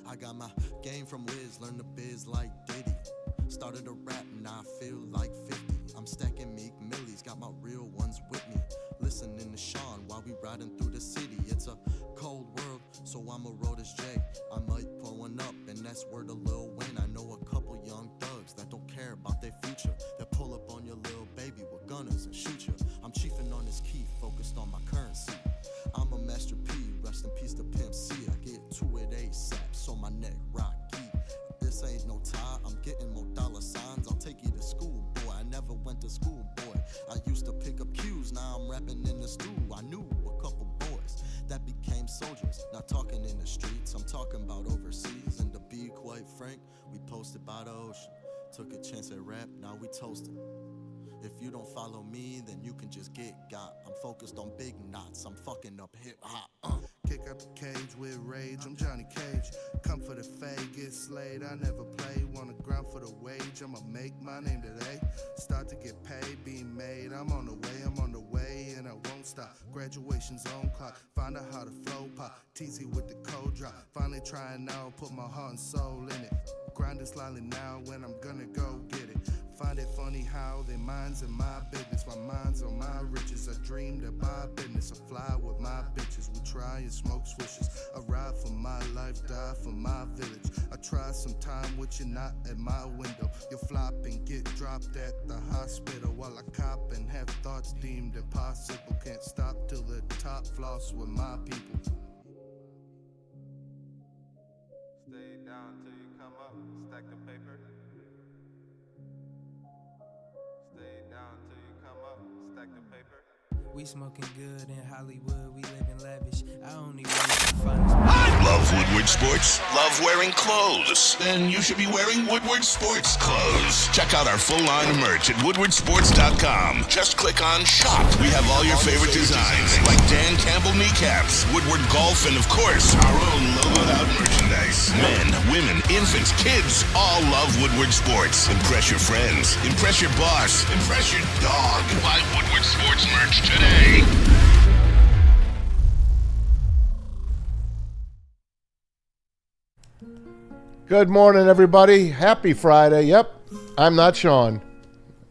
I got my game from Wiz, learned the biz like Diddy. Started a rap, now I feel like 50. I'm stacking Meek Millies, got my real ones with me. Listening to Sean while we riding through the city. It's a cold world, so I'ma roll this J. I might pull one up, and that's word of Lil Wayne. I know a couple young thugs that don't care about their future. That pull up on your little baby with gunners and shoot you. I'm chiefing on this key, focused on my currency. I'm a Master P, rest in peace to Pimp C. I get to it ASAP, so my neck rocky. This ain't no tie, I'm getting more dollar signs. I'll take you to school, boy. I never went to school, boy. I used to pick up cues, now I'm rapping in the stew. I knew a couple boys that became soldiers. Not talking in the streets, I'm talking about overseas. And to be quite frank, we posted by the ocean. Took a chance at rap, now we toasting. If you don't follow me, then you can just get got. I'm focused on big knots, I'm fucking up hip-hop. Kick out the cage with rage, I'm Johnny Cage. Come for the fade, get slayed, I never play. Wanna grind for the wage, I'ma make my name today. Start to get paid, being made, I'm on the way, and I won't stop. Graduation's on clock, find out how the flow pop. TZ with the cold drop, finally trying now, put my heart and soul in it. Grinding slightly now when I'm gonna go get it. Find it funny how their minds in my business. My mind's on my riches. I dream to buy business. I fly with my bitches. We try and smoke swishes. I ride for my life, die for my village. I try some time with you, not at my window. You flop and get dropped at the hospital while I cop and have thoughts deemed impossible. Can't stop till the top, floss with my people. Stay down till you come up, stack the paper. Stay down till you come up, stack the paper. We smoking good in Hollywood, we living lavish. I only want to Love Woodward Sports? Love wearing clothes? Then you should be wearing Woodward Sports clothes. Check out our full line of merch at woodwardsports.com. Just click on shop. We have all your favorite designs, like Dan Campbell kneecaps, Woodward Golf, and of course, our own logoed out merchandise. Men, women, infants, kids, all love Woodward Sports. Impress your friends. Impress your boss. Impress your dog. Buy Woodward Sports merch today. Good morning, everybody. Happy Friday. Yep, I'm not Sean.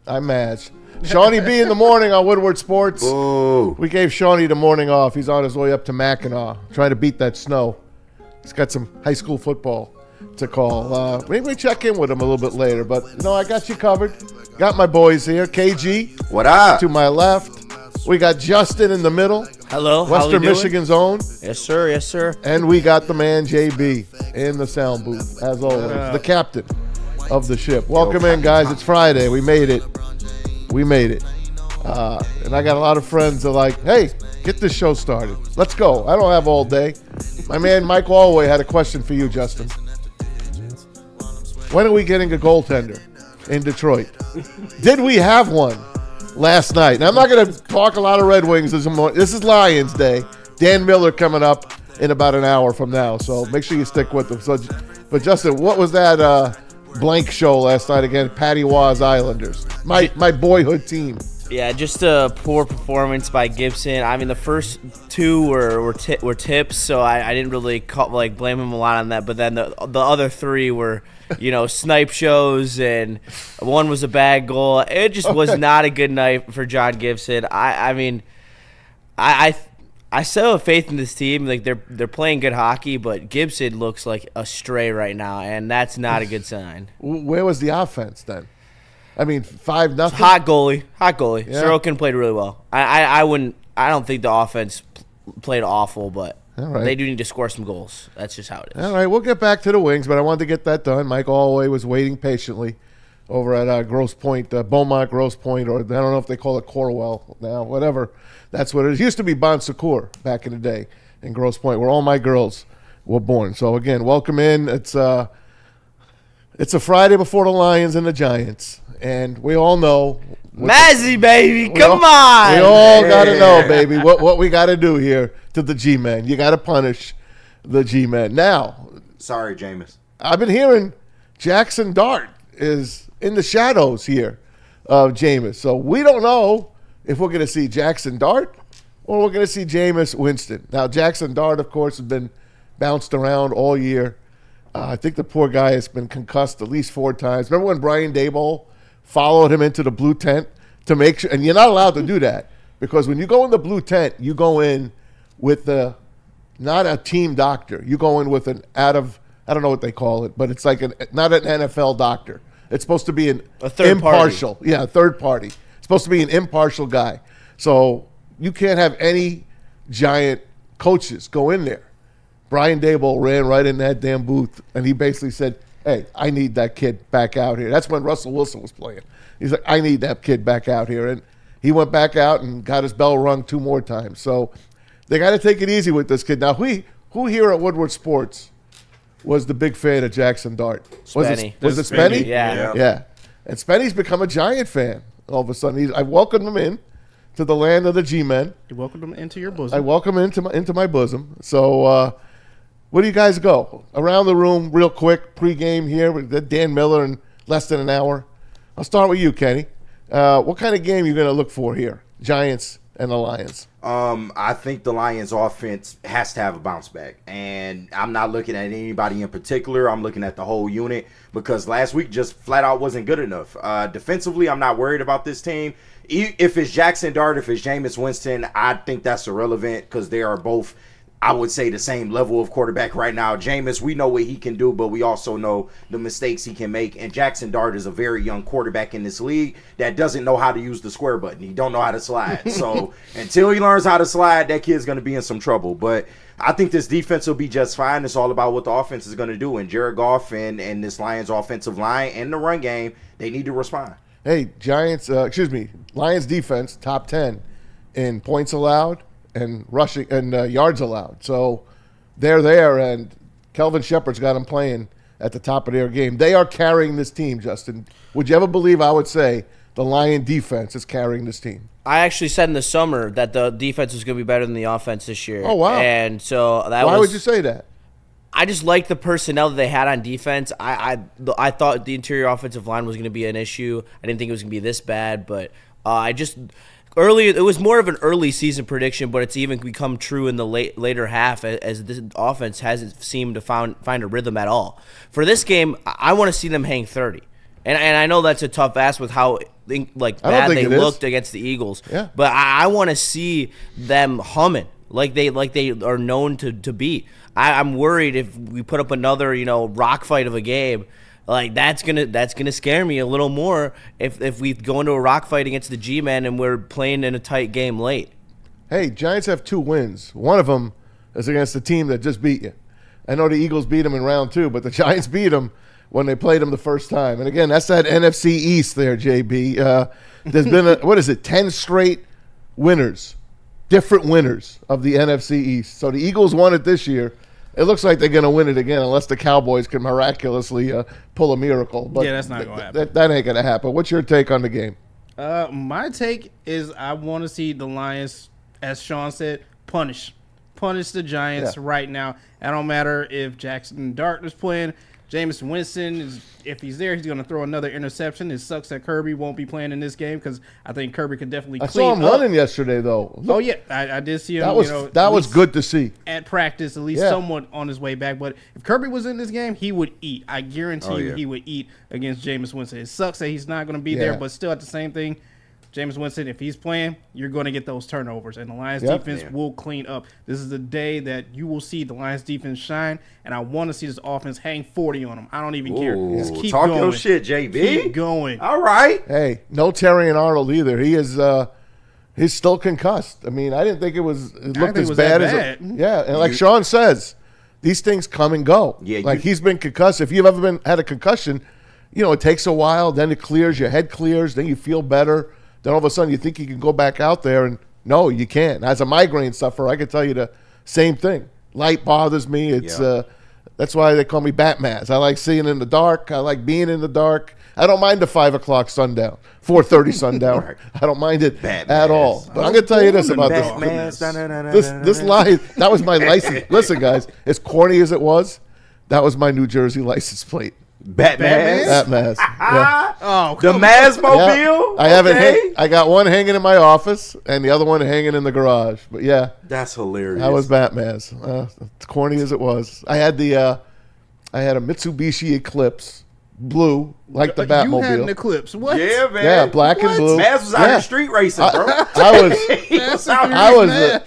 I'm Maz. Shawnee B in the morning on Woodward Sports. Ooh. We gave Shawnee the morning off. He's on his way up to Mackinac, trying to beat that snow. He's got some high school football to call. Maybe we check in with him a little bit later, but no, I got you covered. Got my boys here. KG. What up? To my left. We got Justin in the middle. Hello. Western Michigan's own. Yes, sir. Yes, sir. And we got the man JB in the sound booth, as always, the captain of the ship. Welcome in, guys. It's Friday. We made it. We made it. And I got a lot of friends that are like, hey, get this show started. Let's go. I don't have all day. My man Mike Allway had a question for you, Justin. When are we getting a goaltender in Detroit? Did we have one last night? And I'm not going to talk a lot of Red Wings. This is Lions Day. Dan Miller coming up in about an hour from now, so make sure you stick with them. So, but Justin, what was that blank show last night again? Patty Waz Islanders, my boyhood team. Yeah, just a poor performance by Gibson. I mean, the first two were tips, so I didn't really blame him a lot on that. But then the other three were, snipe shows, and one was a bad goal. It just was not a good night for John Gibson. I mean, I still have faith in this team. Like they're playing good hockey, but Gibson looks like a stray right now, and that's not a good sign. Where was the offense then? I mean, 5-0. Hot goalie. Yeah. Sorokin played really well. I don't think the offense played awful, but they do need to score some goals. That's just how it is. All right, we'll get back to the Wings, but I wanted to get that done. Mike Allway was waiting patiently over at Grosse Pointe, Beaumont Grosse Pointe, or I don't know if they call it Corwell now, whatever. That's what it is. It used to be Bon Secours back in the day in Grosse Pointe, where all my girls were born. So, again, welcome in. It's a Friday before the Lions and the Giants. And we all know. Mazzy, baby, come on. We all got to know, baby, what we got to do here to the G-Men. You got to punish the G-Men. Now. Sorry, Jameis. I've been hearing Jackson Dart is in the shadows here of Jameis. So we don't know if we're going to see Jackson Dart or we're going to see Jameis Winston. Now, Jackson Dart, of course, has been bounced around all year. I think the poor guy has been concussed at least 4 times. Remember when Brian Daboll followed him into the blue tent to make sure? And you're not allowed to do that because when you go in the blue tent, you go in with not a team doctor. You go in with I don't know what they call it, but it's like not an NFL doctor. It's supposed to be a third impartial. Party. Yeah, a third party. It's supposed to be an impartial guy. So you can't have any Giant coaches go in there. Brian Daboll ran right in that damn booth, and he basically said, hey, I need that kid back out here. That's when Russell Wilson was playing. He's like, I need that kid back out here. And he went back out and got his bell rung 2 more times. So they got to take it easy with this kid. Now, who here at Woodward Sports was the big fan of Jackson Dart? Spenny. Was it Spenny? Yeah. And Spenny's become a Giant fan all of a sudden. I welcomed him in to the land of the G-men. You welcomed him into your bosom. I welcome him into my bosom. So where do you guys go? Around the room real quick, pregame here with Dan Miller in less than an hour. I'll start with you, Kenny. What kind of game are you going to look for here? Giants and the Lions. I think the Lions offense has to have a bounce back. And I'm not looking at anybody in particular. I'm looking at the whole unit because last week just flat out wasn't good enough. Defensively, I'm not worried about this team. If it's Jackson Dart, if it's Jameis Winston, I think that's irrelevant because they are both, I would say, the same level of quarterback right now. Jameis, we know what he can do, but we also know the mistakes he can make. And Jackson Dart is a very young quarterback in this league that doesn't know how to use the square button. He don't know how to slide. So until he learns how to slide, that kid's going to be in some trouble. But I think this defense will be just fine. It's all about what the offense is going to do. And Jared Goff and this Lions offensive line and the run game, they need to respond. Hey, Lions defense, top 10 in points allowed and rushing and yards allowed. So they're there, and Kelvin Shepard's got them playing at the top of their game. They are carrying this team, Justin. Would you ever believe I would say the Lion defense is carrying this team? I actually said in the summer that the defense was going to be better than the offense this year. Oh, wow. And so Why would you say that? I just liked the personnel that they had on defense. I thought the interior offensive line was going to be an issue. I didn't think it was going to be this bad, but it was more of an early season prediction, but it's even become true in the later half as this offense hasn't seemed to find a rhythm at all. For this game, I want to see them hang 30. And I know that's a tough ask with how bad they looked against the Eagles. Yeah. But I want to see them humming like they are known to be. I'm worried if we put up another, rock fight of a game, like that's gonna scare me a little more if we go into a rock fight against the G-men and we're playing in a tight game late. Hey, Giants have 2 wins. One of them is against the team that just beat you. I know the Eagles beat them in round 2, but the Giants beat them when they played them the first time. And again, that's that NFC East there, JB. There's been 10 straight winners, different winners of the NFC East. So the Eagles won it this year. It looks like they're going to win it again unless the Cowboys can miraculously pull a miracle. But yeah, that's not going to happen. That ain't going to happen. What's your take on the game? My take is I want to see the Lions, as Sean said, punish the Giants right now. It don't matter if Jackson Dart is playing. Jameis Winston, if he's there, he's going to throw another interception. It sucks that Kirby won't be playing in this game because I think Kirby could definitely clean up. I saw him running yesterday, though. Oh, yeah. I did see him. That was good to see. At practice, at least somewhat on his way back. But if Kirby was in this game, he would eat. I guarantee you he would eat against Jameis Winston. It sucks that he's not going to be there, but still at the same thing, Jameis Winston, if he's playing, you're going to get those turnovers, and the Lions defense will clean up. This is the day that you will see the Lions defense shine, and I want to see this offense hang 40 on them. I don't even care. Just keep talk going. Your shit, JB. Keep going. All right. Hey, no Terrion Arnold either. He is he's still concussed. I mean, I didn't think it looked as bad as it. Yeah, and like Sean says, these things come and go. Yeah, he's been concussed. If you've ever had a concussion, it takes a while, then it clears, your head clears, then you feel better. Then all of a sudden you think you can go back out there, and no, you can't. As a migraine sufferer, I can tell you the same thing. Light bothers me. It's that's why they call me Batman. I like seeing in the dark. I like being in the dark. I don't mind the 5 o'clock sundown, 4:30 sundown. Right. I don't mind it at all. But I'm going to tell you this about this lie. That was my license. Listen, guys, as corny as it was, that was my New Jersey license plate. Batman. Yeah. Oh, the Mazmobile. Yeah. I have it. I got one hanging in my office and the other one hanging in the garage. But yeah, that's hilarious. That was Batman's. As corny as it was, I had the I had a Mitsubishi Eclipse, blue, like the Batmobile. You had an Eclipse. What? Yeah, man. Yeah, black and blue. Maz was out in the street racing, bro.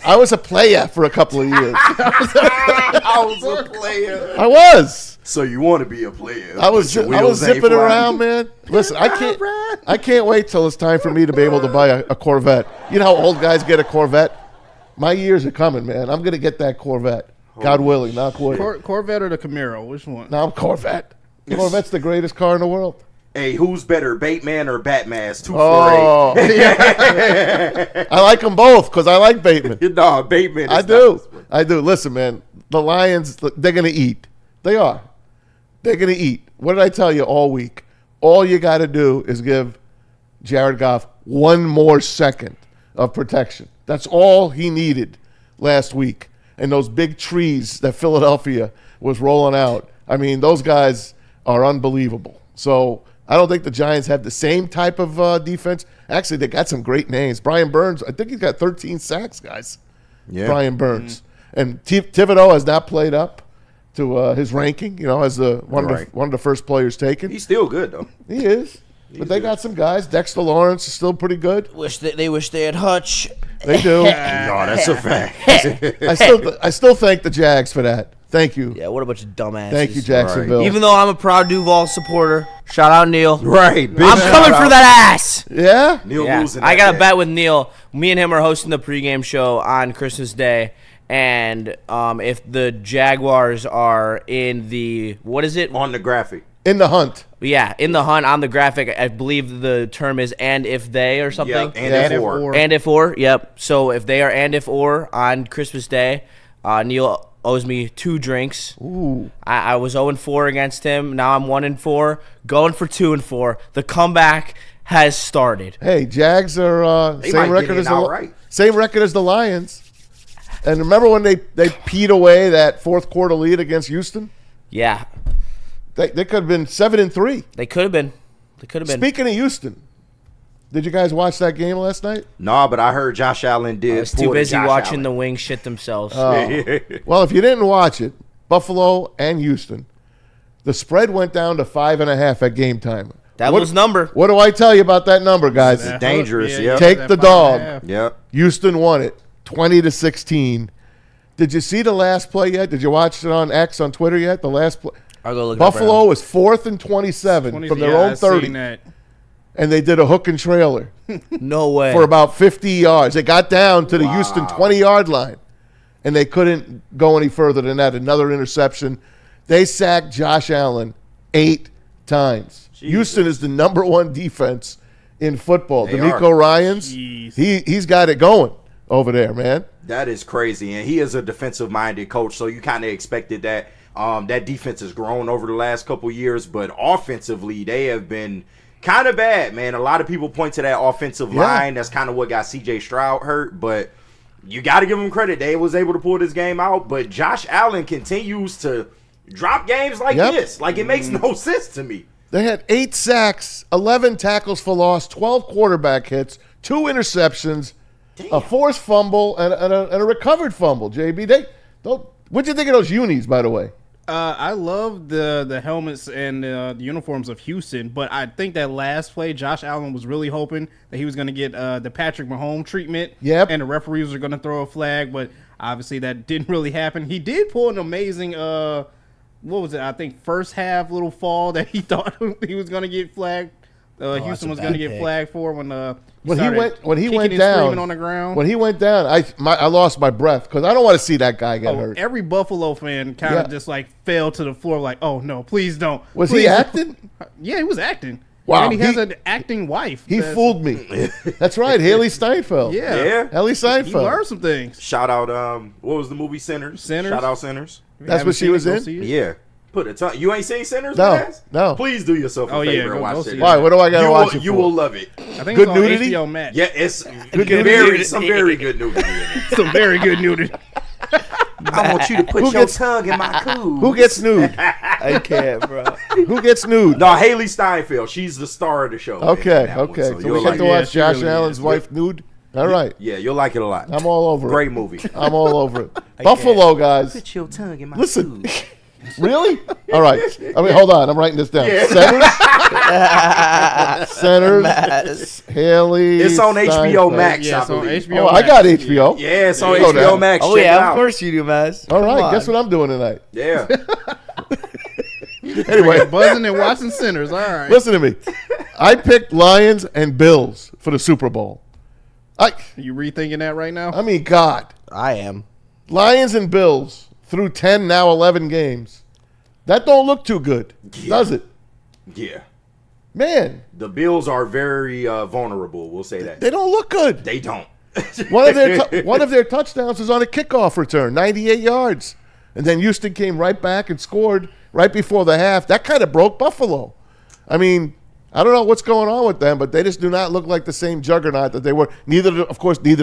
I was a player for a couple of years. I was a player. I was. So you want to be a player? I was zipping around, man. Listen, I can't wait till it's time for me to be able to buy a Corvette. You know how old guys get a Corvette? My years are coming, man. I'm gonna get that Corvette. God willing, knock wood. Corvette or the Camaro? Which one? No, I'm Corvette. Corvette's the greatest car in the world. Hey, who's better, Bateman or Batman? 248. Oh, I like them both because I like Bateman. No, Bateman. I do. Listen, man, the Lions, they're going to eat. They are. They're going to eat. What did I tell you all week? All you got to do is give Jared Goff one more second of protection. That's all he needed last week. And those big trees that Philadelphia was rolling out, I mean, those guys are unbelievable. So I don't think the Giants have the same type of defense. Actually, they got some great names. Brian Burns, I think he's got 13 sacks, guys. Yeah. Brian Burns. And Thibodeau has not played up to his ranking, as one of the first players taken. He's still good, though. He is. But they got some guys. Dexter Lawrence is still pretty good. They wish they had Hutch. They do. No, that's a fact. I still thank the Jags for that. Thank you. Yeah, what a bunch of dumbasses. Thank you, Jacksonville. Even though I'm a proud Duval supporter, shout out Neil. Right. I'm coming for that ass. Yeah? Neil losing. I got a bet with Neil. Me and him are hosting the pregame show on Christmas Day. And if the Jaguars are in the, what is it? On the graphic. In the hunt. Yeah, in the hunt on the graphic, I believe the term is "and if they" or something. Yep, and if or. And if or, yep. So if they are and if or on Christmas Day, Neil owes me 2 drinks. Ooh. I was 0-4 against him. Now I'm 1-4, going for 2-4. The comeback has started. Hey, Jags are same record as the Lions. And remember when they peed away that fourth quarter lead against Houston? Yeah. They could have been 7-3. They could have been. Speaking of Houston, did you guys watch that game last night? No, but I heard Josh Allen did. I was too busy watching the Wings shit themselves. Well, if you didn't watch it, Buffalo and Houston, the spread went down to 5.5 at game time. Was number. What do I tell you about that number, guys? It's dangerous. Yeah. Take the dog. Yep. Houston won it 20-16. Did you see the last play yet? Did you watch it on X on Twitter yet? The last play. I'll go look Buffalo was 4th and 27 from their own 30. And they did a hook and trailer. No way. For about 50 yards. They got down to the Houston 20-yard line, and they couldn't go any further than that. Another interception. They sacked Josh Allen 8 times. Jesus. Houston is the number 1 defense in football. D'Amico Ryans, he's got it going over there, man. That is crazy, and he is a defensive-minded coach, so you kind of expected that. That defense has grown over the last couple years, but offensively, they have been kind of bad, man. A lot of people point to that offensive line. That's kind of what got C.J. Stroud hurt, but you got to give them credit. They was able to pull this game out, but Josh Allen continues to drop games like this. Like, it makes no sense to me. They had 8 sacks, 11 tackles for loss, 12 quarterback hits, 2 interceptions, a forced fumble, and a recovered fumble, JB. What'd you think of those unis, by the way? I love the helmets and the uniforms of Houston, but I think that last play, Josh Allen was really hoping that he was going to get the Patrick Mahomes treatment. Yep. And the referees were going to throw a flag, but obviously that didn't really happen. He did pull an amazing, what was it? I think first half little fall that he thought he was going to get flagged. Houston was going to get flagged for when he went down on the ground. When he went down, I lost my breath because I don't want to see that guy get hurt. Every Buffalo fan kind of just like fell to the floor, like, "Oh no, please don't." He acting? Yeah, he was acting. Wow, and he has an acting wife. He fooled me. That's right, Haley Steinfeld. Yeah, Haley Steinfeld. He learned some things. Shout out, what was the movie Sinners? Shout out Sinners. That's what she was in. Yeah. Put a ton. You ain't seen Sinners? No. Please do yourself a favor and watch it. Why? What do I got to watch it for? You will love it. I think good it's on nudity. HBO Max. Yeah, it's some very good nudity. Some very good nudity. I want you to put your tongue in my coo. Who gets nude? I can't, bro. Who gets nude? No, Haley Steinfeld. She's the star of the show. Okay. So we get to watch Josh Allen's wife nude. All right. Yeah, you'll like it a lot. I'm all over it. Great movie. I'm all over it. Buffalo, guys. Put your tongue in my Listen. coo. Really? All right. I mean, hold on. I'm writing this down. Centers, Haley. It's on HBO Max. Yeah, I it's on believe. HBO. I got HBO. Yeah, it's on You know HBO that. Max. Oh Check it yeah, out. of course you do, Maz. All right. Come Guess on. what I'm doing tonight? Yeah. Anyway, Buzzing and watching Sinners. All right. listen to me. I picked Lions and Bills for the Super Bowl. You rethinking that right now? I mean, God. I am. Lions and Bills through 10, now 11 games. That don't look too good, does it? Yeah. Man, The Bills are very vulnerable. We'll say that. they don't look good. They don't. One of their touchdowns was on a kickoff return, 98 yards. And then Houston came right back and scored right before the half. That kind of broke Buffalo. I mean, I don't know what's going on with them, but they just do not look like the same juggernaut that they were. Neither do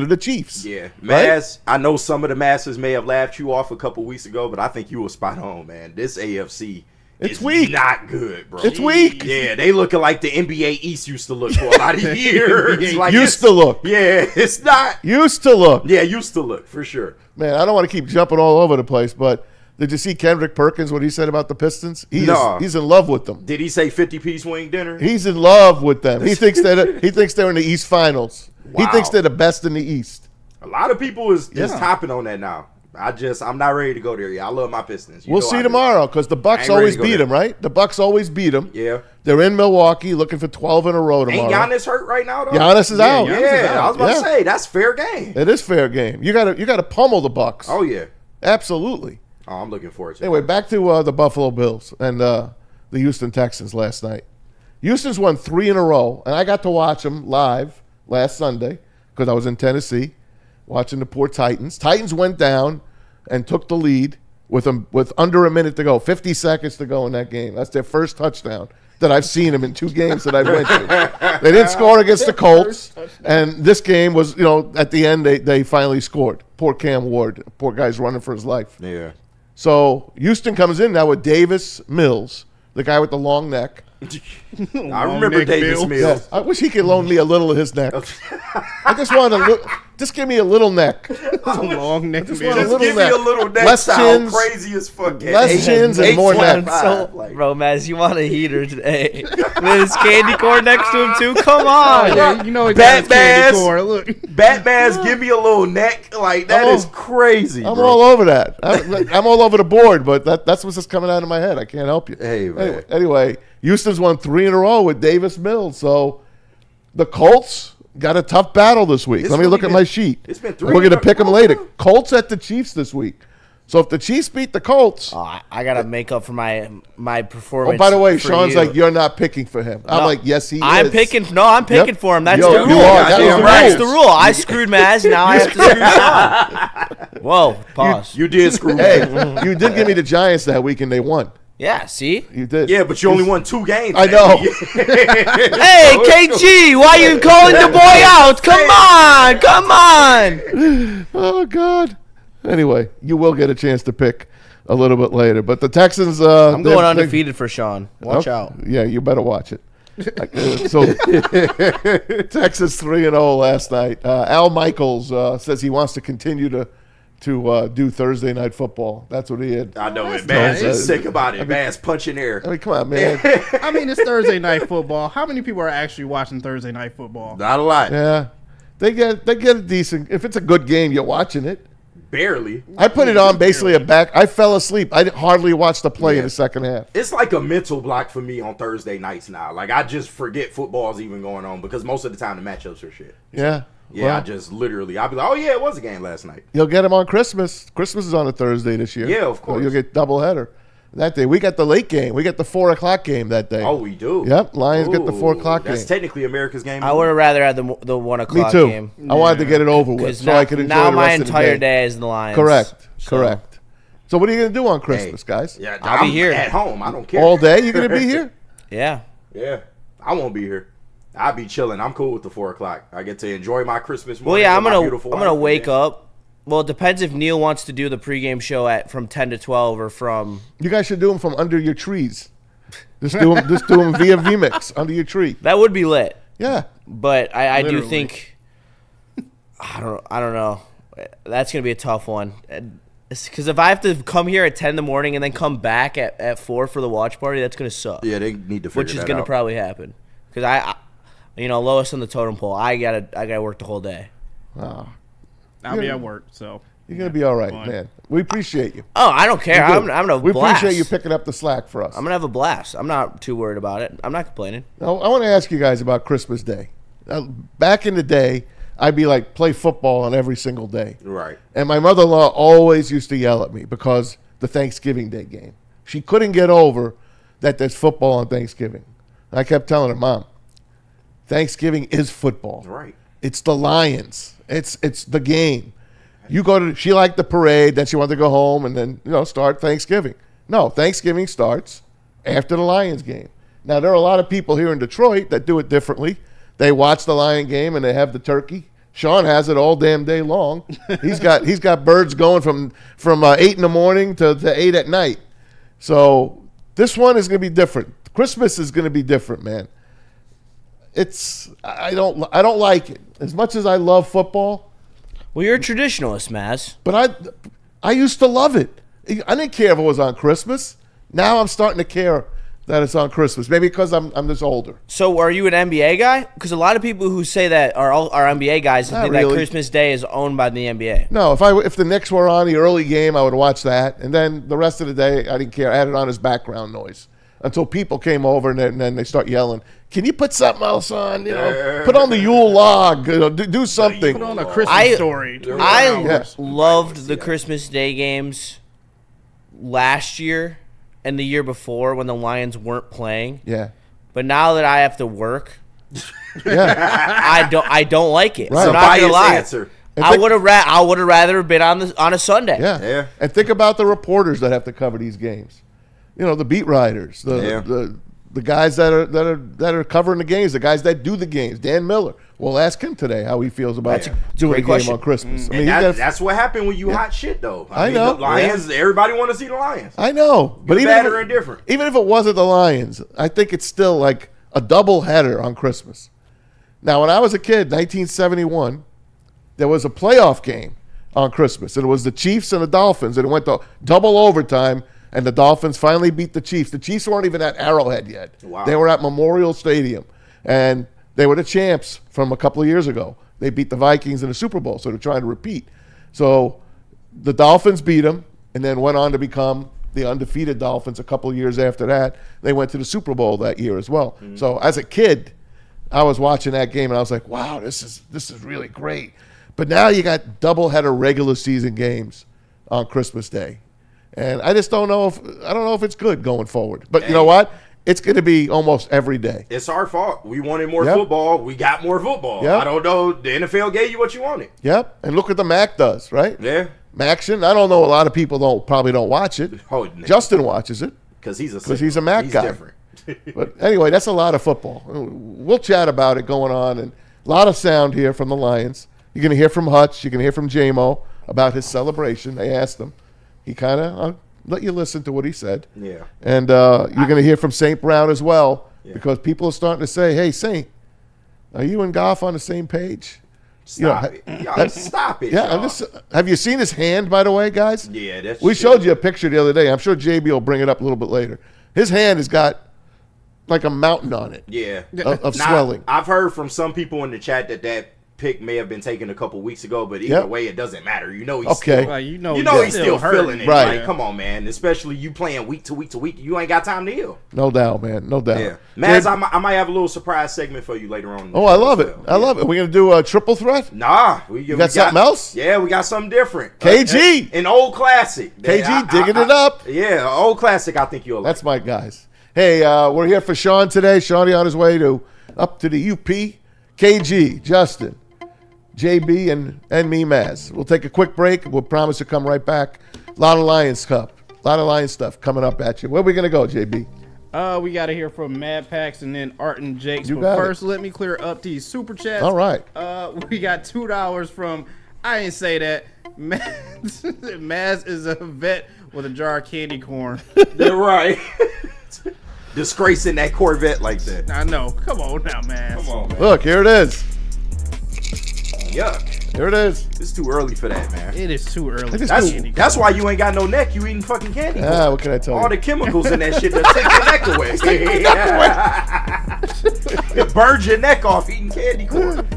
the Chiefs. Yeah. Right? Maz, I know some of the masses may have laughed you off a couple weeks ago, but I think you were spot on, man. This AFC It's is weak. not good, bro. It's weak. Yeah, they looking like the NBA East used to look for a lot of years. Like Used to look. Yeah, it's not. Used to look. Yeah, used to look, for sure. Man, I don't want to keep jumping all over the place, but did you see Kendrick Perkins, what he said about the Pistons? He's in love with them. Did he say 50-piece wing dinner? He's in love with them. He thinks they're in the East Finals. He Wow. thinks they're the best in the East. A lot of people is topping on that now. I'm not ready to go there yet. I love my Pistons. We'll see tomorrow because the Bucks always beat them, right? The Bucks always beat them. Yeah. They're in Milwaukee looking for 12 in a row tomorrow. Ain't Giannis hurt right now, though? Giannis is out. Yeah, I was about to say, that's fair game. It is fair game. You gotta pummel the Bucks. Oh, yeah. Absolutely. Oh, I'm looking forward to it. Anyway, back to the Buffalo Bills and the Houston Texans last night. Houston's won 3 in a row, and I got to watch them live last Sunday because I was in Tennessee watching the poor Titans. Titans went down and took the lead with under a minute to go, 50 seconds to go in that game. That's their first touchdown that I've seen them in 2 games that I went to. They didn't score against the Colts, and this game was, at the end they finally scored. Poor Cam Ward. Poor guy's running for his life. Yeah. So Houston comes in now with Davis Mills, the guy with the long neck. I remember Davis Mills. Yeah, I wish he could loan me a little of his neck. I just want just give me a little neck. Long neck. Just Bill. want a little Give me neck. a little neck. Less Sound chins, crazy as fuck. less chins and more neck. Bro, Maz, you want a heater today? With his candy corn next to him too? Come on. Yeah, you know he got his candy corn. Look. Batman's give me a little neck. Like, that is crazy, I'm bro. all over that. I'm all over the board, but that's what's just coming out of my head. I can't help you. Hey, man. Anyway, Houston's won 3 in a row with Davis Mills. So the Colts got a tough battle this week. It's Let me really look at been- my sheet. it's been 3 We're going to in a pick them row, later. bro. Colts at the Chiefs this week. So if the Chiefs beat the Colts. Oh, I gotta make up for my performance. Oh, by the way, for Sean's you. like, you're not picking for him. I'm No, like, yes, he is. I'm picking Yep. for him. That's Yo, the you rule. are. That was the That's rules. the rule. I screwed Maz. Now I have to screw Sean. Whoa, pause. You did screw me. Hey, you did give me the Giants that week and they won. Yeah, see? You did. Yeah, but you only won 2 games. I man. know. Hey, KG, why you calling the boy out? Come on. Oh, God. Anyway, you will get a chance to pick a little bit later. But the Texans. I'm going undefeated for Sean. Watch out. Yeah, you better watch it. So, Texas 3-0 last night. Al Michaels says he wants to continue to do Thursday night football. That's what he had. I know it. Man's nice. just sick about it. Man's punching air. I mean, come on, man. I mean, it's Thursday night football. How many people are actually watching Thursday night football? Not a lot. Yeah, they get a decent. If it's a good game, you're watching it. Barely. I put it on basically I fell asleep. I hardly watched the play in the second half. It's like a mental block for me on Thursday nights now. Like, I just forget football's even going on because most of the time the matchups are shit. Yeah. Yeah, Well, I just literally, I'll be like, oh, yeah, it was a game last night. you'll get them on Christmas. Christmas is on a Thursday this year. Yeah, of So course. you'll get doubleheader that day. We got the late game. We got the 4 o'clock game that day. Oh, we do? Yep, Lions get the 4 Ooh, o'clock That's game. technically America's game. I would have rather had the 1 Me o'clock too. game. I wanted to get it over with Because so I could enjoy now the my rest of the entire day. day is the Lions. Correct. So- Correct. So what are you going to do on Christmas, guys? Yeah, I'll be I'm here. at home. I don't care. All day? You're going to be here? Yeah. Yeah, I won't be here. I'll be chilling. I'm cool with the 4 o'clock. I get to enjoy my Christmas morning. Well, yeah, I'm with my gonna beautiful wife, wake man. up. Well, it depends if Neil wants to do the pregame show from 10 to 12 or from. You guys should do them from under your trees. Just do them via VMix under your tree. That would be lit. Yeah. But I do Literally. think I don't know. That's gonna be a tough one. Because if I have to come here at 10 in the morning and then come back at 4 for the watch party, that's going to suck. Yeah, they need to figure Which is that going to out. probably happen. Because lowest on the totem pole, I gotta work the whole day. Oh, I'll be at work, so. you're going to be all right, Fine. man. We appreciate you. Oh, I don't care. I'm gonna We blast. appreciate you picking up the slack for us. I'm gonna have a blast. I'm not too worried about it. I'm not complaining. Now, I want to ask you guys about Christmas Day. Back in the day, I'd be like, play football on every single day. Right. And my mother-in-law always used to yell at me because the Thanksgiving Day game. She couldn't get over that there's football on Thanksgiving. And I kept telling her, Mom, Thanksgiving is football. Right. It's the Lions. It's the game. She liked the parade, then she wanted to go home and then, start Thanksgiving. No, Thanksgiving starts after the Lions game. Now, there are a lot of people here in Detroit that do it differently. They watch the Lion game and they have the turkey. Sean has it all damn day long. He's got birds going from 8 in the morning to 8 at night. So this one is going to be different. Christmas is going to be different, man. I don't like it as much as I love football. Well, you're a traditionalist, Maz. But I used to love it. I didn't care if it was on Christmas. Now I'm starting to care that it's on Christmas. Maybe because I'm just older. So are you an NBA guy? Because a lot of people who say that are NBA guys and Not think really. that Christmas Day is owned by the NBA. No, if the Knicks were on the early game, I would watch that. And then the rest of the day, I didn't care. I had it on as background noise until people came over and then they start yelling, can you put something else on? Put on the Yule log. Do something. Put on a Christmas story. Yeah. Loved the Christmas Day games last year and the year before when the Lions weren't playing. Yeah. But now that I have to work, Yeah. I don't like it. Right. I'm not gonna lie. Answer. I would have rather have been on a Sunday. Yeah. And think about the reporters that have to cover these games. The beat writers, the guys that are covering the games, the guys that do the games. Dan Miller. We'll ask him today how he feels about doing a game question. on Christmas. I And mean, that's what happened when you hot shit, though. I know. The Lions, everybody want to see the Lions. I know, but Good, bad, or indifferent. Even if it wasn't the Lions, I think it's still like a double header on Christmas. Now, when I was a kid, 1971, there was a playoff game on Christmas, and it was the Chiefs and the Dolphins, and it went to double overtime, and the Dolphins finally beat the Chiefs. The Chiefs weren't even at Arrowhead yet. Wow. They were at Memorial Stadium, and they were the champs from a couple of years ago. They beat the Vikings in the Super Bowl, so they're trying to repeat. So the Dolphins beat them and then went on to become the undefeated Dolphins a couple of years after that. They went to the Super Bowl that year as well. Mm-hmm. So as a kid, I was watching that game and I was like, wow, this is really great. But now you got doubleheader regular season games on Christmas Day. And I just don't know if it's good going forward. But you know what? It's going to be almost every day. It's our fault. We wanted more football. We got more football. Yep. I don't know. The NFL gave you what you wanted. Yep. And look what the MAC does, right? Yeah. Maction. I don't know. A lot of people probably don't watch it. Oh, no. Justin watches it Because he's a MAC guy. Different. But anyway, that's a lot of football. We'll chat about it going on. And a lot of sound here from the Lions. You're going to hear from Hutch. You're going to hear from J-Mo about his celebration. They asked him. He kind of let you listen to what he said. Yeah. And you're going to hear from St. Brown as well because people are starting to say, hey, St., are you and Goff on the same page? Stop it. Y'all, stop it. Yeah. Y'all. Have you seen his hand, by the way, guys? Yeah. We showed you a picture the other day. I'm sure JB will bring it up a little bit later. His hand has got like a mountain on it. Yeah. Of swelling. I've heard from some people in the chat that pick may have been taken a couple weeks ago, but either way, it doesn't matter. He's okay. still, he's still feeling it. Right. Like, come on, man. Especially you playing week to week to week. You ain't got time to heal. No doubt, man. No doubt. Yeah. Maz, I might have a little surprise segment for you later on. Oh, I love it. I love it. We're going to do a triple threat? Nah. We got something else? Yeah, we got something different. KG. An old classic. KG digging it up. Yeah, old classic I think you'll like. That's my guys. Hey, we're here for Sean today. Shawnee on his way up to the UP. KG, Justin, JB, and me, Maz. We'll take a quick break. We'll promise to come right back. A lot of Lions Cup. A lot of Lions stuff coming up at you. Where are we going to go, JB? We got to hear from Mad Pax and then Art and Jakes. You but got first, let me clear up these super chats. All right. We got $2 from, I didn't say that, Maz is a vet with a jar of candy corn. They're right. Disgracing that Corvette like that. I know. Come on now, man. Come on, man. Look, here it is. Yuck. Here it is. It's too early for that, man. It is too early. That's why you ain't got no neck. You eating fucking candy corn. Ah, what can I tell you? All the chemicals in that shit that take your neck away. It burns your neck off eating candy corn.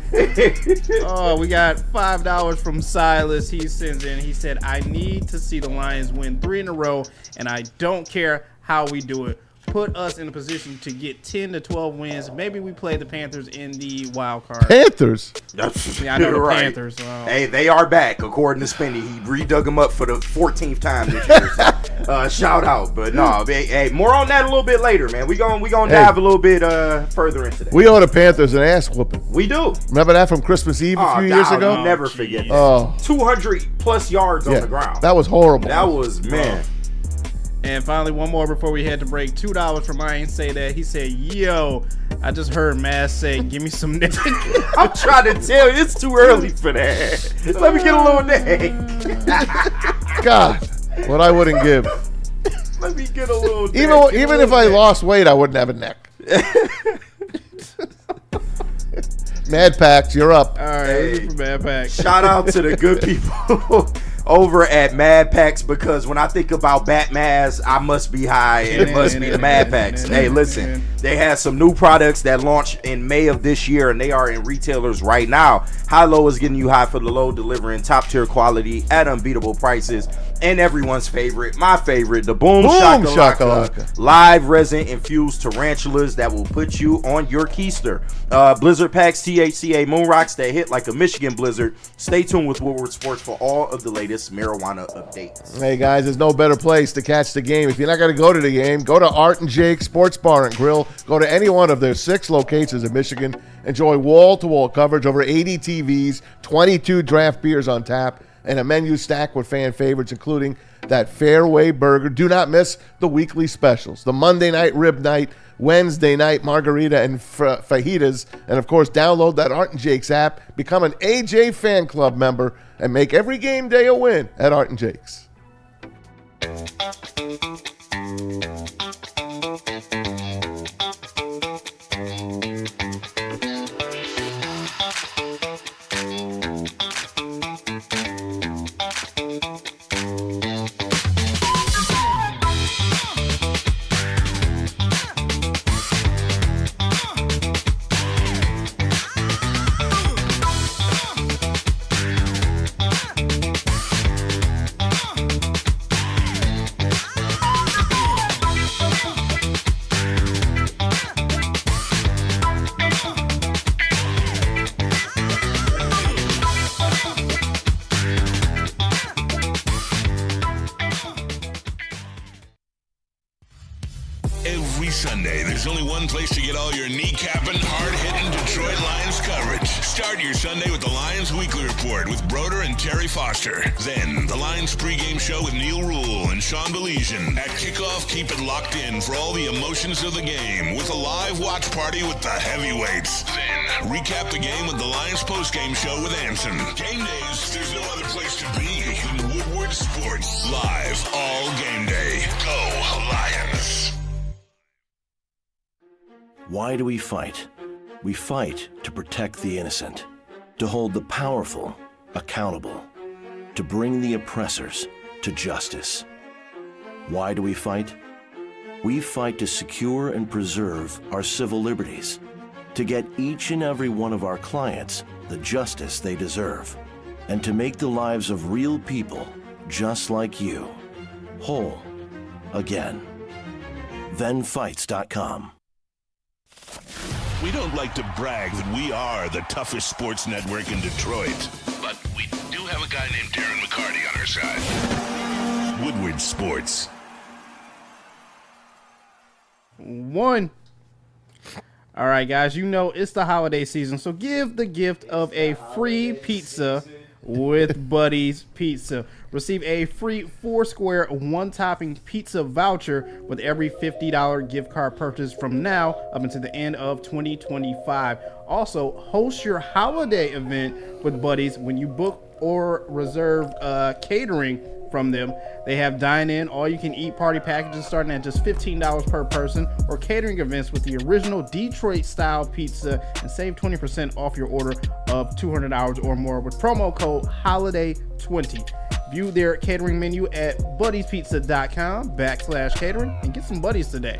Oh, we got $5 from Silas. He sends in. He said, I need to see the Lions win 3 in a row, and I don't care how we do it. Put us in a position to get 10 to 12 wins. Maybe we play the Panthers in the wild card. Panthers? Yeah, I know the right. Panthers. Hey, they are back, according to Spenny. He redug them up for the 14th time this year. So, shout out. But no, hey, more on that a little bit later, man. We gonna dive a little bit further into that. We owe the Panthers an ass whooping. We do. Remember that from Christmas Eve a few years ago? I'll never forget that. Oh. 200 plus yards on the ground. That was horrible. That was, man. And finally, one more before we head to break. $2 from I Ain't Say That. He said, yo, I just heard Mass say, give me some neck. I'm trying to tell you, it's too early for that. Let me get a little neck. God, what I wouldn't give. Let me get a little neck. Even if I lost weight, I wouldn't have a neck. Mad Packs, you're up. All right, hey, Mad Packs. Shout out to the good people over at Mad Packs, because when I think about Batmaz, I must be high, and it must be the Mad Packs. Hey, listen, they had some new products that launched in May of this year, and they are in retailers right now. High Low is getting you high for the low, delivering top tier quality at unbeatable prices. And everyone's favorite, my favorite, the Boom Shakalaka live resin infused tarantulas that will put you on your keister. Blizzard packs, THCA moon rocks that hit like a Michigan blizzard. Stay tuned with Woodward Sports for all of the latest marijuana updates. Hey guys, there's no better place to catch the game. If you're not going to go to the game, go to Art and Jake Sports Bar and Grill. Go to any one of their 6 locations in Michigan. Enjoy wall-to-wall coverage, over 80 TVs, 22 draft beers on tap, and a menu stacked with fan favorites, including that Fairway Burger. Do not miss the weekly specials. The Monday night rib night, Wednesday night margarita and fajitas. And, of course, download that Art and Jake's app, become an AJ Fan Club member, and make every game day a win at Art and Jake's. Every Sunday, there's only one place to get all your kneecapping, hard-hitting Detroit Lions coverage. Start your Sunday with the Lions Weekly Report with Broder and Terry Foster. Then, the Lions pregame show with Neil Rule and Sean Baligian. At kickoff, keep it locked in for all the emotions of the game with a live watch party with the heavyweights. Then, recap the game with the Lions postgame show with Anson. Game days, there's no other place to be than Woodward Sports. Live all game day. Go Lions. Why do we fight? We fight to protect the innocent, to hold the powerful accountable, to bring the oppressors to justice. Why do we fight? We fight to secure and preserve our civil liberties, to get each and every one of our clients the justice they deserve, and to make the lives of real people just like you whole again. ThenFights.com. We don't like to brag that we are the toughest sports network in Detroit, but we do have a guy named Darren McCarty on our side. Woodward Sports. 1. All right, guys, you know it's the holiday season, so give the gift of a free pizza with Buddy's Pizza. Receive a free 4-square, 1-topping pizza voucher with every $50 gift card purchase from now up until the end of 2025. Also, host your holiday event with Buddy's when you book or reserve catering from them. They have dine-in, all-you-can-eat party packages starting at just $15 per person, or catering events with the original Detroit-style pizza, and save 20% off your order of $200 or more with promo code HOLIDAY20. View their catering menu at buddiespizza.com/catering and get some buddies today.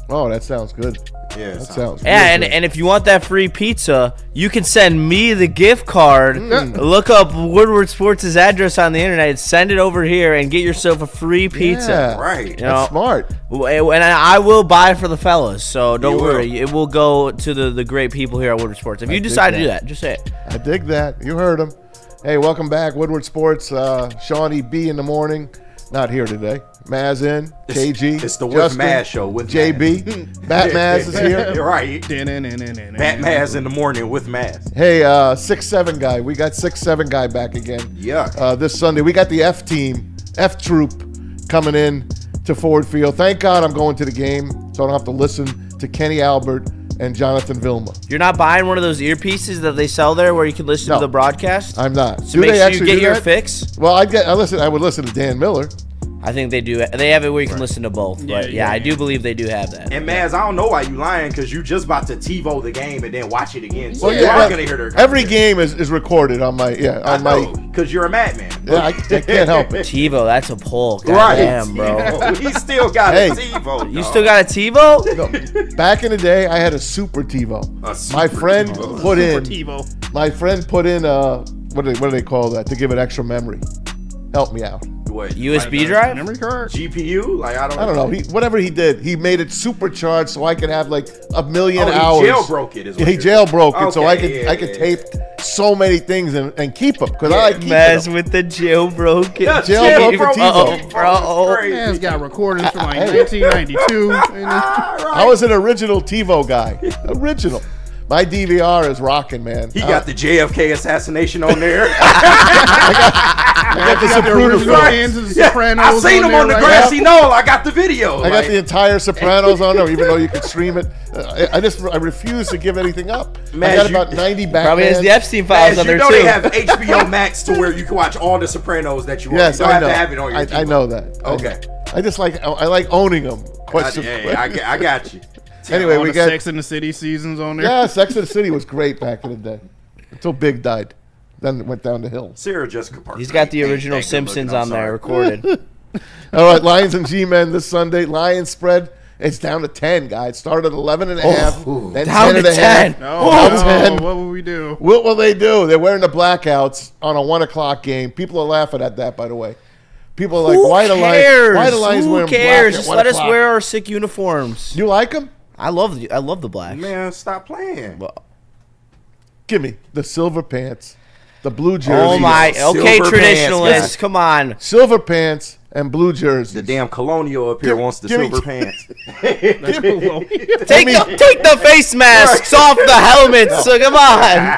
Oh, that sounds good. Yeah, that sounds Yeah, good. and if you want that free pizza, you can send me the gift card. Look up Woodward Sports' address on the internet, send it over here, and get yourself a free pizza. Yeah, right. You That's know? smart. And I will buy for the fellas, so don't worry. It will go to the great people here at Woodward Sports. If you decide to do that, just say it. I dig that. You heard him. Hey, welcome back, Woodward Sports. Shawnee B in the morning. Not here today. Maz in. KG. It's the Justin, With Maz show with JB. Bat Maz is here. Right. Bat Maz in the morning with Maz. Hey, 6'7" guy. We got 6'7" guy back again. Yeah. This Sunday. We got the F troop coming in to Ford Field. Thank God I'm going to the game so I don't have to listen to Kenny Albert and Jonathan Vilma. You're not buying one of those earpieces that they sell there where you can listen to the broadcast? I'm not. So make sure you get your fix? Well, I would listen to Dan Miller. I think they do. They have it where you can listen to both. But yeah, I do believe they do have that. And Maz, I don't know why you lying, because you just about to TiVo the game and then watch it again. So Well, you are but gonna hear their every game is recorded on my because you're a madman. Yeah, I can't help it. TiVo, that's a pull. Right. Damn, bro. He still got Hey. a TiVo. You still got a TiVo? No, back in the day, I had a Super TiVo. My friend put in. My friend put in what do they call that to give it extra memory? Help me out. What, USB drive? Memory card? GPU? Like I don't know. Whatever he did, he made it supercharged so I could have like a million he hours. jailbroke it. Is what He you're jailbroke it so I Okay, could I could tape so many things and keep them because I like keeping Maz them. with the jailbroken. Yeah, jailbroken TiVo. Bro. Man's got recordings from like 1992. I was an original TiVo guy. Original. My DVR is rocking, man. He got the JFK assassination on there. I got the Sopranos. I seen him on the grassy knoll. I got the video. I got the entire Sopranos on there, even though you could stream it. I refuse to give anything up. Man, I got about 90 back. Probably has the Epstein files on there too. You know they have HBO Max to where you can watch all the Sopranos that you want. Yes, You don't I have know. to have it on your TV. I know that. Okay. I like owning them. I got you. Anyway, all we the got Sex in the City seasons on there. Yeah, Sex and the City was great back in the day until Big died. Then it went down the hill. Sarah Jessica Parker. He's got the original Simpsons on there recorded. All right, Lions and G-Men this Sunday. Lions spread. It's down to 10, guys. Started at 11.5. Then down 10 to and a half. 10. Down to 10. What will we do? What will they do? They're wearing the blackouts on a 1 o'clock game. People are laughing at that, by the way. People are like, why the Lions wearing black cares? at Just 1 let us o'clock? wear our sick uniforms. You like them? I love the black. Man, stop playing. Give me the silver pants, the blue jersey. Oh my! Okay, Silver traditionalists, pants, come on. Silver pants and blue jerseys. The damn colonial up here wants the give me- silver pants. Take the face masks off the helmets. So come on.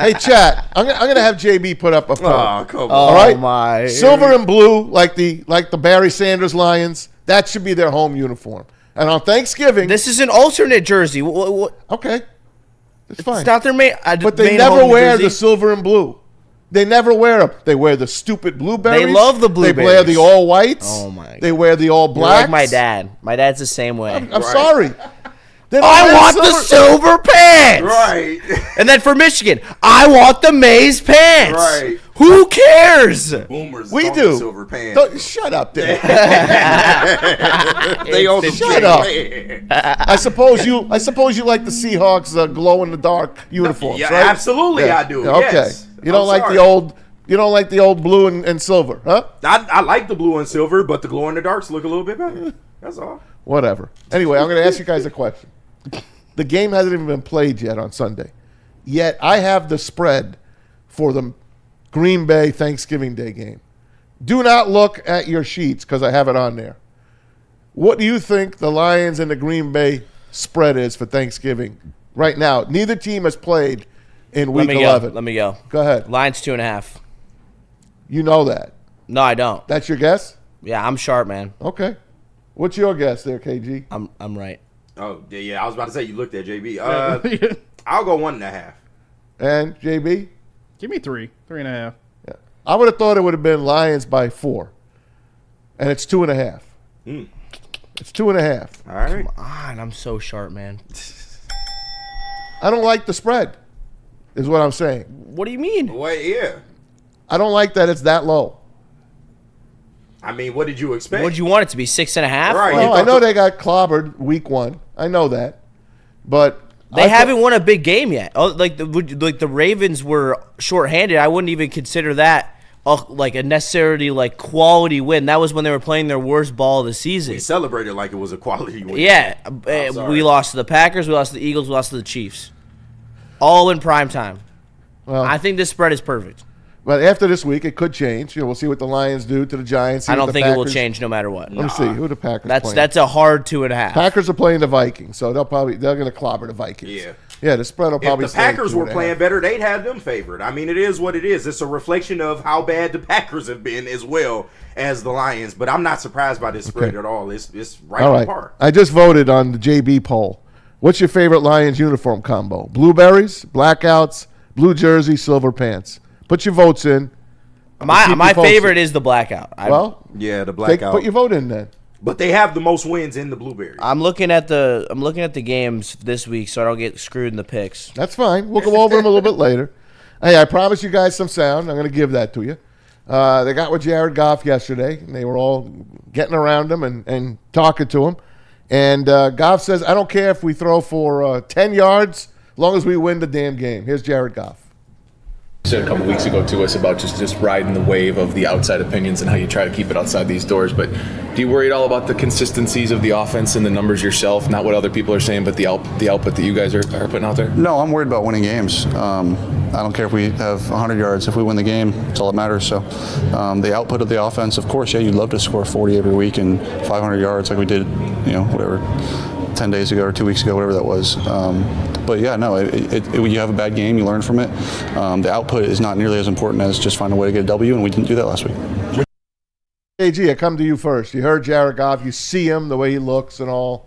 Hey, chat. I'm gonna have JB put up a photo. Oh, come on. All right, my! silver and blue, like the Barry Sanders Lions. That should be their home uniform. And on Thanksgiving, This is an alternate jersey. okay, it's fine. It's not their main. But they main never home wear jersey. the silver and blue. They never wear them. They wear the stupid blueberries. They love the They wear blueberries. the all whites. Oh my! They wear the all You're blacks. like my dad. My dad's the same way. I'm sorry. They don't I wear want the silver pants. Right. And then for Michigan, I want the maize pants. Right. Who cares? Boomers. We on do. the silver pants. Shut up, there. They on the Shut up. I suppose you like the Seahawks glow in the dark uniforms, Yeah, right? absolutely, Yeah. I do. Yeah, okay. Yes. You don't I'm like sorry. the old blue and silver, huh? I like the blue and silver, but the glow in the darks look a little bit better. That's all. Whatever. Anyway, I'm going to ask you guys a question. The game hasn't even been played yet on Sunday. Yet I have the spread for the Green Bay Thanksgiving Day game. Do not look at your sheets because I have it on there. What do you think the Lions and the Green Bay spread is for Thanksgiving right now? Neither team has played in week 11. Let me go. Go ahead. Lions 2.5. You know that. No, I don't. That's your guess? Yeah, I'm sharp, man. Okay. What's your guess there, KG? I'm right. Oh, yeah, I was about to say you looked at JB. I'll go 1.5. And JB? Give me 3.5. Yeah. I would have thought it would have been Lions by 4. And it's 2.5. It's 2.5. All right. Come on, I'm so sharp, man. I don't like the spread, is what I'm saying. What do you mean? Well, yeah. I don't like that it's that low. I mean, what did you expect? What did you want it to be? 6.5? Right. Well, I know they got clobbered week 1. I know that. But They haven't won a big game yet. Oh, like the Ravens were shorthanded. I wouldn't even consider that like a necessarily like quality win. That was when they were playing their worst ball of the season. We celebrated like it was a quality win. Yeah, we lost to the Packers, we lost to the Eagles, we lost to the Chiefs, all in prime time. Well, I think this spread is perfect. But after this week, it could change. We'll see what the Lions do to the Giants. I don't think it will change no matter what. Let me see who the Packers. That's a hard 2.5. Packers are playing the Vikings, so they're going to clobber the Vikings. Yeah, the spread will probably. If the Packers were playing better, they'd have them favored. I mean, it is what it is. It's a reflection of how bad the Packers have been as well as the Lions. But I'm not surprised by this spread at all. It's right on par. I just voted on the JB poll. What's your favorite Lions uniform combo? Blueberries, blackouts, blue jersey, silver pants. Put your votes in. My favorite is the blackout. The blackout. Put your vote in then. But they have the most wins in the blueberry. I'm looking at the games this week, so I don't get screwed in the picks. That's fine. We'll go over them a little bit later. Hey, I promised you guys some sound. I'm going to give that to you. They got with Jared Goff yesterday, and they were all getting around him and talking to him. And Goff says, I don't care if we throw for 10 yards, as long as we win the damn game. Here's Jared Goff. You said a couple weeks ago to us about just riding the wave of the outside opinions and how you try to keep it outside these doors. But do you worry at all about the consistencies of the offense and the numbers yourself, not what other people are saying, but the output that you guys are putting out there? No, I'm worried about winning games. I don't care if we have 100 yards. If we win the game, that's all that matters. So the output of the offense, of course, you'd love to score 40 every week and 500 yards like we did, 10 days ago or 2 weeks ago, whatever that was. But yeah, no, you have a bad game, you learn from it. The output is not nearly as important as just finding a way to get a W, and we didn't do that last week. AG, I come to you first. You heard Jared Goff. You see him, the way he looks and all.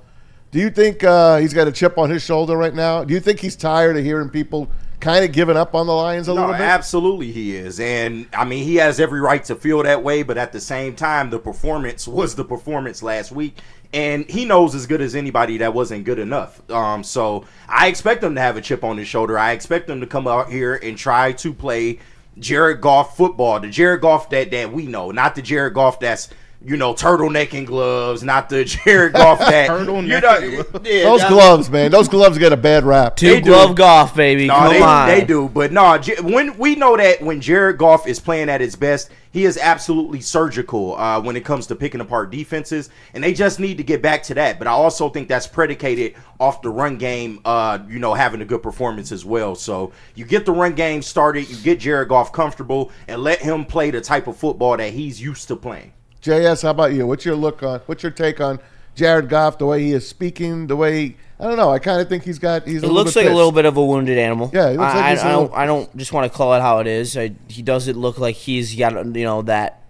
Do you think he's got a chip on his shoulder right now? Do you think he's tired of hearing people kind of giving up on the Lions a little bit? Absolutely he is. And, I mean, he has every right to feel that way, but at the same time, the performance was the performance last week. And he knows as good as anybody that wasn't good enough. So I expect him to have a chip on his shoulder. I expect him to come out here and try to play Jared Goff football. The Jared Goff that we know. Not the Jared Goff that's, turtleneck and gloves. Not the Jared Goff that, those gloves, man. Those gloves get a bad rap. Two-glove Goff, baby. No, Come on. They do. But no, when we know that when Jared Goff is playing at his best, he is absolutely surgical when it comes to picking apart defenses, and they just need to get back to that. But I also think that's predicated off the run game, having a good performance as well. So you get the run game started, you get Jared Goff comfortable, and let him play the type of football that he's used to playing. JS, how about you? What's your take on Jared Goff, the way he is speaking, the way I don't know. I kind of think he's It looks like a little bit of a wounded animal. Yeah, he looks like I don't just want to call it how it is. He doesn't look like he's got that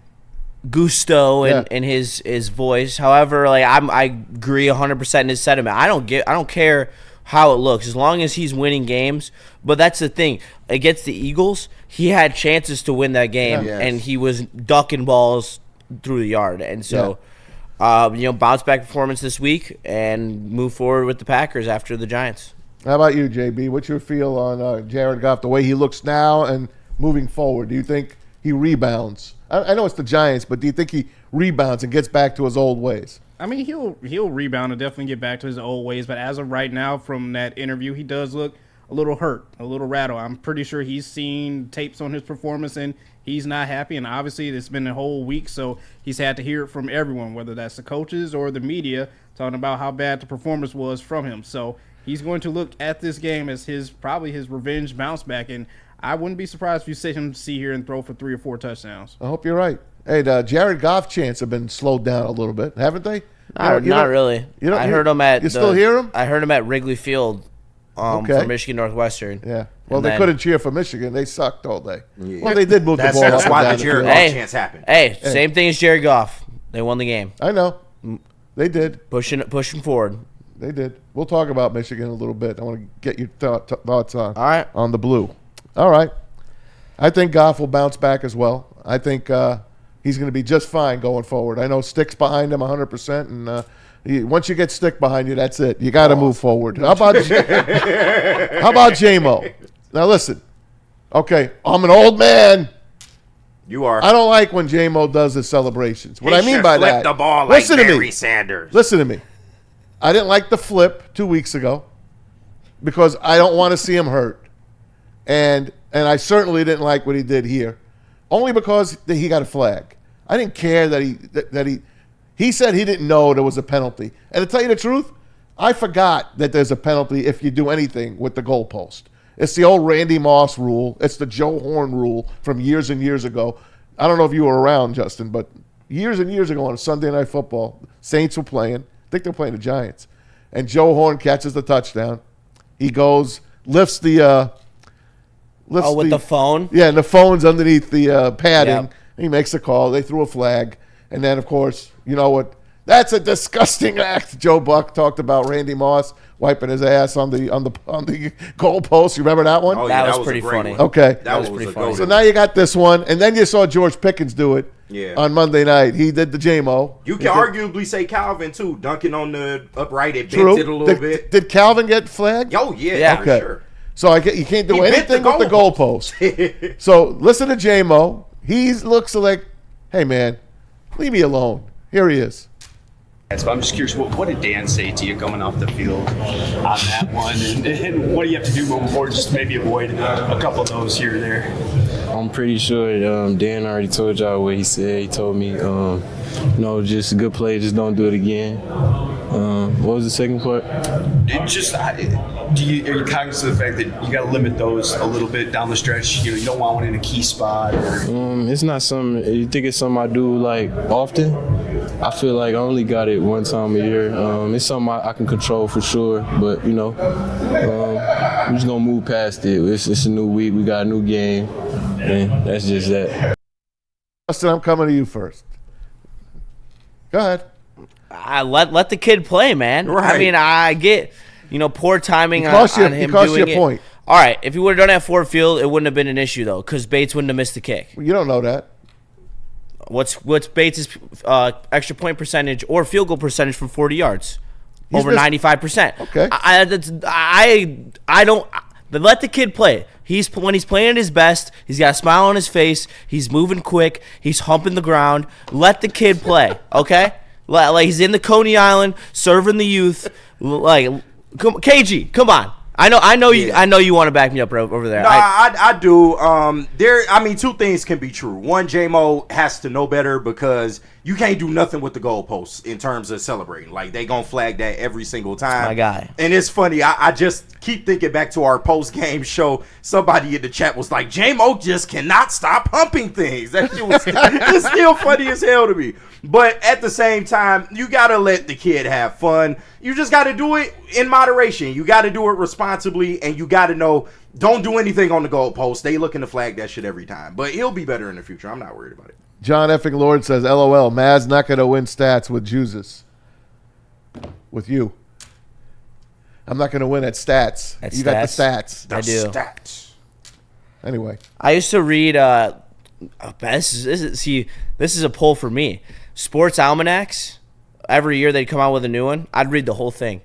gusto in his voice. However, I agree 100% in his sentiment. I don't care how it looks as long as he's winning games. But that's the thing. Against the Eagles, he had chances to win that game, and he was ducking balls through the yard. And so, bounce back performance this week and move forward with the Packers after the Giants. How about you, JB? What's your feel on Jared Goff, the way he looks now and moving forward? Do you think he rebounds? I know it's the Giants, but do you think he rebounds and gets back to his old ways? I mean, he'll rebound and definitely get back to his old ways. But as of right now, from that interview, he does look a little hurt, a little rattled. I'm pretty sure he's seen tapes on his performance, and he's not happy. And obviously, it's been a whole week, so he's had to hear it from everyone, whether that's the coaches or the media, talking about how bad the performance was from him. So he's going to look at this game as probably his revenge bounce back. And I wouldn't be surprised if you see him here and throw for 3 or 4 touchdowns. I hope you're right. Hey, the Jared Goff chants have been slowed down a little bit, haven't they? Not really. I heard him at. You still hear him? I heard him at Wrigley Field for Michigan Northwestern. Yeah. Well, they couldn't cheer for Michigan. They sucked all day. Yeah. Well, they did move the ball up. That's why the Jared Goff chance happened. Hey, same thing as Jared Goff. They won the game. I know. They did. Pushing forward. They did. We'll talk about Michigan a little bit. I want to get your thoughts on the blue. All right. I think Goff will bounce back as well. I think he's going to be just fine going forward. I know Stick's behind him 100%, and once you get Stick behind you, that's it. You got to move forward. How about J-Mo? Now listen. Okay, I'm an old man. You are. I don't like when J-Mo does his celebrations. What I mean by that, flip the ball like listen to Barry me. Sanders. Listen to me. I didn't like the flip 2 weeks ago because I don't want to see him hurt, and I certainly didn't like what he did here, only because he got a flag. I didn't care that he said he didn't know there was a penalty, and to tell you the truth, I forgot that there's a penalty if you do anything with the goalpost. It's the old Randy Moss rule. It's the Joe Horn rule from years and years ago. I don't know if you were around, Justin, but years and years ago on Sunday Night Football, Saints were playing. I think they're playing the Giants. And Joe Horn catches the touchdown. He goes, lifts the phone? Yeah, and the phone's underneath the padding. Yep. He makes a call. They threw a flag. And then, of course, you know what? That's a disgusting act. Joe Buck talked about Randy Moss wiping his ass on the goalpost. You remember that one? Oh, yeah, that was pretty funny. One. Okay. That was pretty funny. So now you got this one, and then you saw George Pickens do it on Monday night. He did the J-Mo. You can arguably say Calvin, too, dunking on the upright. It bent it a little bit. Did Calvin get flagged? Oh, yeah. Okay. For sure. So you can't do anything with the goalpost. So listen to J-Mo. He looks like, hey, man, leave me alone. Here he is. So I'm just curious, what did Dan say to you coming off the field on that one? And what do you have to do moving forward just to maybe avoid a couple of those here or there? I'm pretty sure Dan already told y'all what he said. He told me, just a good play, just don't do it again. What was the second part? Are you cognizant of the fact that you got to limit those a little bit down the stretch? You don't want one in a key spot. It's not something. You think it's something I do like often? I feel like I only got it one time a year. It's something I can control for sure, but we're just gonna move past it. It's a new week. We got a new game, and that's just that. Justin, I'm coming to you first. Go ahead. Let the kid play, man. Right. I mean, I get, poor timing on him doing it. Point. All right, if he would have done it at Ford Field, it wouldn't have been an issue, though, because Bates wouldn't have missed the kick. You don't know that. What's Bates' extra point percentage or field goal percentage from 40 yards? Over 95%. Okay. I don't – let the kid play. When he's playing at his best, he's got a smile on his face. He's moving quick. He's humping the ground. Let the kid play, okay? Like he's in the Coney Island serving the youth. Like, KG, come on. I know you want to back me up over there. No, I do. Two things can be true. One, J-Mo has to know better because you can't do nothing with the goalposts in terms of celebrating. Like, they gonna flag that every single time. My guy. And it's funny. I just keep thinking back to our post-game show. Somebody in the chat was like, J-Mo just cannot stop humping things. That shit was it's still funny as hell to me. But at the same time, you got to let the kid have fun. You just got to do it in moderation. You got to do it responsibly, and you got to know, don't do anything on the goalpost. They looking to flag that shit every time. But he'll be better in the future. I'm not worried about it. John effing Lord says, LOL, Maz not going to win stats with Jesus. With you. I'm not going to win at stats. At you stats? got the stats. I do. Stats. Anyway. I used to read this is a poll for me. Sports almanacs. Every year they'd come out with a new one. I'd read the whole thing.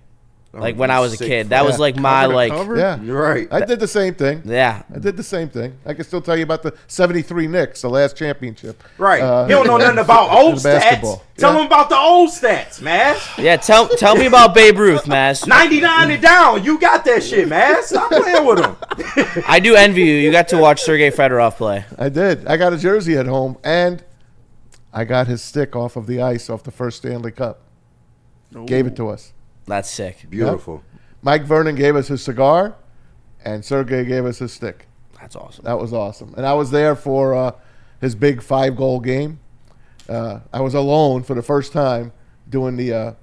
Like when I was a kid. That was like my Yeah, you're right. I did the same thing. Yeah. I did the same thing. I can still tell you about the 73 Knicks, the last championship. Right. He don't know nothing about old stats. Basketball. Tell him about the old stats, man. Yeah, tell me about Babe Ruth, Maz. 99 and down. You got that shit, man. Stop playing with him. I do envy you. You got to watch Sergei Fedorov play. I did. I got a jersey at home, and I got his stick off of the ice off the first Stanley Cup. Ooh. Gave it to us. That's sick. Beautiful. Yep. Mike Vernon gave us his cigar, and Sergey gave us his stick. That's awesome. That was awesome. And I was there for his big 5-goal game. I was alone for the first time doing the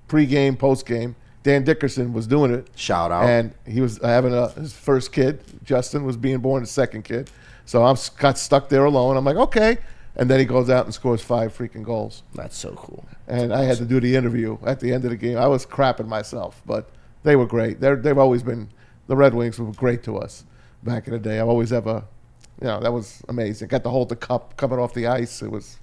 pre-game, post-game. Dan Dickerson was doing it. Shout out. And he was having his first kid. Justin was being born, his second kid. So I got stuck there alone. I'm like, okay. And then he goes out and scores 5 freaking goals. That's so cool. And I had to do the interview at the end of the game. I was crapping myself, but they were great. They've always been, the Red Wings were great to us back in the day. I always have a that was amazing. Got to hold the cup coming off the ice. It was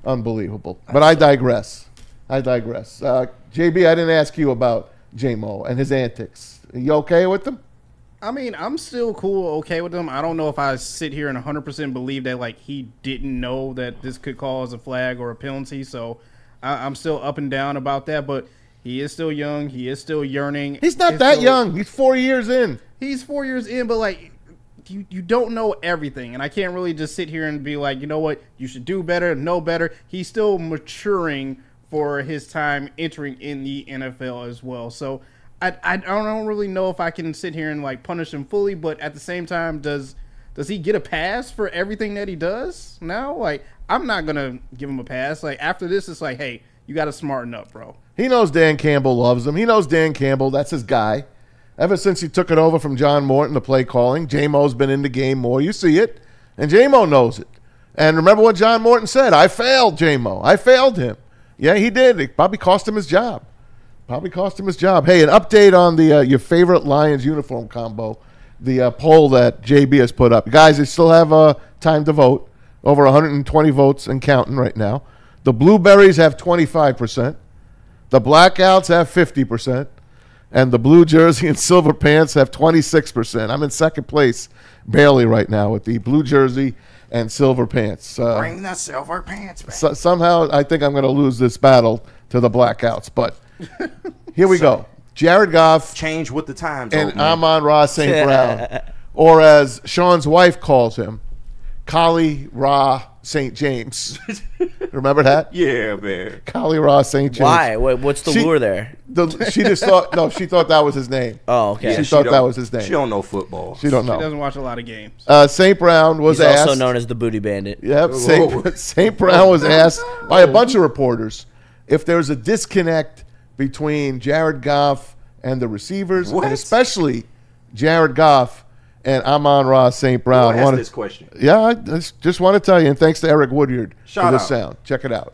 unbelievable. But I digress. JB, I didn't ask you about J-Mo and his antics. Are you okay with them? I mean, I'm still okay with him. I don't know if I sit here and 100% believe that, like, he didn't know that this could cause a flag or a penalty. So I'm still up and down about that. But he is still young. He is still yearning. He's not that young. He's 4 years in. He's 4 years in, but, like, you don't know everything. And I can't really just sit here and be like, you know what, you should do better, know better. He's still maturing for his time entering in the NFL as well. So I don't really know if I can sit here and like punish him fully, but at the same time, does he get a pass for everything that he does now? Like, I'm not gonna give him a pass. Like, after this, it's like, hey, you got to smarten up, bro. He knows Dan Campbell loves him. He knows Dan Campbell. That's his guy. Ever since he took it over from John Morton, the play calling, J-Mo's been in the game more. You see it, and J-Mo knows it. And remember what John Morton said: "I failed J-Mo. I failed him." Yeah, he did. It probably cost him his job. Hey, an update on the your favorite Lions uniform combo, the poll that JB has put up. Guys, they still have time to vote. Over 120 votes and counting right now. The Blueberries have 25%. The Blackouts have 50%. And the blue jersey and silver pants have 26%. I'm in second place barely right now with the blue jersey and silver pants. Bring the silver pants back. Somehow I think I'm going to lose this battle to the Blackouts. But here we go. Jared Goff. Change with the times. And Amon-Ra St. Brown. Or as Sean's wife calls him, Ra St. James. Remember that? Yeah, man. Ra St. James. Why? What's the lure there? She just thought, she thought that was his name. Oh, okay. Yeah, she thought that was his name. She don't know football. She don't know. She doesn't watch a lot of games. St. Brown was He's asked. also known as the Booty Bandit. Yep. St. Brown was asked by a bunch of reporters if there's a disconnect between Jared Goff and the receivers, and especially Jared Goff and Amon-Ra St. Brown. Who asked this question? Yeah, I just want to tell you, and thanks to Eric Woodward for this sound. Check it out.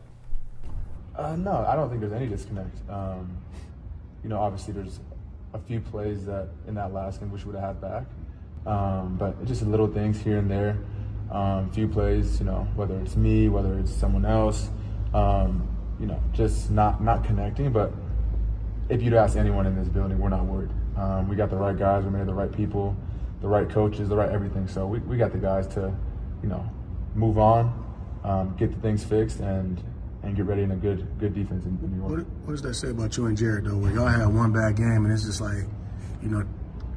No, I don't think there's any disconnect. Obviously there's a few plays that in that last game wish we would have had back, but just little things here and there. Few plays, whether it's me, whether it's someone else, just not connecting. But if you'd ask anyone in this building, we're not worried. We got the right guys, we made the right people, the right coaches, the right everything. So we got the guys to, move on, get the things fixed, and get ready in a good defense in New York. What does that say about you and Jared, though, where y'all had one bad game and it's just like,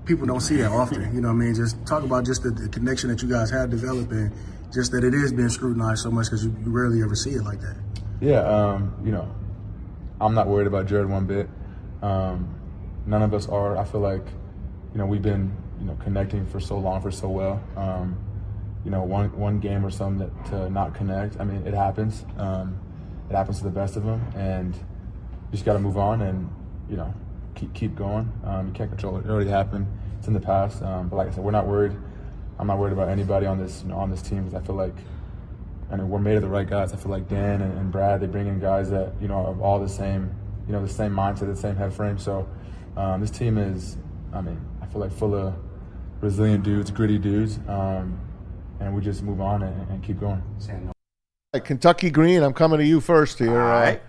people don't see that often, you know what I mean? Just talk about just the connection that you guys have developed and just that it is being scrutinized so much because you rarely ever see it like that. Yeah, I'm not worried about Jared one bit. None of us are. I feel like, we've been, connecting for so long, for so well. One game or something to not connect. I mean, it happens. It happens to the best of them, and you just got to move on and, keep going. You can't control it. It already happened. It's in the past. But like I said, we're not worried. I'm not worried about anybody on this, on this team, because I feel like, we're made of the right guys. I feel like Dan and Brad, they bring in guys that, are all the same, the same mindset, the same head frame. So this team is, I feel like full of resilient dudes, gritty dudes, and we just move on and keep going. Kentucky Green, I'm coming to you first here. All right.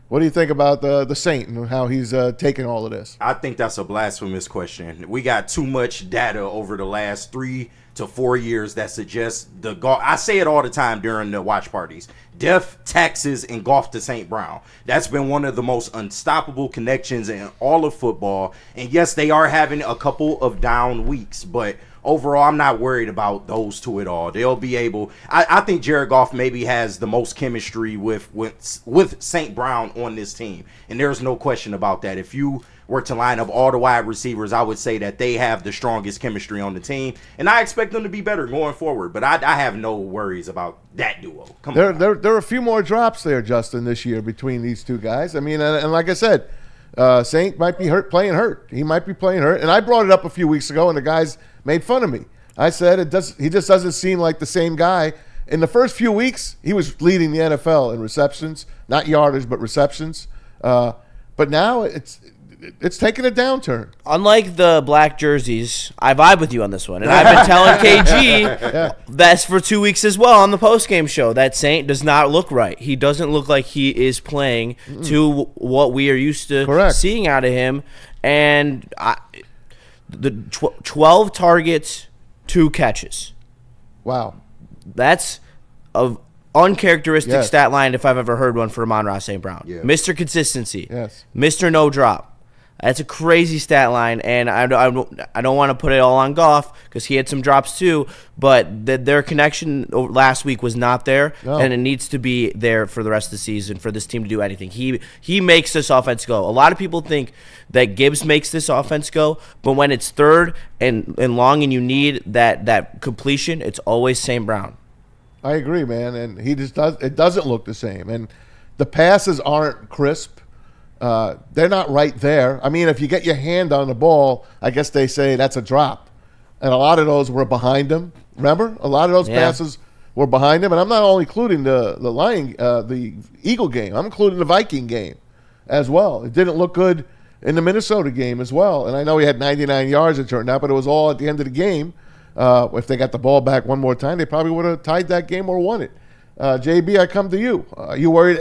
What do you think about the Saint and how he's taking all of this? I think that's a blasphemous question. We got too much data over the last 3 to 4 years that suggests I say it all the time during the watch parties. Death, taxes, and golf to St. Brown. That's been one of the most unstoppable connections in all of football. And yes, they are having a couple of down weeks, but overall, I'm not worried about those two at all. They'll be able. I think Jared Goff maybe has the most chemistry with St. Brown on this team, and there's no question about that. If you were to line up all the wide receivers, I would say that they have the strongest chemistry on the team, and I expect them to be better going forward. But I have no worries about that duo. There are a few more drops there, Justin, this year between these two guys. I mean, and like I said, Saint might be playing hurt. He might be playing hurt, and I brought it up a few weeks ago, and the guys made fun of me. I said he just doesn't seem like the same guy. In the first few weeks, he was leading the NFL in receptions, not yardage, but receptions. But now it's taking a downturn. Unlike the black jerseys, I vibe with you on this one. And I've been telling KG that's for 2 weeks as well on the postgame show. That Saint does not look right. He doesn't look like he is playing to what we are used to seeing out of him. And the 12 targets, 2 catches. Wow. That's a uncharacteristic stat line if I've ever heard one for Amon-Ra St. Brown. Yeah. Mr. Consistency. Yes. Mr. No Drop. That's a crazy stat line, and I don't want to put it all on Goff because he had some drops too, but their connection last week was not there, and it needs to be there for the rest of the season for this team to do anything. He makes this offense go. A lot of people think that Gibbs makes this offense go, but when it's third and long and you need that completion, it's always St. Brown. I agree, man, and he just it doesn't look the same, and the passes aren't crisp. They're not right there. I mean, if you get your hand on the ball, I guess they say that's a drop. And a lot of those were behind him. Remember? A lot of those passes were behind him. And I'm not only including the Eagle game. I'm including the Viking game as well. It didn't look good in the Minnesota game as well. And I know he had 99 yards, it turned out, but it was all at the end of the game. If they got the ball back one more time, they probably would have tied that game or won it. JB, I come to you. Are you worried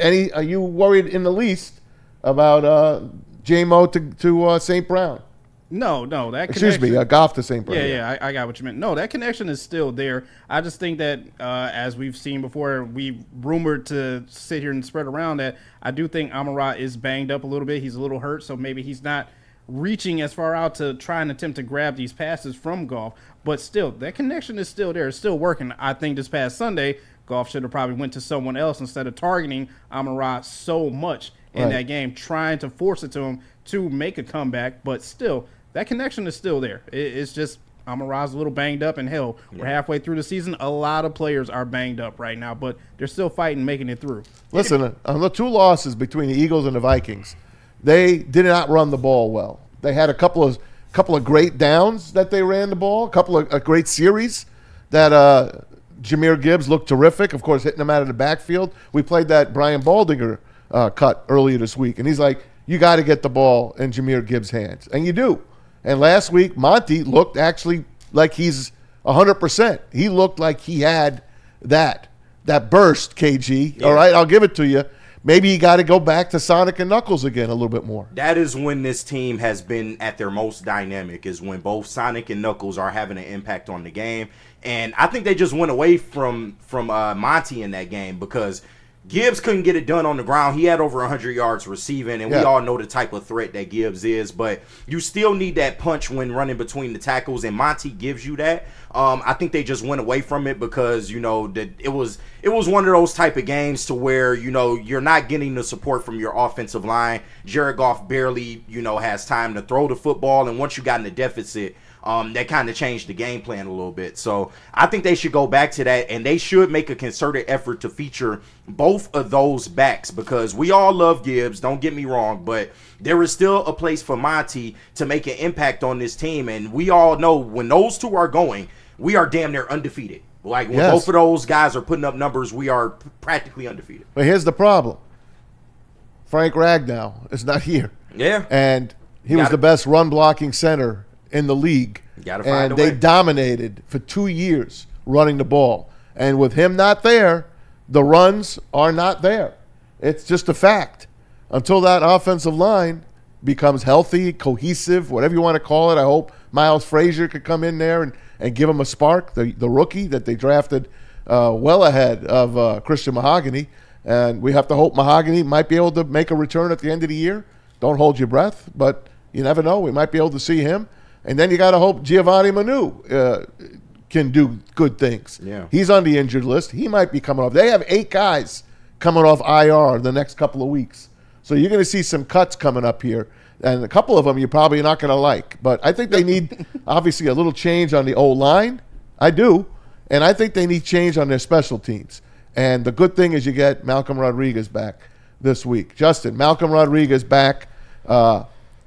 in the least about J-Mo to St. Brown? No, that Excuse me, Goff to St. Brown. Yeah, I got what you meant. No, that connection is still there. I just think that, as we've seen before, we rumored to sit here and spread around that I do think Amon-Ra is banged up a little bit. He's a little hurt, so maybe he's not reaching as far out to try and attempt to grab these passes from Goff. But still, that connection is still there. It's still working. I think this past Sunday, Goff should have probably went to someone else instead of targeting Amon-Ra so much in that game, trying to force it to him to make a comeback. But still, that connection is still there. It's just Amon-Ra's a little banged up, and hell, we're halfway through the season. A lot of players are banged up right now, but they're still fighting, making it through. Listen, on the 2 losses between the Eagles and the Vikings, they did not run the ball well. They had a couple of great downs that they ran the ball, a couple of great series that Jahmyr Gibbs looked terrific, of course, hitting them out of the backfield. We played that Brian Baldinger cut earlier this week, and he's like, you got to get the ball in Jahmyr Gibbs' hands, and you do. And last week, Monty looked actually like he's 100%. He looked like he had that burst, KG. Yeah. All right, I'll give it to you. Maybe you got to go back to Sonic and Knuckles again a little bit more. That is when this team has been at their most dynamic, is when both Sonic and Knuckles are having an impact on the game. And I think they just went away from Monty in that game because Gibbs couldn't get it done on the ground. He had over 100 yards receiving, and we all know the type of threat that Gibbs is. But you still need that punch when running between the tackles, and Monty gives you that. I think they just went away from it because, that it was one of those type of games to where, you're not getting the support from your offensive line. Jared Goff barely, has time to throw the football, and once you got in the deficit, that kind of changed the game plan a little bit. So I think they should go back to that, and they should make a concerted effort to feature both of those backs because we all love Gibbs, don't get me wrong, but there is still a place for Monty to make an impact on this team, and we all know when those two are going, we are damn near undefeated. Like when both of those guys are putting up numbers, we are practically undefeated. But here's the problem. Frank Ragnow is not here. Yeah. And he was the best run-blocking center in the league. And they dominated for 2 years running the ball. And with him not there, the runs are not there. It's just a fact. Until that offensive line becomes healthy, cohesive, whatever you want to call it, I hope Miles Frazier could come in there and give him a spark, the rookie that they drafted well ahead of Christian Mahogany. And we have to hope Mahogany might be able to make a return at the end of the year. Don't hold your breath, but you never know. We might be able to see him. And then you got to hope Giovanni Manu can do good things. Yeah. He's on the injured list. He might be coming off. They have 8 guys coming off IR the next couple of weeks. So you're going to see some cuts coming up here. And a couple of them you're probably not going to like. But I think they need, obviously, a little change on the O-line. I do. And I think they need change on their special teams. And the good thing is you get Malcolm Rodriguez back this week. Justin, Malcolm Rodriguez back.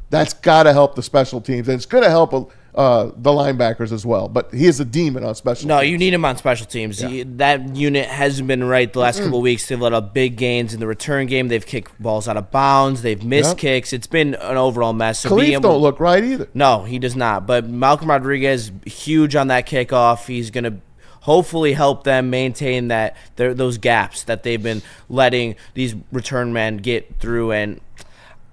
That's got to help the special teams. And it's going to help the linebackers as well. But he is a demon on special No, teams. you need him on special teams. That unit hasn't been right the last couple of weeks. They've let up big gains in the return game. They've kicked balls out of bounds. They've missed kicks. It's been an overall mess. So Khalif don't look right either. No, he does not. But Malcolm Rodriguez, huge on that kickoff. He's going to hopefully help them maintain those gaps that they've been letting these return men get through. And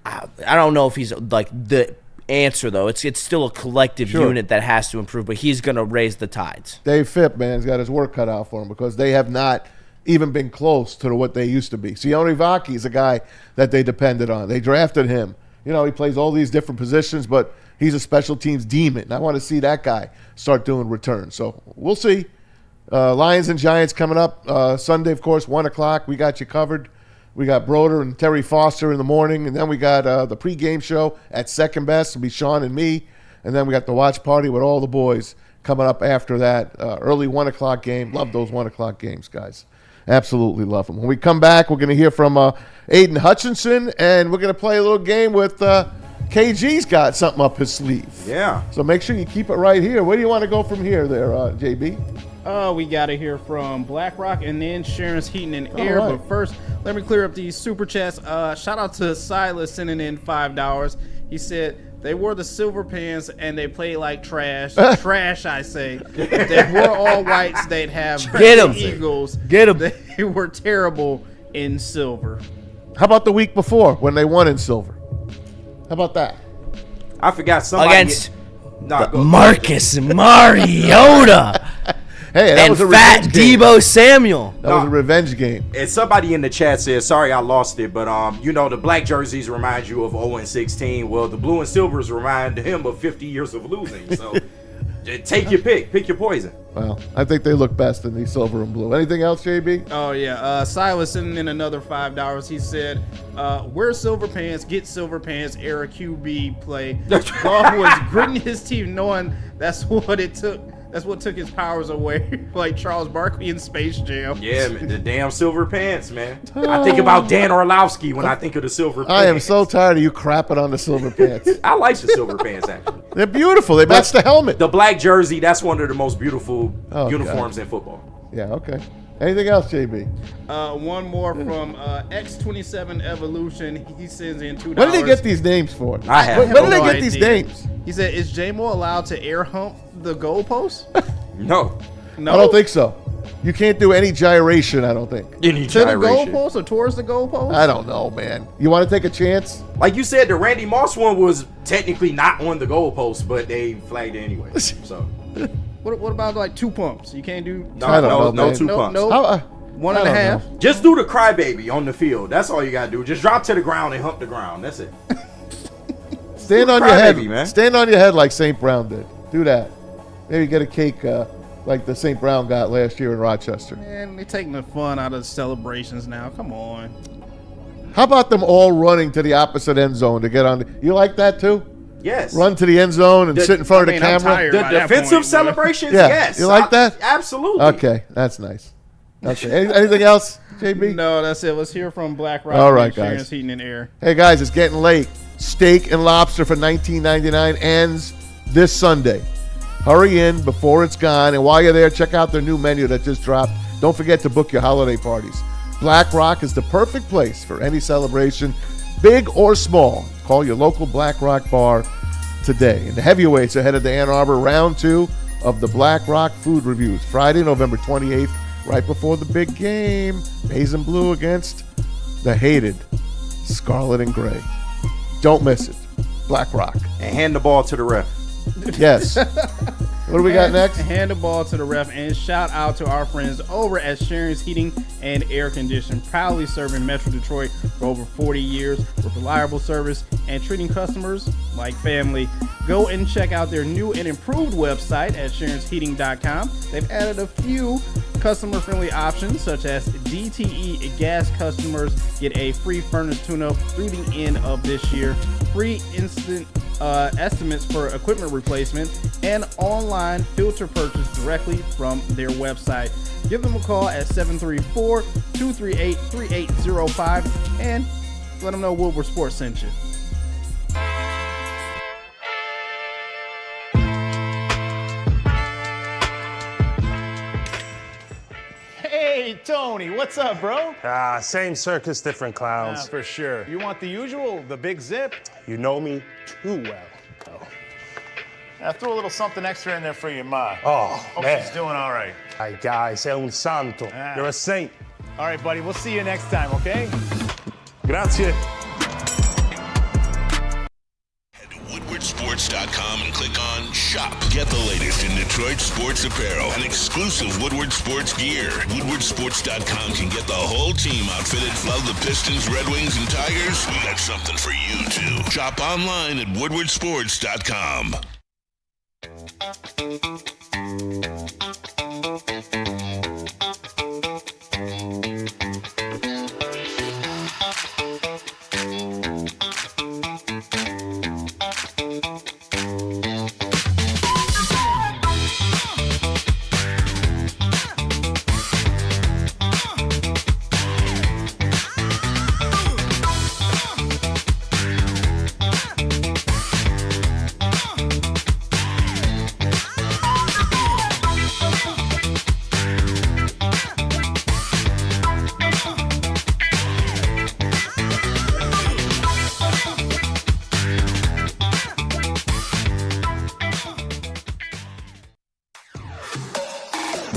I don't know if he's like the answer, though. It's still a collective unit that has to improve, but he's going to raise the tides. Dave Phipp, man, has got his work cut out for him because they have not even been close to what they used to be. Sione Vaki is a guy that they depended on. They drafted him. You know, he plays all these different positions, but he's a special teams demon. I want to see that guy start doing returns. So we'll see. Lions and Giants coming up Sunday, of course, 1 o'clock. We got you covered. We got Broder and Terry Foster in the morning, and then we got the pregame show at Second Best. It'll be Sean and me, and then we got the watch party with all the boys coming up after that. Early 1 o'clock game. Love those 1 o'clock games, guys. Absolutely love them. When we come back, we're going to hear from Aiden Hutchinson, and we're going to play a little game with KG's got something up his sleeve. Yeah. So make sure you keep it right here. Where do you want to go from here there, JB? We got to hear from BlackRock and then Sharon's Heating and Air. right. But first, let me clear up these super chats. Shout out to Silas sending in $5. He said they wore the silver pants and they played like trash. Trash, I say. If they were all whites, they'd have Get 'em. Eagles. Get 'em. They were terrible in silver. How about the week before when they won in silver? How about that? I forgot somebody Against Marcus Mariota. Hey, that and was a Fat revenge game. Debo Samuel. That was a revenge game. And somebody in the chat says, sorry I lost it, but you know, the black jerseys remind you of 0-16. Well, the blue and silvers remind him of 50 years of losing. So take your pick. Pick your poison. Well, I think they look best in the silver and blue. Anything else, JB? Oh, yeah. Silas sending in another $5. He said, wear silver pants, get silver pants, era QB play. Golf was gritting his teeth knowing that's what it took. That's what took his powers away, like Charles Barkley in Space Jam. Yeah, man, the damn silver pants, man. I think about Dan Orlovsky when I think of the silver pants. I am so tired of you crapping on the silver pants. I like the silver pants, actually. They're beautiful. They match the helmet. The black jersey, that's one of the most beautiful uniforms in football. Yeah, okay. Anything else, JB? One more from X27 Evolution. He sends in $2. What did he get these names for? I have When did they get these names? He said, is J-Mo allowed to air hump the goalpost? No. I don't think so. You can't do any gyration, I don't think. Any to gyration. the goalpost or towards the goalpost? I don't know, man. You want to take a chance? Like you said, the Randy Moss one was technically not on the goalpost, but they flagged it anyway. So What about like 2 pumps? You can't do no 2 pumps. No, How, 1.5. Just do the crybaby on the field. That's all you gotta do. Just drop to the ground and hump the ground. That's it. Stand on your head, man. Stand on your head like St. Brown did. Do that. Maybe get a cake like the St. Brown got last year in Rochester. Man, they're taking the fun out of the celebrations now. Come on. How about them all running to the opposite end zone to get on? You like that too? Yes. Run to the end zone and sit in front of the camera. The defensive celebrations, Yeah. yes. You like that? Absolutely. Okay, that's nice. Okay. Anything else, JB? No, that's it. Let's hear from BlackRock. All right, Sharon's guys. Heating and Air. Hey guys, it's getting late. Steak and lobster for $19.99 ends this Sunday. Hurry in before it's gone, and while you're there, check out their new menu that just dropped. Don't forget to book your holiday parties. BlackRock is the perfect place for any celebration, big or small. Call your local BlackRock bar today. And the heavyweights are headed to Ann Arbor, round 2 of the BlackRock Food Reviews, Friday, November 28th, right before the big game. Maize and Blue against the hated Scarlet and Gray. Don't miss it. BlackRock. And hand the ball to the ref. Yes. What do we got next? Hand the ball to the ref and shout out to our friends over at Sharon's Heating and Air Condition, proudly serving Metro Detroit for over 40 years with reliable service and treating customers like family. Go and check out their new and improved website at SharonsHeating.com. They've added a few customer-friendly options such as DTE gas customers get a free furnace tune-up through the end of this year, free instant estimates for equipment replacement, and online filter purchase directly from their website. Give them a call at 734-238-3805 and let them know Woodward Sports sent you. Hey, Tony, what's up, bro? Same circus, different clowns. For sure. You want the usual, the big zip? You know me too well. I threw a little something extra in there for your ma. Oh, Hope man. she's doing all right. Ay, guy, sei un santo. You're a saint. All right, buddy, we'll see you next time, okay? Grazie. WoodwardSports.com and click on Shop. Get the latest in Detroit sports apparel and exclusive Woodward Sports gear. WoodwardSports.com can get the whole team outfitted. Love the Pistons, Red Wings, and Tigers? We got something for you, too. Shop online at WoodwardSports.com.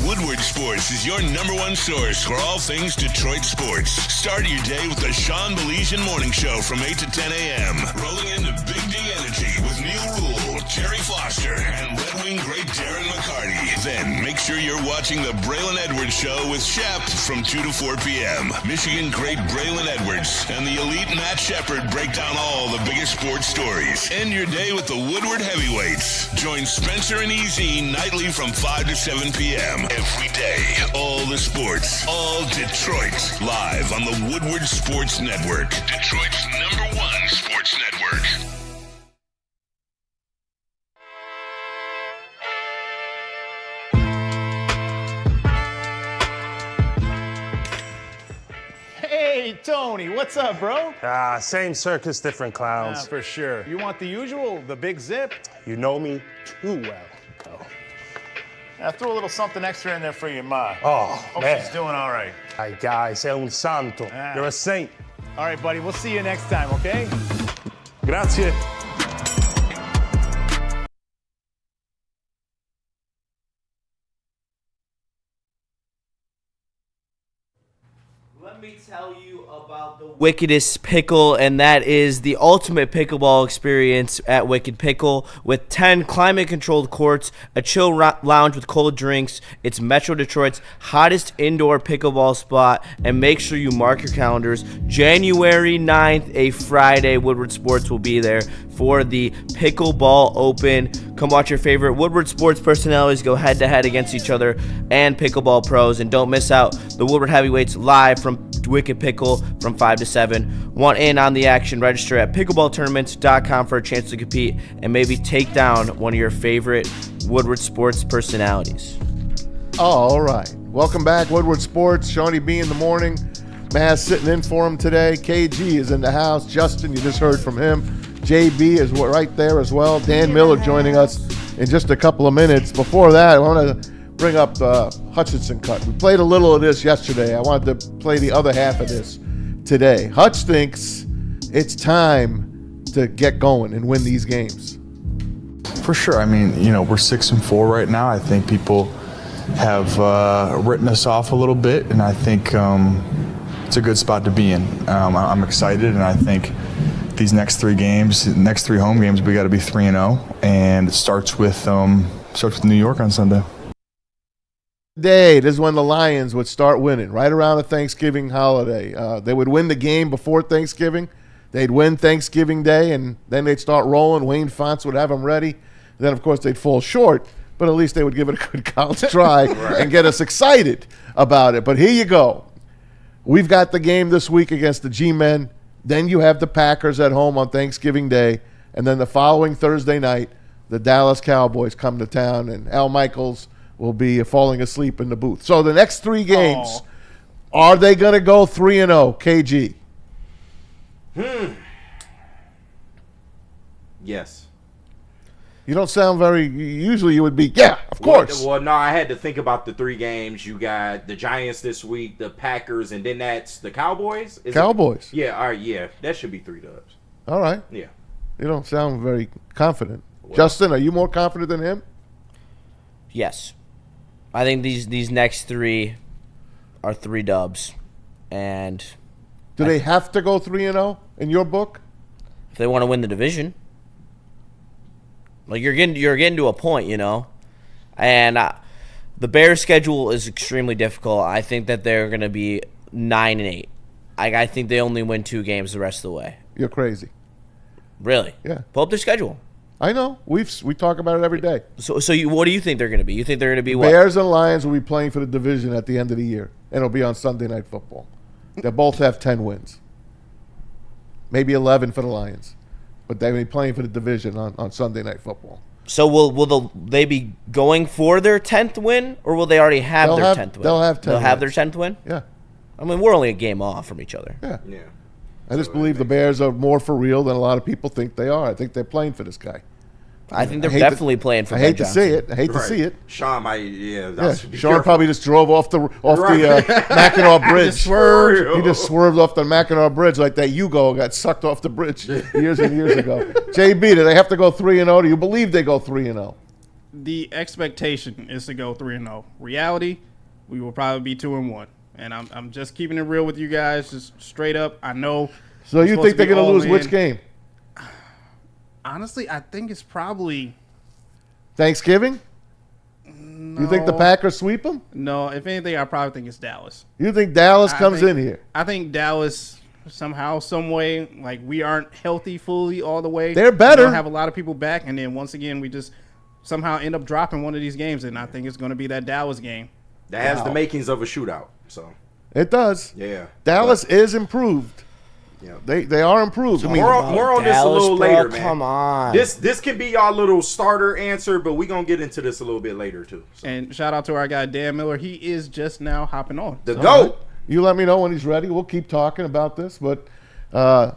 Woodward Sports is your number one source for all things Detroit sports. Start your day with the Sean Baligian Morning Show from 8 to 10 a.m. Rolling into Big D Energy with Neil Rule, Jerry Foster, and Red Wing great Darren McCarty. Then make sure you're watching the Braylon Edwards Show with Shep from 2 to 4 p.m. Michigan great Braylon Edwards and the elite Matt Shepard break down all the biggest sports stories. End your day with the Woodward Heavyweights. Join Spencer and EZ nightly from 5 to 7 p.m. Every day, all the sports, all Detroit, live on the Woodward Sports Network, Detroit's #1 sports network. Hey, Tony, what's up, bro? Same circus, different clowns. For sure. You want the usual, the big zip? You know me too well. I threw a little something extra in there for your ma. Oh, Hope man. she's doing all right. Ay, guy, sei un santo. You're a saint. All right, buddy, we'll see you next time, okay? Grazie. Let me tell you about the wickedest pickle, and that is the ultimate pickleball experience at Wicked Pickle. With 10 climate-controlled courts, a chill lounge with cold drinks, it's Metro Detroit's hottest indoor pickleball spot. And make sure you mark your calendars. January 9th, a Friday, Woodward Sports will be there for the Pickleball Open. Come watch your favorite Woodward Sports personalities go head-to-head against each other and pickleball pros. And don't miss out the Woodward Heavyweights live from Wicked Pickle from 5 to 7. Want in on the action? Register at pickleballtournaments.com for a chance to compete and maybe take down one of your favorite Woodward Sports personalities. All right. Welcome back, Woodward Sports. Shawnee B in the morning. Maz sitting in for him today. KG is in the house. Justin, you just heard from him. JB is right there as well. Dan Miller joining us in just a couple of minutes. Before that, I want to bring up the Hutchinson cut. We played a little of this yesterday. I wanted to play the other half of this today. Hutch thinks it's time to get going and win these games. For sure. I mean, we're 6-4 right now. I think people have written us off a little bit, and I think it's a good spot to be in. I'm excited, and I think these next three home games, we got to be 3-0, and it starts with New York on Sunday. This is when the Lions would start winning, right around the Thanksgiving holiday. They would win the game before Thanksgiving. They'd win Thanksgiving Day, and then they'd start rolling. Wayne Fonts would have them ready. Then, of course, they'd fall short, but at least they would give it a good college try and get us excited about it. But here you go. We've got the game this week against the G-Men. Then you have the Packers at home on Thanksgiving Day. And then the following Thursday night, the Dallas Cowboys come to town, and Al Michaels will be falling asleep in the booth. So the next three games, are they going to go 3-0, KG? Yes. You don't sound very. Usually, you would be. Yeah, of course. Well, no, I had to think about the 3 games. You got the Giants this week, the Packers, and then that's the Cowboys. Cowboys. Yeah. All right. Yeah, that should be 3 dubs. All right. Yeah. You don't sound very confident. Justin, are you more confident than him? Yes. I think these next 3 are 3 dubs. And do they have to go 3-0 in your book? If they want to win the division. Like, you're getting to a point, And the Bears' schedule is extremely difficult. I think that they're going to be 9-8. I think they only win 2 games the rest of the way. You're crazy. Really? Yeah. Pull up their schedule. I know. We talk about it every day. So what do you think they're going to be? You think they're going to be what? Bears and Lions will be playing for the division at the end of the year, and it'll be on Sunday Night Football. They both have 10 wins. Maybe 11 for the Lions. But they'll be playing for the division on Sunday Night Football. So will they be going for their 10th win, or will they already have their 10th win? They'll have 10 They'll have wins. their 10th win? Yeah. I mean, we're only a game off from each other. Yeah. Yeah. I just believe the Bears are more for real than a lot of people think they are. I think they're playing for this guy. I think they're definitely playing for I Ben hate to Johnson. see it. I hate to see it. Sean, Sean probably just drove off the Mackinac Bridge. He just swerved off the Mackinac Bridge like that Yugo got sucked off the bridge years and years ago. JB, do they have to go 3-0? Do you believe they go 3-0? The expectation is to go 3-0. Reality, we will probably be 2-1. And I'm just keeping it real with you guys, just straight up. I know. So you think they're going to lose which game? Honestly, I think it's probably Thanksgiving. No. You think the Packers sweep them? No. If anything, I probably think it's Dallas. You think Dallas comes in here? I think Dallas somehow, some way, like we aren't healthy fully all the way. They're better. We don't have a lot of people back, and then once again, we just somehow end up dropping one of these games, and I think it's going to be that Dallas game. That has the makings of a shootout. So it does. Yeah. Dallas is improved. Yeah, they are improved. More on this a little later, man. Come on. This can be y'all little starter answer, but we're going to get into this a little bit later, too. So. And shout out to our guy, Dan Miller. He is just now hopping on. The GOAT. You let me know when he's ready. We'll keep talking about this. But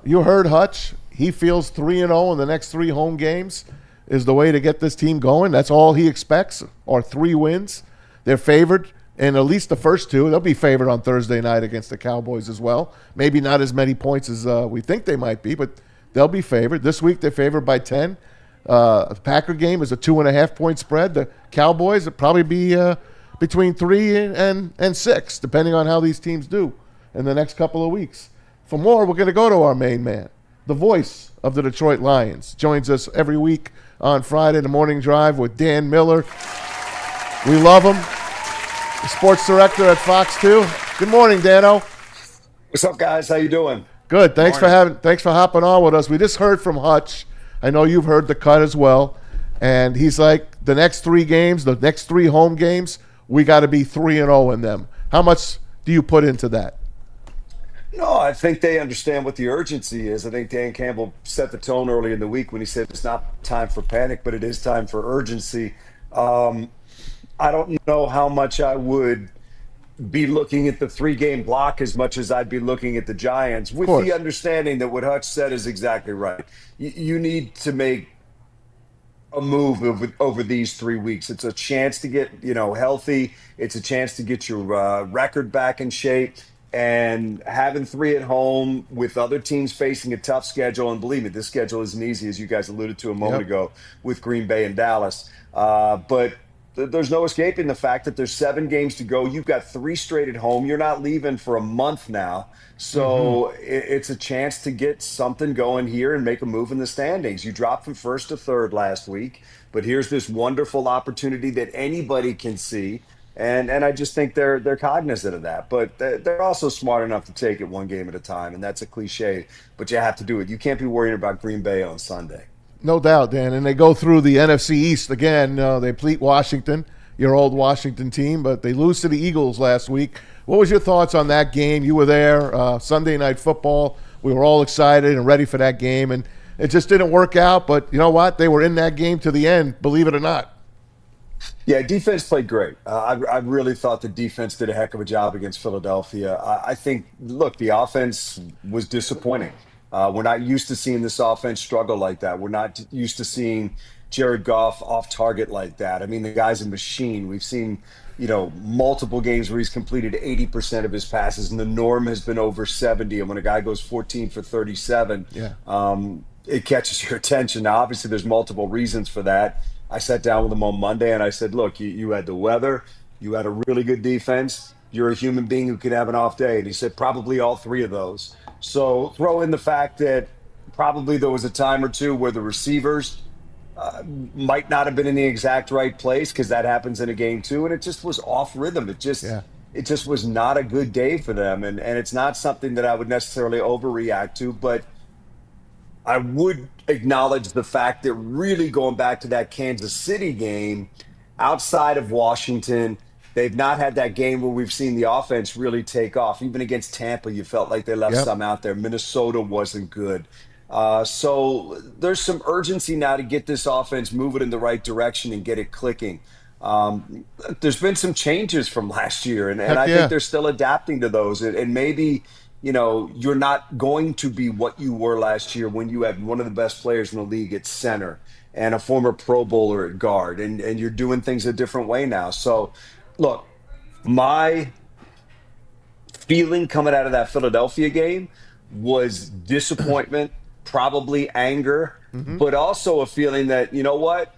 you heard Hutch. He feels 3-0 in the next 3 home games is the way to get this team going. That's all he expects, or 3 wins. They're favored. And at least the first 2, they'll be favored on Thursday night against the Cowboys as well. Maybe not as many points as we think they might be, but they'll be favored. This week they're favored by 10. The Packer game is a 2.5-point spread. The Cowboys will probably be between 3 and 6, depending on how these teams do in the next couple of weeks. For more, we're going to go to our main man, the voice of the Detroit Lions. Joins us every week on Friday, the Morning Drive with Dan Miller. We love him. The sports director at Fox 2. Good morning, Dano. What's up, guys? How you doing? Good. Thanks for hopping on with us. We just heard from Hutch. I know you've heard the cut as well. And he's like, the next 3 games, the next 3 home games, we got to be 3-0 in them. How much do you put into that? No, I think they understand what the urgency is. I think Dan Campbell set the tone early in the week when he said it's not time for panic, but it is time for urgency. I don't know how much I would be looking at the 3-game block as much as I'd be looking at the Giants, with the understanding that what Hutch said is exactly right. You need to make a move over these 3 weeks. It's a chance to get healthy. It's a chance to get your record back in shape. And having 3 at home with other teams facing a tough schedule, and believe me, this schedule isn't easy, as you guys alluded to a moment ago, with Green Bay and Dallas. But there's no escaping the fact that there's 7 games to go. You've got 3 straight at home. You're not leaving for a month now. So it's a chance to get something going here and make a move in the standings. You dropped from 1st to 3rd last week, but here's this wonderful opportunity that anybody can see. And I just think they're cognizant of that. But they're also smart enough to take it 1 game at a time, and that's a cliche, but you have to do it. You can't be worrying about Green Bay on Sunday. No doubt, Dan. And they go through the NFC East again. They beat Washington, your old Washington team, but they lose to the Eagles last week. What was your thoughts on that game? You were there, Sunday Night Football. We were all excited and ready for that game, and it just didn't work out. But you know what? They were in that game to the end, believe it or not. Yeah, defense played great. I really thought the defense did a heck of a job against Philadelphia. I think, look, the offense was disappointing. We're not used to seeing this offense struggle like that. We're not used to seeing Jared Goff off target like that. I mean, the guy's a machine. We've seen, multiple games where he's completed 80% of his passes, and the norm has been over 70. And when a guy goes 14 for 37, it catches your attention. Now, obviously, there's multiple reasons for that. I sat down with him on Monday and I said, look, you had the weather, you had a really good defense, you're a human being who could have an off day. And he said, probably all three of those. So throw in the fact that probably there was a time or two where the receivers might not have been in the exact right place, because that happens in a game too, and it just was off rhythm. It just was not a good day for them, and it's not something that I would necessarily overreact to, but I would acknowledge the fact that really going back to that Kansas City game, outside of Washington, they've not had that game where we've seen the offense really take off. Even against Tampa, you felt like they left some out there. Minnesota wasn't good. So there's some urgency now to get this offense moving in the right direction and get it clicking. There's been some changes from last year, and I think they're still adapting to those. And maybe, you're not going to be what you were last year when you had one of the best players in the league at center and a former Pro Bowler at guard, and you're doing things a different way now. So, look, my feeling coming out of that Philadelphia game was disappointment, probably anger, but also a feeling that, you know what,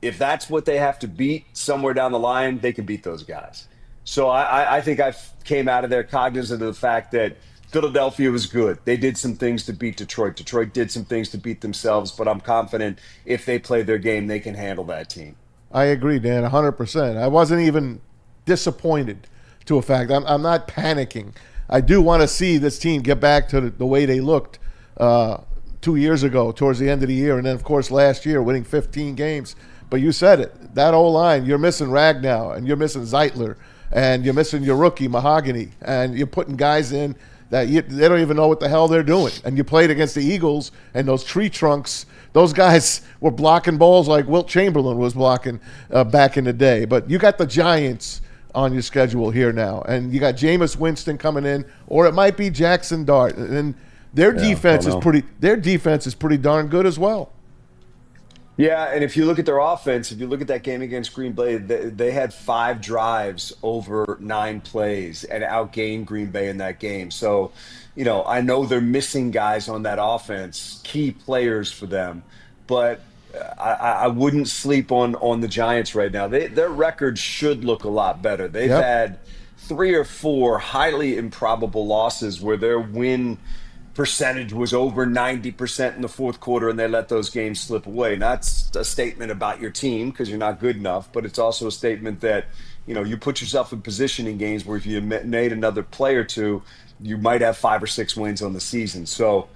if that's what they have to beat somewhere down the line, they can beat those guys. So I think I came out of there cognizant of the fact that Philadelphia was good. They did some things to beat Detroit. Detroit did some things to beat themselves, but I'm confident if they play their game, they can handle that team. I agree, Dan, 100%. I wasn't even disappointed to a fact. I'm not panicking. I do want to see this team get back to the way they looked 2 years ago, towards the end of the year, and then, of course, last year, winning 15 games. But you said it. That O-line, you're missing Ragnow, and you're missing Zeitler, and you're missing your rookie, Mahogany, and you're putting guys in that they don't even know what the hell they're doing. And you played against the Eagles, and those tree trunks, those guys were blocking balls like Wilt Chamberlain was blocking back in the day. But you got the Giants on your schedule here now, and you got Jameis Winston coming in, or it might be Jackson Dart, and their defense is pretty darn good as well. Yeah, and if you look at their offense, if you look at that game against Green Bay, they had 5 drives over 9 plays and outgained Green Bay in that game. So, I know they're missing guys on that offense, key players for them, but I wouldn't sleep on the Giants right now. Their record should look a lot better. They've had 3 or 4 highly improbable losses where their win percentage was over 90% in the fourth quarter, and they let those games slip away. That's a statement about your team because you're not good enough, but it's also a statement that, you put yourself in position in games where if you made another play or two, you might have 5 or 6 wins on the season. So,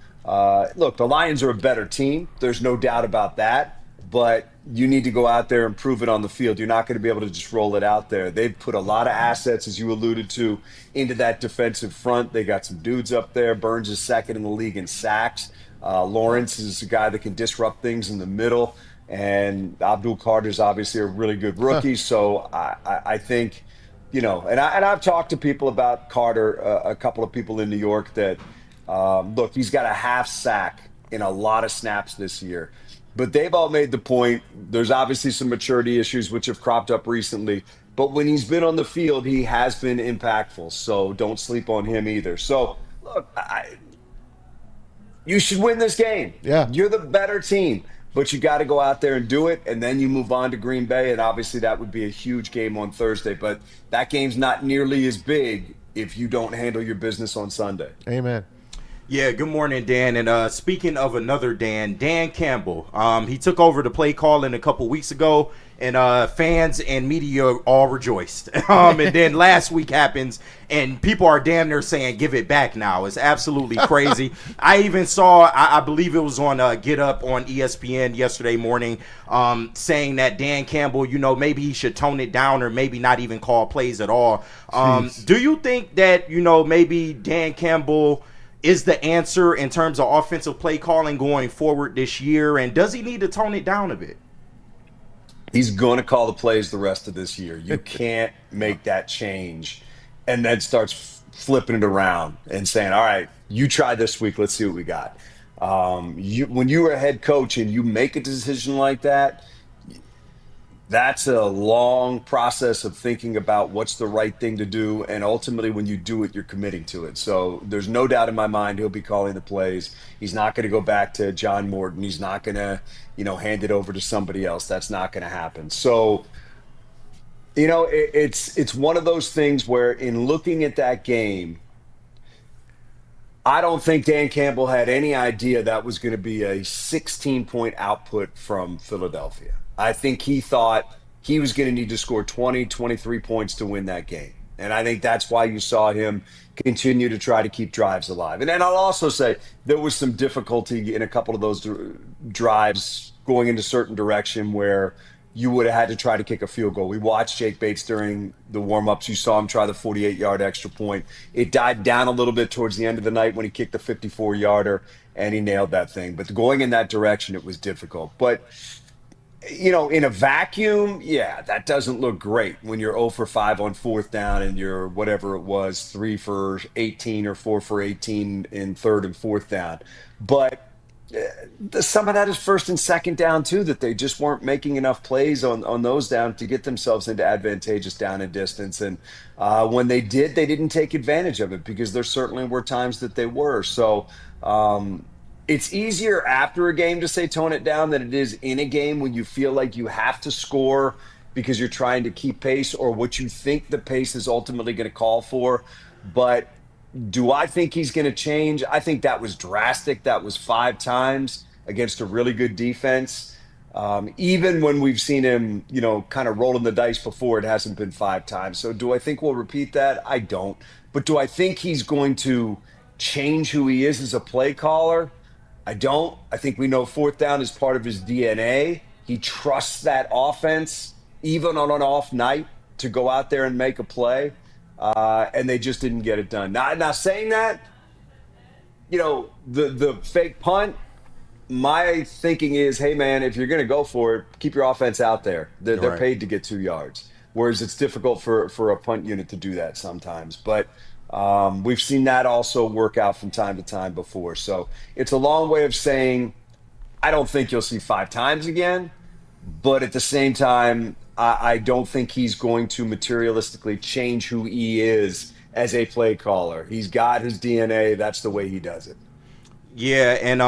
look, the Lions are a better team. There's no doubt about that. But you need to go out there and prove it on the field. You're not going to be able to just roll it out there. They've put a lot of assets, as you alluded to, into that defensive front. They got some dudes up there. Burns is second in the league in sacks. Lawrence is a guy that can disrupt things in the middle. And Abdul Carter is obviously a really good rookie. So I think, and I've talked to people about Carter, a couple of people in New York that, look, he's got a half sack in a lot of snaps this year. But they've all made the point, there's obviously some maturity issues which have cropped up recently. But when he's been on the field, he has been impactful. So don't sleep on him either. So, look, you should win this game. Yeah. You're the better team. But you got to go out there and do it, and then you move on to Green Bay. And obviously that would be a huge game on Thursday. But that game's not nearly as big if you don't handle your business on Sunday. Amen. Yeah, good morning, Dan. And speaking of another Dan Campbell, he took over the play calling a couple weeks ago, and fans and media all rejoiced. And then last week happens, and people are damn near saying, give it back now. It's absolutely crazy. I even saw, I believe it was on Get Up on ESPN yesterday morning, saying that Dan Campbell, maybe he should tone it down or maybe not even call plays at all. Do you think that, maybe Dan Campbell is the answer in terms of offensive play calling going forward this year? And does he need to tone it down a bit? He's going to call the plays the rest of this year. You can't make that change and then starts flipping it around and saying, all right, you try this week. Let's see what we got. When you were a head coach and you make a decision like that, That's a long process of thinking about what's the right thing to do. And ultimately, when you do it, you're committing to it. So there's no doubt in my mind he'll be calling the plays. He's not going to go back to John Morton. He's not going to, hand it over to somebody else. That's not going to happen. So, it's one of those things where in looking at that game, I don't think Dan Campbell had any idea that was going to be a 16-point output from Philadelphia. I think he thought he was going to need to score 20, 23 points to win that game. And I think that's why you saw him continue to try to keep drives alive. And then I'll also say there was some difficulty in a couple of those drives going into certain direction where you would have had to try to kick a field goal. We watched Jake Bates during the warm-ups. You saw him try the 48-yard extra point. It died down a little bit towards the end of the night when he kicked the 54-yarder, and he nailed that thing. But going in that direction, it was difficult. But in a vacuum, yeah, that doesn't look great when you're 0 for 5 on fourth down and you're whatever it was, 3 for 18 or 4 for 18 in third and fourth down. But some of that is first and second down too, that they just weren't making enough plays on those down to get themselves into advantageous down and distance. And when they did, they didn't take advantage of it because there certainly were times that they were. So, it's easier after a game to say tone it down than it is in a game when you feel like you have to score because you're trying to keep pace or what you think the pace is ultimately going to call for. But do I think he's going to change? I think that was drastic. That was 5 times against a really good defense. Even when we've seen him, kind of rolling the dice before, it hasn't been 5 times. So do I think we'll repeat that? I don't. But do I think he's going to change who he is as a play caller? I don't. I think we know fourth down is part of his DNA. He trusts that offense, even on an off night, to go out there and make a play. And they just didn't get it done. Now saying that, the fake punt, my thinking is, hey, man, if you're going to go for it, keep your offense out there. They're paid to get 2 yards, whereas it's difficult for a punt unit to do that sometimes. But we've seen that also work out from time to time before. So it's a long way of saying I don't think you'll see 5 times again. But at the same time, I don't think he's going to materialistically change who he is as a play caller. He's got his DNA. That's the way he does it. Yeah, and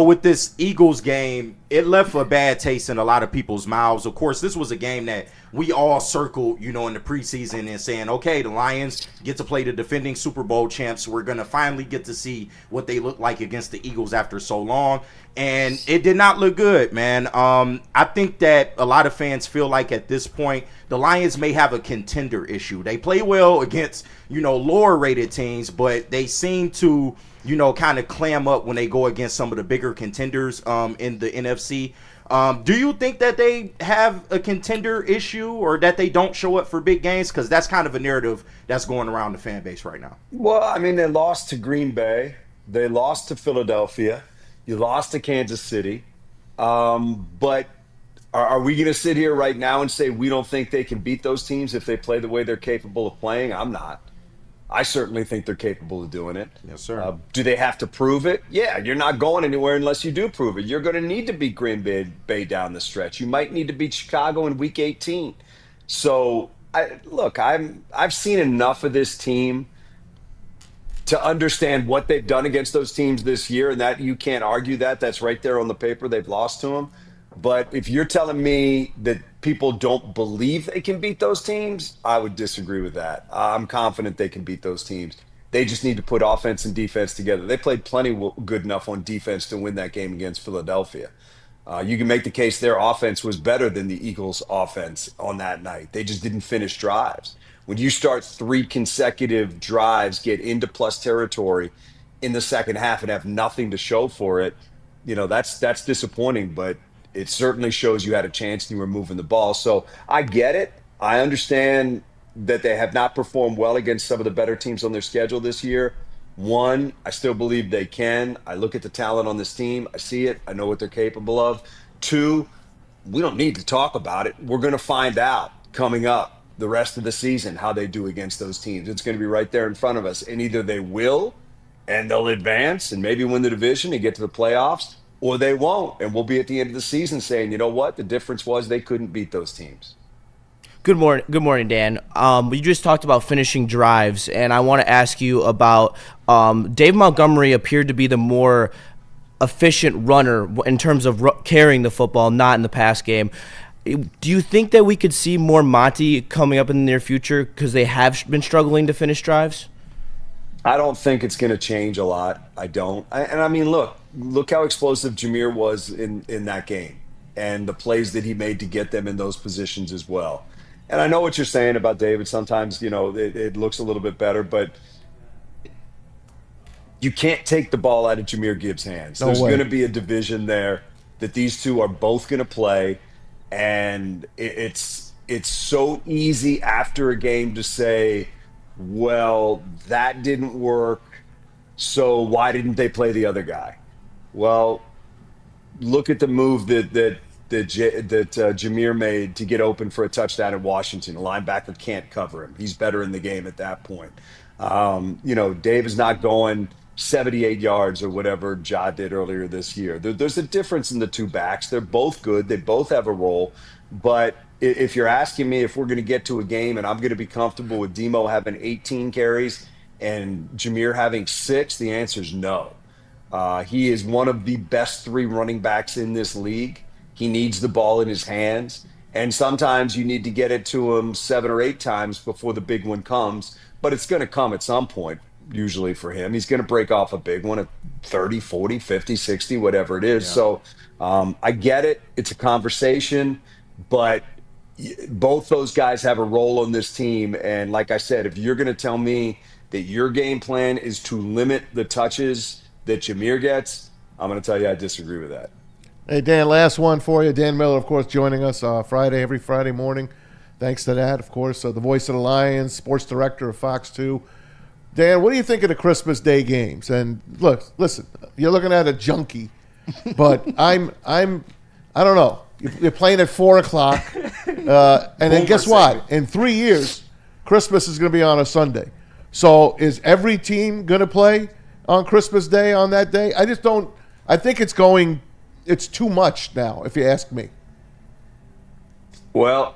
with this Eagles game, it left a bad taste in a lot of people's mouths. Of course, this was a game that we all circled, in the preseason and saying, okay, the Lions get to play the defending Super Bowl champs. We're going to finally get to see what they look like against the Eagles after so long. And it did not look good, man. I think that a lot of fans feel like at this point, the Lions may have a contender issue. They play well against, lower rated teams, but they seem to kind of clam up when they go against some of the bigger contenders in the NFC. Do you think that they have a contender issue or that they don't show up for big games? Because that's kind of a narrative that's going around the fan base right now. Well, I mean, they lost to Green Bay. They lost to Philadelphia. You lost to Kansas City. But are we going to sit here right now and say we don't think they can beat those teams if they play the way they're capable of playing? I'm not. I certainly think they're capable of doing it. Yes, sir. Do they have to prove it? Yeah, you're not going anywhere unless you do prove it. You're going to need to beat Green Bay down the stretch. You might need to beat Chicago in Week 18. So, I've seen enough of this team to understand what they've done against those teams this year, and that you can't argue that. That's right there on the paper. They've lost to them. But if you're telling me that people don't believe they can beat those teams, I would disagree with that. I'm confident they can beat those teams. They just need to put offense and defense together. They played plenty good enough on defense to win that game against Philadelphia. You can make the case their offense was better than the Eagles' offense on that night. They just didn't finish drives. When you start 3 consecutive drives, get into plus territory in the second half and have nothing to show for it, that's disappointing. But it certainly shows you had a chance and you were moving the ball. So I get it. I understand that they have not performed well against some of the better teams on their schedule this year. 1, I still believe they can. I look at the talent on this team. I see it. I know what they're capable of. 2, we don't need to talk about it. We're going to find out coming up the rest of the season how they do against those teams. It's going to be right there in front of us. And either they will and they'll advance and maybe win the division and get to the playoffs, or they won't. And we'll be at the end of the season saying, you know what? The difference was they couldn't beat those teams. Good morning, Dan. We just talked about finishing drives, and I want to ask you about Dave Montgomery appeared to be the more efficient runner in terms of carrying the football, not in the pass game. Do you think that we could see more Monty coming up in the near future because they have been struggling to finish drives? I don't think it's going to change a lot. I don't. I mean, look how explosive Jameer was in that game and the plays that he made to get them in those positions as well. And I know what you're saying about David. Sometimes, it looks a little bit better, but you can't take the ball out of Jahmyr Gibbs' hands. There's going to be a division there that these two are both going to play. And it's so easy after a game to say, well, that didn't work, so why didn't they play the other guy? Well, look at the move that Jahmyr made to get open for a touchdown in Washington. A linebacker can't cover him. He's better in the game at that point. Dave is not going 78 yards or whatever Ja did earlier this year. There's a difference in the two backs. They're both good. They both have a role. But if you're asking me if we're going to get to a game and I'm going to be comfortable with Demo having 18 carries and Jahmyr having 6, the answer is no. He is one of the best 3 running backs in this league. He needs the ball in his hands. And sometimes you need to get it to him 7 or 8 times before the big one comes. But it's going to come at some point, usually for him. He's going to break off a big one at 30, 40, 50, 60, whatever it is. Yeah. So I get it. It's a conversation. But both those guys have a role on this team. And like I said, if you're going to tell me that your game plan is to limit the touches that Jahmyr gets, I'm going to tell you I disagree with that. Hey, Dan, last one for you. Dan Miller, of course, joining us every Friday morning. Thanks to that, of course, the voice of the Lions, sports director of Fox 2. Dan, what do you think of the Christmas Day games? And look, listen, you're looking at a junkie, but I don't know. You're playing at 4 o'clock, and then guess what? In 3 years, Christmas is going to be on a Sunday. So is every team going to play on Christmas Day on that day? I just don't. I think it's too much now, if you ask me. Well,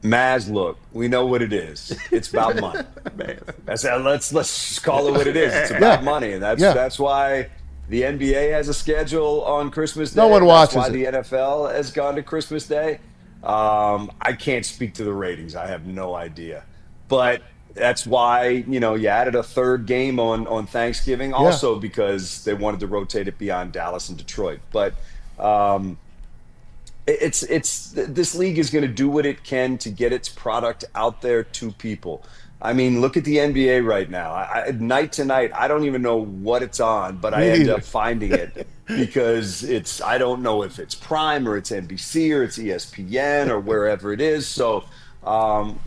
Maz, look, we know what it is. It's about money. Let's just call it what it is. It's about money, and that's why the NBA has a schedule on Christmas Day. No one watches That's why the NFL has gone to Christmas Day. I can't speak to the ratings. I have no idea. But that's why, you added a third game on Thanksgiving also because they wanted to rotate it beyond Dallas and Detroit. But this league is going to do what it can to get its product out there to people. I mean, look at the NBA right now. Night to night, I don't even know what it's on, but I end up finding it because I don't know if it's Prime or it's NBC or it's ESPN or wherever it is. So,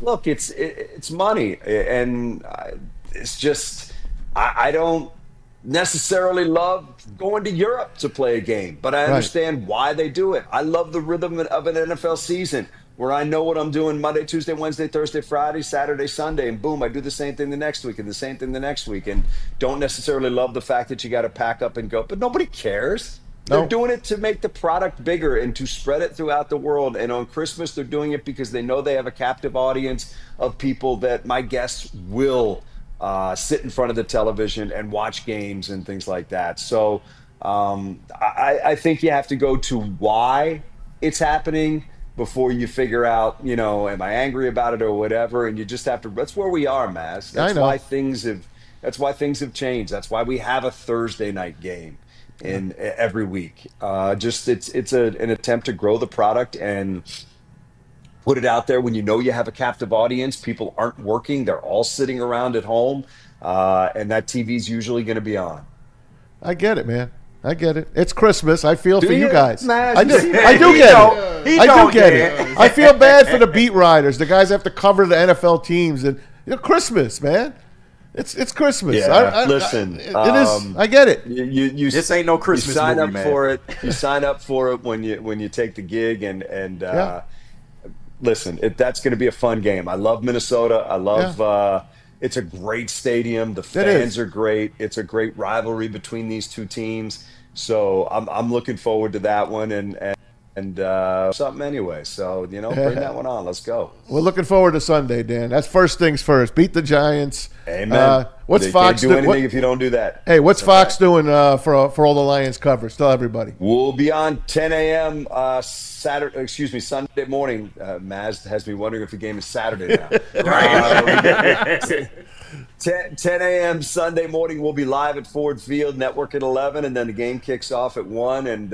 look, it's money, and it's just I don't necessarily love going to Europe to play a game, but I understand why they do it. I love the rhythm of an NFL season where I know what I'm doing Monday, Tuesday, Wednesday, Thursday, Friday, Saturday, Sunday, and boom, I do the same thing the next week and the same thing the next week, and don't necessarily love the fact that you got to pack up and go, but nobody cares. They're doing it to make the product bigger and to spread it throughout the world. And on Christmas, they're doing it because they know they have a captive audience of people that my guests will sit in front of the television and watch games and things like that. So I think you have to go to why it's happening before you figure out, am I angry about it or whatever? And you just have to. That's where we are, Maz. That's why things have changed. That's why we have a Thursday night game in every week. It's an attempt to grow the product and put it out there when you know you have a captive audience. People aren't working; they're all sitting around at home, and that TV's usually going to be on. I get it, man. I get it. It's Christmas. I feel for you guys. Man, I do get it. I do get it. I feel bad for the beat writers. The guys have to cover the NFL teams, and Christmas, man. It's Christmas. Yeah, listen. It is. I get it. You this ain't no Christmas. You sign movie, up for it. You sign up for it when you take the gig, and listen. That's going to be a fun game. I love Minnesota. I love. It's a great stadium. The fans are great. It's a great rivalry between these two teams. So I'm looking forward to that one and something anyway. So, bring that one on. Let's go. We're looking forward to Sunday, Dan. That's first things first. Beat the Giants. Amen. What's They Fox can't do doing? anything if you don't do that. Hey, what's Fox doing for all the Lions coverage? Tell everybody. We'll be on 10 a.m. Sunday morning. Maz has me wondering if the game is Saturday now. 10 a.m. Sunday morning, we'll be live at Ford Field, network at 11, and then the game kicks off at 1, and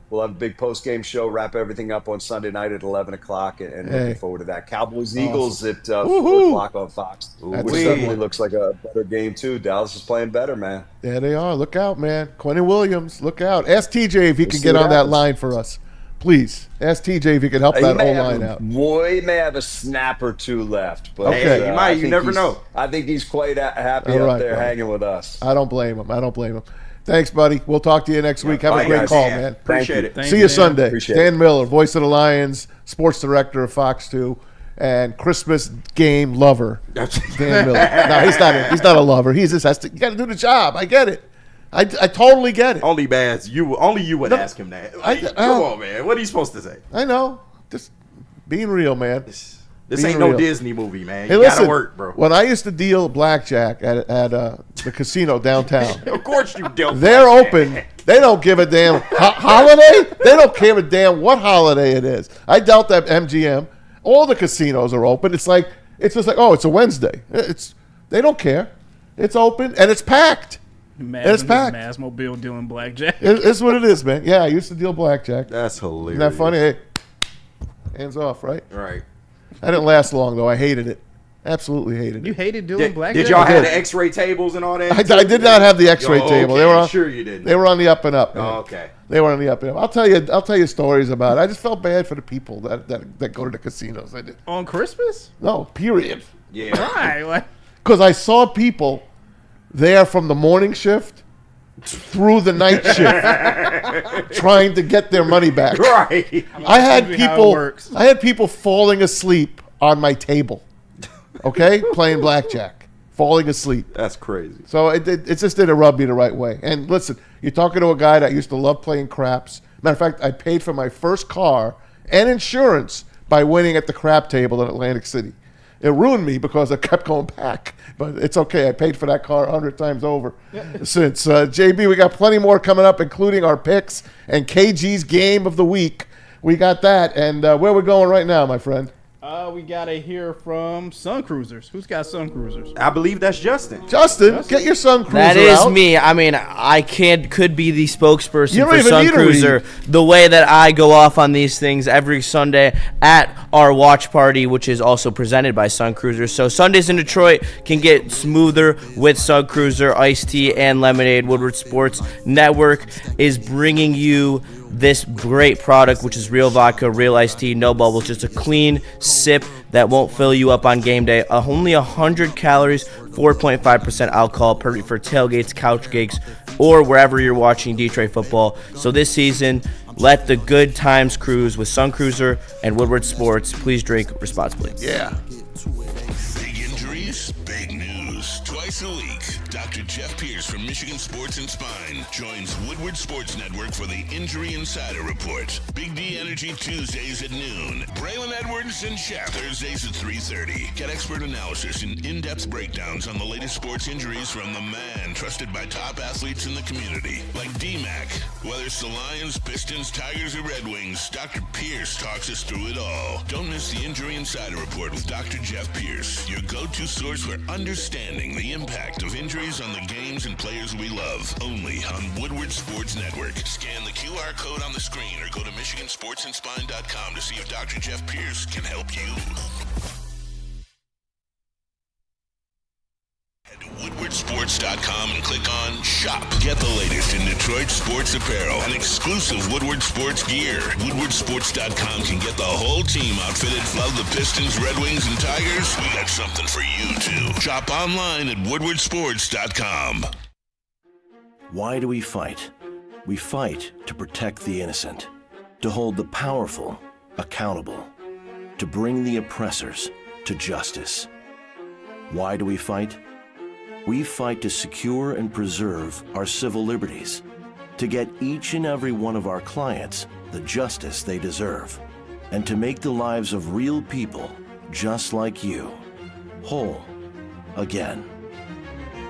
we'll have a big post-game show, wrap everything up on Sunday night at 11 o'clock, and looking forward to that. Cowboys-Eagles at 4 o'clock on Fox, which suddenly looks like a better game, too. Dallas is playing better, man. Yeah, they are. Look out, man. Quentin Williams, look out. Ask TJ if he can get on that line for us. Please, ask TJ if he can help that O-line out. Boy, he may have a snap or two left. But okay. He might. You never know. I think he's quite happy up there hanging with us. I don't blame him. Thanks, buddy. We'll talk to you next week. Have a great call, man. Appreciate it. See you Sunday. Appreciate Dan Miller, voice of the Lions, sports director of Fox 2, and Christmas game lover. Dan Miller. No, he's not a lover. He just has to. You got to do the job. I get it. I totally get it. Only you would ask him that. Come on, man. What are you supposed to say? I know. Just being real, man. This ain't no Disney movie, man. You listen, gotta work, bro. When I used to deal blackjack at the casino downtown, of course you dealt. They're open. They don't give a damn holiday. They don't give a damn what holiday it is. I dealt at MGM. All the casinos are open. It's just like, oh, it's a Wednesday. They don't care. It's open and it's packed. It's packed. Massmobile dealing blackjack. It's what it is, man. Yeah, I used to deal blackjack. That's hilarious. Isn't that funny? Hey, hands off, right? Right. I didn't last long, though. I hated it. Absolutely hated it. You hated doing blackjack? Did y'all have the X-ray tables and all that? I did not have the X-ray table. Okay. They were Sure you didn't. They were on the up and up. Man. Oh, okay. They were on the up and up. I'll tell you stories about it. I just felt bad for the people that go to the casinos. I did. On Christmas? No, period. Yeah. Why? Because I saw people there from the morning shift through the night shift trying to get their money back. Right. I had people falling asleep on my table. Okay? Playing blackjack. Falling asleep. That's crazy. So it just didn't rub me the right way. And listen, you're talking to a guy that used to love playing craps. Matter of fact, I paid for my first car and insurance by winning at the crap table in Atlantic City. It ruined me because I kept going back. But it's okay. I paid for that car 100 times over since. JB, we got plenty more coming up, including our picks and KG's game of the week. We got that. And where we're going right now, my friend? We got to hear from Sun Cruisers. Who's got Sun Cruisers? I believe that's Justin. Justin, get your Sun Cruiser That is out. me. I mean, I could be the spokesperson You don't for even Sun need a Cruiser. The way that I go off on these things every Sunday at our watch party, which is also presented by Sun Cruiser. So Sundays in Detroit can get smoother with Sun Cruiser, iced tea, and lemonade. Woodward Sports Network is bringing you this great product, which is real vodka, real iced tea, no bubbles, just a clean sip that won't fill you up on game day. Only 100 calories, 4.5% alcohol, perfect for tailgates, couch gigs, or wherever you're watching Detroit football. So this season, let the good times cruise with Sun Cruiser and Woodward Sports. Please drink responsibly. Yeah. Big injuries, big news. Twice a week, Dr. Jeff Pierce from Michigan Sports and Spine joins Woodward Sports Network for the Injury Insider Report. Big D Energy Tuesdays at noon. Braylon Edwards and Shaq Thursdays at 3:30. Get expert analysis and in-depth breakdowns on the latest sports injuries from the man trusted by top athletes in the community, like D-Mac. Whether it's the Lions, Pistons, Tigers, or Red Wings, Dr. Pierce talks us through it all. Don't miss the Injury Insider Report with Dr. Jeff Pierce, your go-to source for understanding the impact of injuries on the games and players we love. Only on Woodward Sports Network. Scan the QR code on the screen or go to MichiganSportsandSpine.com to see if Dr. Jeff Pierce can help you. Head to WoodwardSports.com and click on Shop. Get the latest in Detroit sports apparel and exclusive Woodward Sports gear. WoodwardSports.com can get the whole team outfitted. Love the Pistons, Red Wings, and Tigers? We got something for you, too. Shop online at WoodwardSports.com. Why do we fight? We fight to protect the innocent, to hold the powerful accountable, to bring the oppressors to justice. Why do we fight? We fight to secure and preserve our civil liberties, to get each and every one of our clients the justice they deserve, and to make the lives of real people just like you whole again.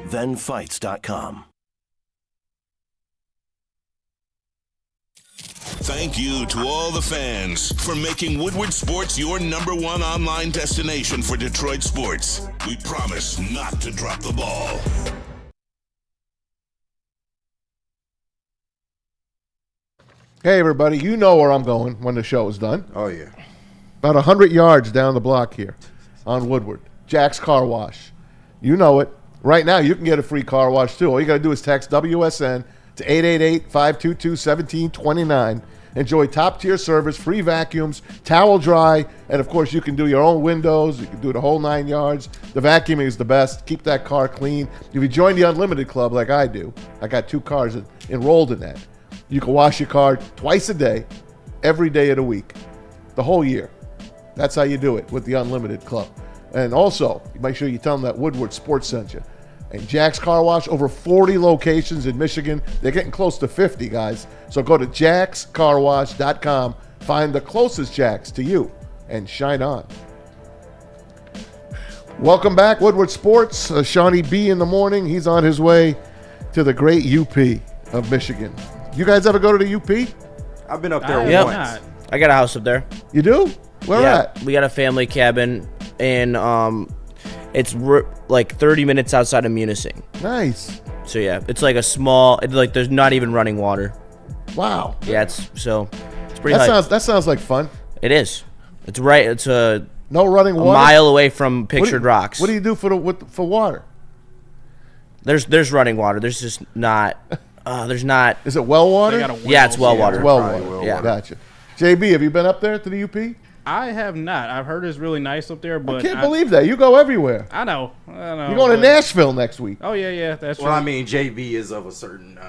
ThenFights.com. Thank you to all the fans for making Woodward Sports your #1 online destination for Detroit sports. We promise not to drop the ball. Hey, everybody, you know where I'm going when the show is done. Oh, yeah. About 100 yards down the block here on Woodward. Jack's Car Wash. You know it. Right now, you can get a free car wash, too. All you got to do is text WSN to 888-522-1729. Enjoy top-tier service, free vacuums, towel dry, and, of course, you can do your own windows. You can do the whole 9 yards. The vacuuming is the best. Keep that car clean. If you join the Unlimited Club like I do, I got 2 cars enrolled in that. You can wash your car twice a day, every day of the week, the whole year. That's how you do it with the Unlimited Club. And also, make sure you tell them that Woodward Sports sent you. And Jack's Car Wash, over 40 locations in Michigan. They're getting close to 50, guys. So go to jackscarwash.com, find the closest Jack's to you, and shine on. Welcome back, Woodward Sports. Shawnee B in the morning. He's on his way to the great UP of Michigan. You guys ever go to the UP? I've been up there once. I got a house up there. You do? Where at? We got a family cabin, and it's like 30 minutes outside of Munising. Nice. So yeah, it's like a small. Like there's not even running water. Wow. Yeah, it's pretty. That sounds like fun. It is. It's right. It's no running water. A mile away from Pictured Rocks. What do you do for water? There's running water. There's just not. There's not. Is it well water? Yeah, it's well water. Well water. Yeah. Gotcha. JB, have you been up there to the UP? I have not. I've heard it's really nice up there, but I can't believe that. You go everywhere. I know. You're going to Nashville next week. Oh, yeah, that's true. Well, I mean, JB is of a certain...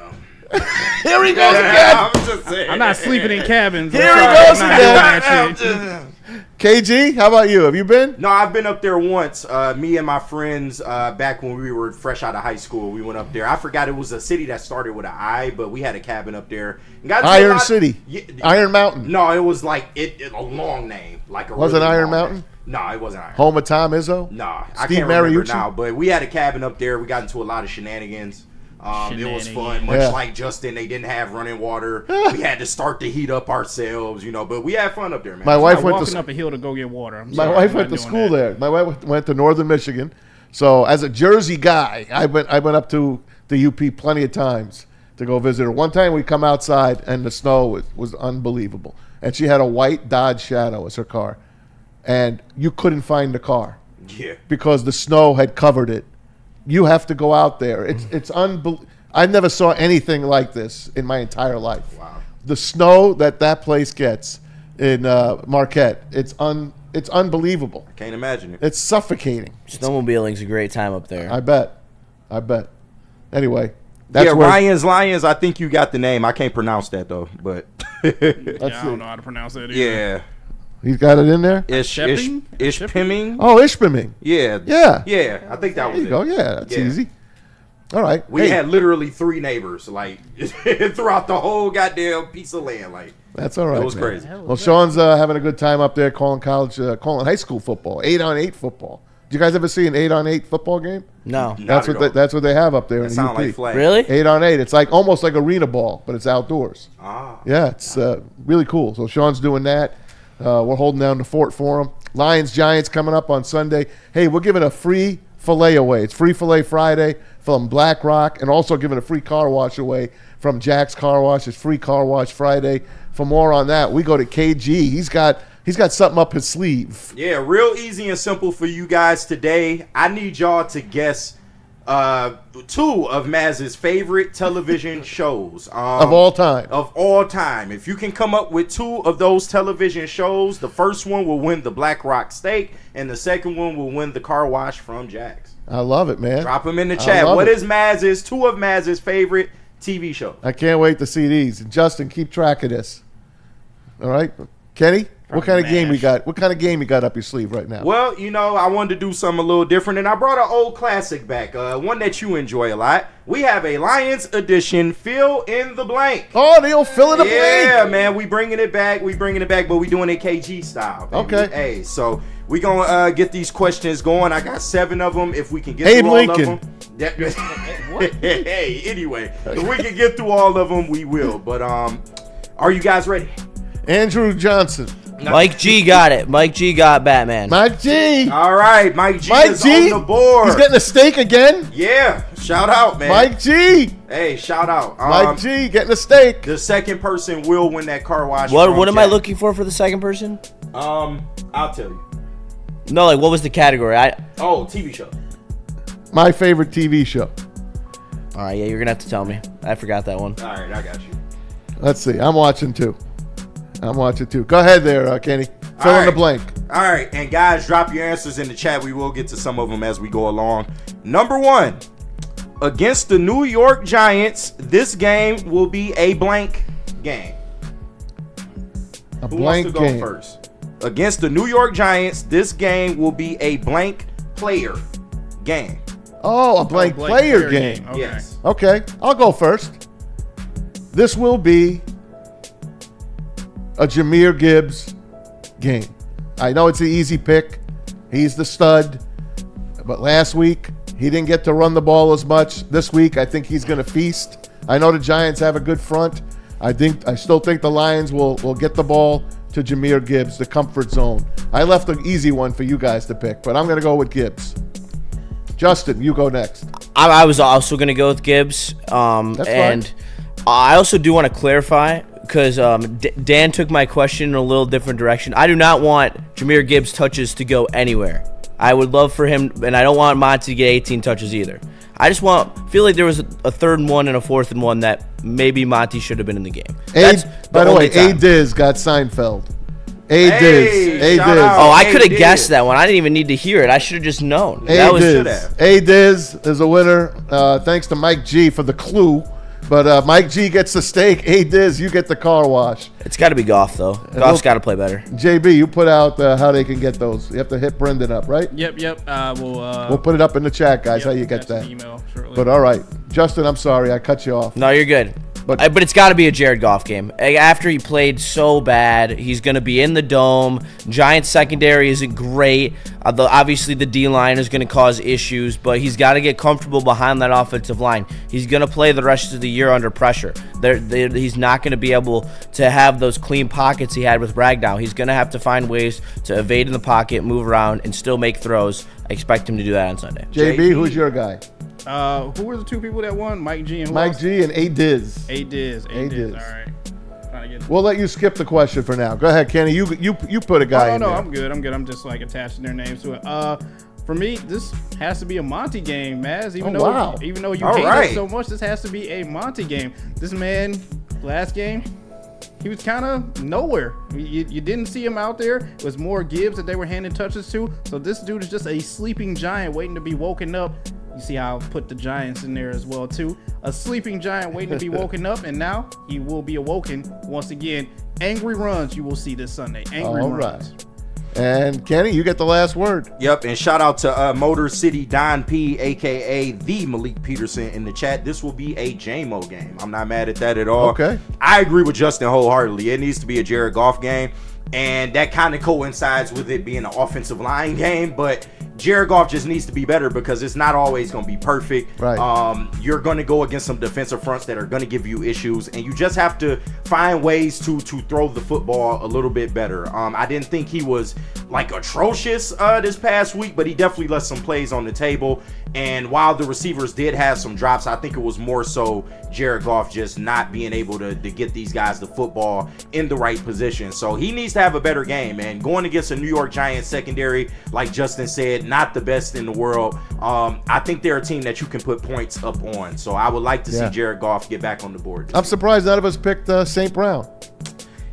Here he goes again. I'm just saying. I'm not sleeping in cabins. Here he goes again. KG, how about you? Have you been? No, I've been up there once. Me and my friends, back when we were fresh out of high school, we went up there. I forgot it was a city that started with an I, but we had a cabin up there. Iron City. Iron Mountain. No, it was like a long name. Like was it Iron Mountain? No, it wasn't Iron. Home of Tom Izzo? No, I can't remember now. But we had a cabin up there. We got into a lot of shenanigans. It was fun. Much like Justin, they didn't have running water. We had to start the heat up ourselves, but we had fun up there, man. My wife went walking up a hill to go get water. My wife went to school there. My wife went to Northern Michigan. So as a Jersey guy, I went up to the UP plenty of times to go visit her. One time we come outside and the snow was unbelievable. And she had a white Dodge Shadow as her car. And you couldn't find the car. Yeah. Because the snow had covered it. You have to go out there. It's unbelievable. I never saw anything like this in my entire life. Wow. The snow that place gets in Marquette, it's unbelievable. I can't imagine it. It's suffocating. Snowmobiling's a great time up there. I bet. Anyway, that's Lions. I think you got the name. I can't pronounce that though, but I don't know how to pronounce that either. Yeah. He's got it in there? Ishpeming? Oh, Ishpeming. Yeah. I think that was there you go. Yeah, that's easy. All right. We had literally 3 neighbors, like, throughout the whole goddamn piece of land. Like, that's all right. It was crazy. Well, Sean's having a good time up there calling high school football, 8-on-8 football. Did you guys ever see an 8-on-8 football game? No. That's what they have up there in the UP. Like flag. Really? 8-on-8. It's like almost like arena ball, but it's outdoors. Ah. Yeah, it's really cool. So Sean's doing that. We're holding down the fort for him. Lions-Giants coming up on Sunday. Hey, we're giving a free filet away. It's Free Filet Friday from Black Rock, and also giving a free car wash away from Jack's Car Wash. It's Free Car Wash Friday. For more on that, we go to KG. He's got something up his sleeve. Yeah, real easy and simple for you guys today. I need y'all to guess 2 of Maz's favorite television shows of all time. Of all time. If you can come up with 2 of those television shows, the first one will win the Black Rock steak, and the second one will win the car wash from Jack's. I love it, man. Drop them in the chat. What is 2 of Maz's favorite TV shows? I can't wait to see these. And Justin, keep track of this. All right, Kenny, What kind of game we got? What kind of game you got up your sleeve right now? Well, I wanted to do something a little different, and I brought an old classic back, one that you enjoy a lot. We have a Lions edition, Fill in the Blank. Oh, the old Fill in the Blank. Yeah, man, we bringing it back, but we doing it KG style. Baby. Okay. Hey, so we gonna get these questions going. I got 7 of them. If we can get Abe through Lincoln. all of them. Hey, anyway, if we can get through all of them, we will. But are you guys ready? Andrew Johnson. Mike G got it. Mike G got Batman. Mike G. All right, Mike G is on the board. He's getting a steak again? Yeah, shout out, man. Mike G. Hey, shout out. Mike G getting a steak. The second person will win that car wash. What am I looking for the second person? I'll tell you. No, like what was the category? TV show. My favorite TV show. All right, yeah, you're gonna have to tell me. I forgot that one. All right, I got you. Let's see. I'm watching too. Go ahead there, Kenny. Fill in the blank. All right, and guys, drop your answers in the chat. We will get to some of them as we go along. Number 1, against the New York Giants, this game will be a blank game. A Who blank wants to go game. first? Against the New York Giants, this game will be a blank player game. Oh, a blank player game. Okay. Yes. Okay, I'll go first. This will be a Jahmyr Gibbs game. I know it's an easy pick. He's the stud. But last week, he didn't get to run the ball as much. This week, I think he's going to feast. I know the Giants have a good front. I still think the Lions will get the ball to Jahmyr Gibbs, the comfort zone. I left an easy one for you guys to pick, but I'm going to go with Gibbs. Justin, you go next. I was also going to go with Gibbs. That's and fine. I also do want to clarify, because Dan took my question in a little different direction. I do not want Jahmyr Gibbs' touches to go anywhere. I would love for him, and I don't want Monty to get 18 touches either. I just feel like there was a 3rd and 1 and a 4th and 1 that maybe Monty should have been in the game. By the way, A. Diz got Seinfeld. A. Diz. Oh, I could have guessed that one. I didn't even need to hear it. I should have just known. A. Diz is a winner. Thanks to Mike G for the clue. But Mike G gets the steak. A. Diz, you get the car wash. It's got to be Goff, though. Goff's got to play better. JB, you put out how they can get those. You have to hit Brendan up, right? Yep. We'll put it up in the chat, guys, how you get that. Email shortly. But all right. Justin, I'm sorry. I cut you off. No, you're good. But it's got to be a Jared Goff game. After he played so bad, he's going to be in the dome. Giants secondary isn't great. Obviously, the D-line is going to cause issues, but he's got to get comfortable behind that offensive line. He's going to play the rest of the year under pressure. He's not going to be able to have those clean pockets he had with Bragdown. He's going to have to find ways to evade in the pocket, move around, and still make throws. I expect him to do that on Sunday. JB, who's your guy? Who were the 2 people that won? Mike G and who Mike else? G and A. Diz. A. Diz. All right. We'll let you skip the question for now. Go ahead, Kenny. You put a guy in there. I'm good. I'm just like attaching their names to it. For me, this has to be a Monty game, Maz. Even though you hate it so much, this has to be a Monty game. This man, last game, he was kind of nowhere. You didn't see him out there. It was more Gibbs that they were handing touches to. So this dude is just a sleeping giant waiting to be woken up. You see how I put the Giants in there as well, too. A sleeping giant waiting to be woken up, and now he will be awoken once again. Angry runs you will see this Sunday. Angry runs. And Kenny, you get the last word. Yep, and shout out to Motor City Don P, a.k.a. the Malik Peterson in the chat. This will be a JMO game. I'm not mad at that at all. Okay. I agree with Justin wholeheartedly. It needs to be a Jared Goff game, and that kind of coincides with it being an offensive line game, but Jared Goff just needs to be better because it's not always going to be perfect. Right. You're going to go against some defensive fronts that are going to give you issues, and you just have to find ways to throw the football a little bit better. I didn't think he was like atrocious this past week, but he definitely left some plays on the table. And while the receivers did have some drops, I think it was more so Jared Goff just not being able to get these guys the football in the right position. So he needs to have a better game. And going against a New York Giants secondary, like Justin said, not the best in the world. I think they're a team that you can put points up on. So I would like to see Jared Goff get back on the board. I'm surprised none of us picked St. Brown.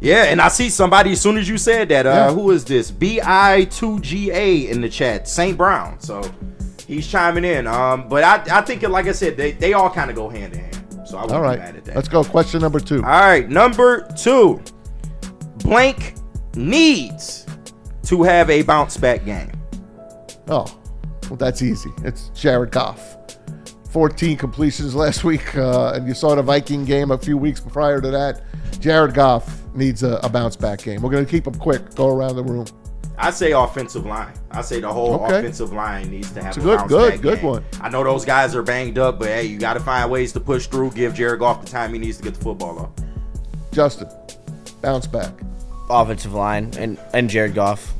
Yeah, and I see somebody as soon as you said that. Who is this? BI2GA in the chat. St. Brown. So he's chiming in. But I think, like I said, they all kind of go hand in hand. So I wouldn't be mad at that. Let's go. Question number 2. All right, number 2. Blank needs to have a bounce back game? Oh, well, that's easy. It's Jared Goff. 14 completions last week, and you saw the Viking game a few weeks prior to that. Jared Goff needs a bounce back game. We're going to keep them quick. Go around the room. I say offensive line. I say the whole offensive line needs to have It's a bounce back good game. one. I know those guys are banged up, but hey, you got to find ways to push through. Give Jared Goff the time he needs to get the football off. Justin, bounce back. Offensive line and Jared Goff.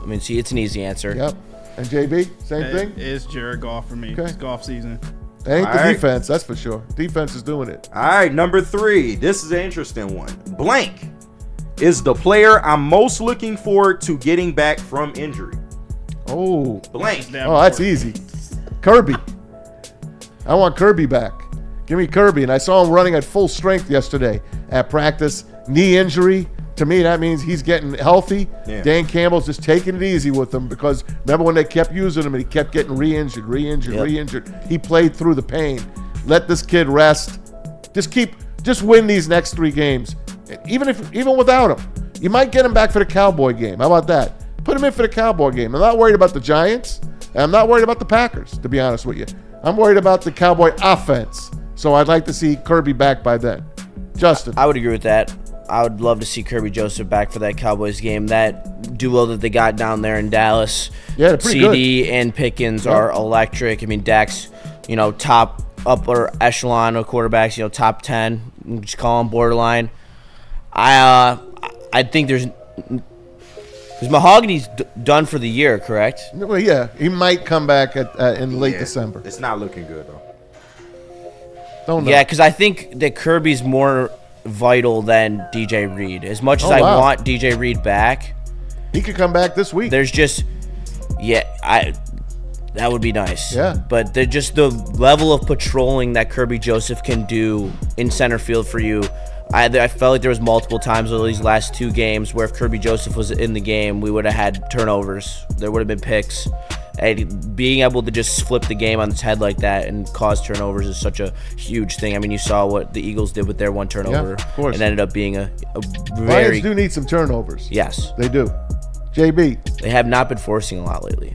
I mean, see, it's an easy answer. Yep. And JB, same thing? It's Jared Goff for me. Okay. It's golf season. It ain't All the right. defense, that's for sure. Defense is doing it. All right, number 3. This is an interesting one. Blank is the player I'm most looking forward to getting back from injury. Oh. Blank. Oh, that's easy. Kirby. I want Kirby back. Give me Kirby. And I saw him running at full strength yesterday at practice. Knee injury. To me, that means he's getting healthy. Yeah. Dan Campbell's just taking it easy with him because remember when they kept using him and he kept getting re-injured. He played through the pain. Let this kid rest. Just win these next 3 games. Even without him. You might get him back for the Cowboy game. How about that? Put him in for the Cowboy game. I'm not worried about the Giants. And I'm not worried about the Packers, to be honest with you. I'm worried about the Cowboy offense. So I'd like to see Kirby back by then. Justin. I would agree with that. I would love to see Kirby Joseph back for that Cowboys game. That duo that they got down there in Dallas, they're pretty CD good. and Pickens are electric. I mean, Dak's, top upper echelon of quarterbacks, top 10, just call him borderline. I think there's Mahogany's done for the year, correct? Well, yeah, he might come back in late December. It's not looking good, though. Don't know. Yeah, because I think that Kirby's more vital than DJ Reed. As much as I want DJ Reed back, he could come back this week. There's just, that would be nice. Yeah. But just the level of patrolling that Kirby Joseph can do in center field for you. I felt like there was multiple times over these last 2 games where if Kirby Joseph was in the game, we would have had turnovers. There would have been picks. And being able to just flip the game on its head like that and cause turnovers is such a huge thing. I mean, you saw what the Eagles did with their 1 turnover. Yeah, of course. And ended up being a very... Lions do need some turnovers. Yes. They do. JB. They have not been forcing a lot lately.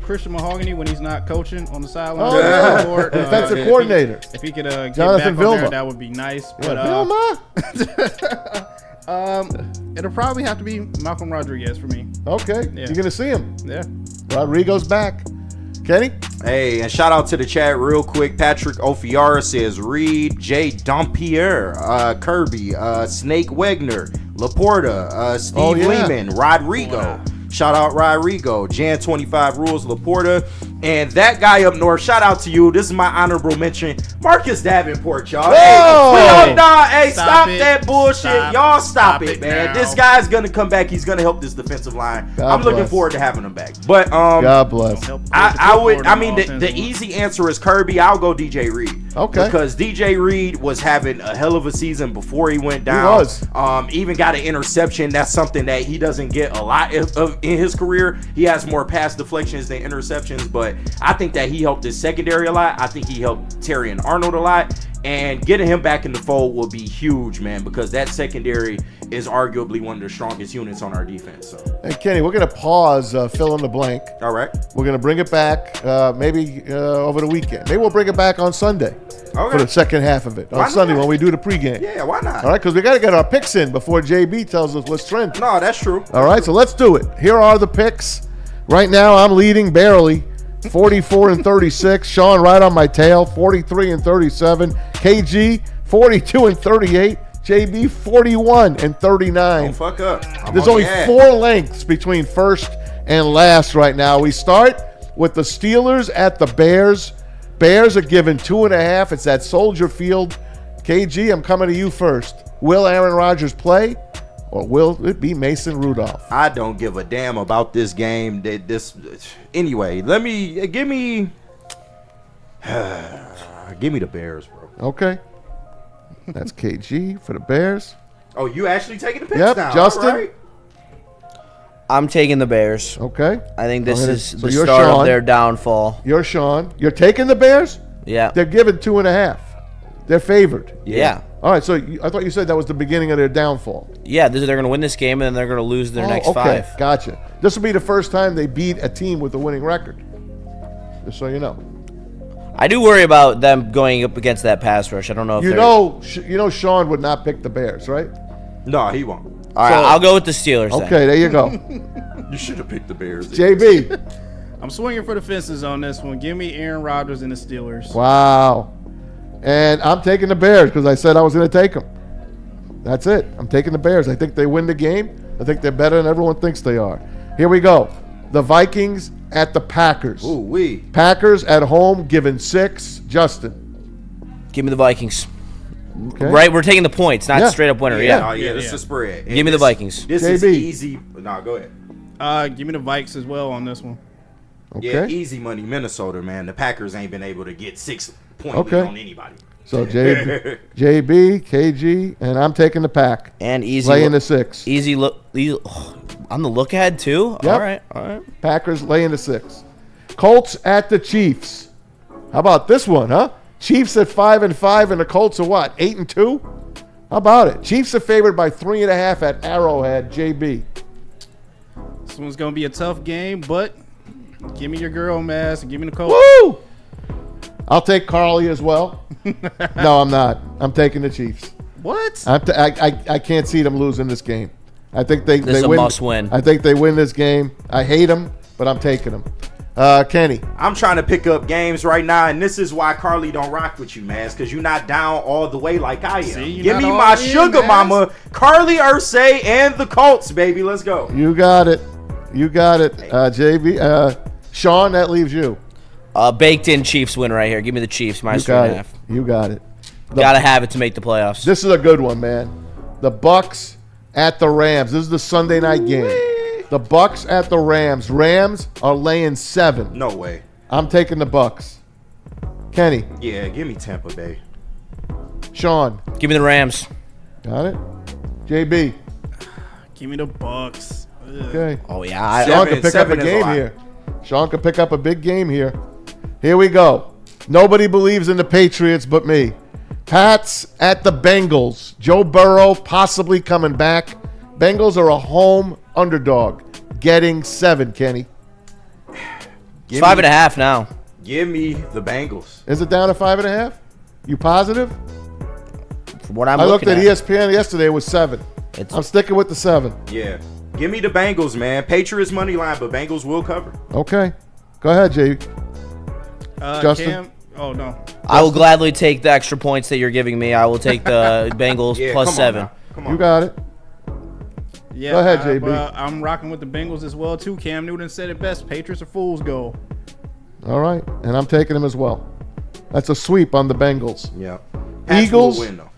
Christian Mahogany when he's not coaching on the sideline. Oh, yeah. Defensive coordinator. If he could get Jonathan back on there, Vilma. that would be nice. Yeah, But it'll probably have to be Malcolm Rodriguez for me. Okay. Yeah. You're going to see him. Yeah. Rodrigo's back. Kenny? Hey, and shout out to the chat real quick. Patrick Ofiara says Reed, Jay Dompierre, Kirby, Snake Wegner, Laporta, Steve Lehman, Rodrigo. Shout out Rodrigo, Jan 25 Rules, Laporta, and that guy up north. Shout out to you. This is my honorable mention, Marcus Davenport, y'all. Hey, stop that bullshit. Y'all stop it, man. This guy's gonna come back. He's gonna help this defensive line. I'm looking forward to having him back. But God bless. I mean, the easy answer is Kirby. I'll go DJ Reed. Okay. Because DJ Reed was having a hell of a season before he went down. He was. Even got an interception. That's something that he doesn't get a lot of in his career. He has more pass deflections than interceptions, but I think that he helped his secondary a lot. I think he helped Terry and Arnold a lot. And getting him back in the fold will be huge, man, because that secondary is arguably one of the strongest units on our defense. So. Hey, Kenny, we're going to pause fill in the blank. All right. We're going to bring it back maybe over the weekend. Maybe we'll bring it back on Sunday for the second half of it. On Sunday when we do the pregame. Yeah, why not? All right, because we got to get our picks in before JB tells us what's trending. No, that's true. All right, so let's do it. Here are the picks. Right now, I'm leading barely. 44 and 36. Sean right on my tail. 43 and 37. KG 42 and 38. JB 41 and 39. Don't fuck up. There's only 4 lengths between first and last right now. We start with the Steelers at the Bears. Bears are given 2.5. It's at Soldier Field. KG, I'm coming to you first. Will Aaron Rodgers play? Or will it be Mason Rudolph? I don't give a damn about this game. Anyway, give me the Bears, bro. Okay. That's KG for the Bears. Oh, you actually taking the picks Yep, now? Justin. All right. I'm taking the Bears. Okay. I think this is the you're start Sean. of their downfall. You're Sean. You're taking the Bears? Yeah. They're given 2.5. They're favored. Yeah. All right, so I thought you said that was the beginning of their downfall. Yeah, they're going to win this game, and then they're going to lose their next okay. 5. Gotcha. This will be the first time they beat a team with a winning record, just so you know. I do worry about them going up against that pass rush. I don't know if you know Sean would not pick the Bears, right? No, he won't. All right, I'll go with the Steelers. Okay, then. there you go. You should have picked the Bears. JB. I'm swinging for the fences on this one. Give me Aaron Rodgers and the Steelers. Wow. And I'm taking the Bears because I said I was going to take them. That's it. I'm taking the Bears. I think they win the game. I think they're better than everyone thinks they are. Here we go. The Vikings at the Packers. Ooh, wee. Packers at home, given 6. Justin. Give me the Vikings. Okay. Right, we're taking the points, not straight up winner. Yeah, this is the spread. Give me the Vikings. This is easy. No, go ahead. Give me the Vikes as well on this one. Okay. Yeah, easy money, Minnesota, man. The Packers ain't been able to get 6 points on anybody. So JB, KG, and I'm taking the Pack. And easy. Laying the 6. Easy look. On the look ahead, too? Yep. All right. Packers laying the 6. Colts at the Chiefs. How about this one, huh? Chiefs at 5-5, and the Colts are what? 8-2? How about it? Chiefs are favored by 3.5 at Arrowhead. JB. This one's gonna be a tough game, but give me your girl, Mass, and give me the Colts. Woo! I'll take Carly as well. No, I'm not. I'm taking the Chiefs. What? I can't see them losing this game. I think they This is a win. must win. I think they win this game. I hate them, but I'm taking them. Kenny. I'm trying to pick up games right now, and this is why Carly don't rock with you, man. Because you're not down all the way like I am. Give me my sugar mama, Carly Ursay, and the Colts, baby. Let's go. You got it. JB. Sean, that leaves you. Baked in Chiefs win right here. Give me the Chiefs, minus 3.5. You got it. Gotta have it to make the playoffs. This is a good one, man. The Bucks at the Rams. This is the Sunday night game. The Bucks at the Rams. Rams are laying 7. No way. I'm taking the Bucks. Kenny. Yeah, give me Tampa Bay. Sean. Give me the Rams. Got it. JB. Give me the Bucks. Ugh. Okay. Oh yeah. Sean can pick up a game here. Sean can pick up a big game here. Here we go. Nobody believes in the Patriots but me. Pats at the Bengals. Joe Burrow possibly coming back. Bengals are a home underdog. Getting 7, Kenny. It's 5.5 now. Give me the Bengals. Is it down to 5.5? You positive? From what I'm I looked looking at ESPN yesterday. It was 7. I'm sticking with the 7. Yeah. Give me the Bengals, man. Patriots money line, but Bengals will cover. Okay. Go ahead, Jay. Justin? Oh, no. I will gladly take the extra points that you're giving me. I will take the Bengals plus 7. You got it. Yeah, Go ahead, JB. I'm rocking with the Bengals as well, too. Cam Newton said it best. Patriots are fool's gold. All right. And I'm taking them as well. That's a sweep on the Bengals. Yeah.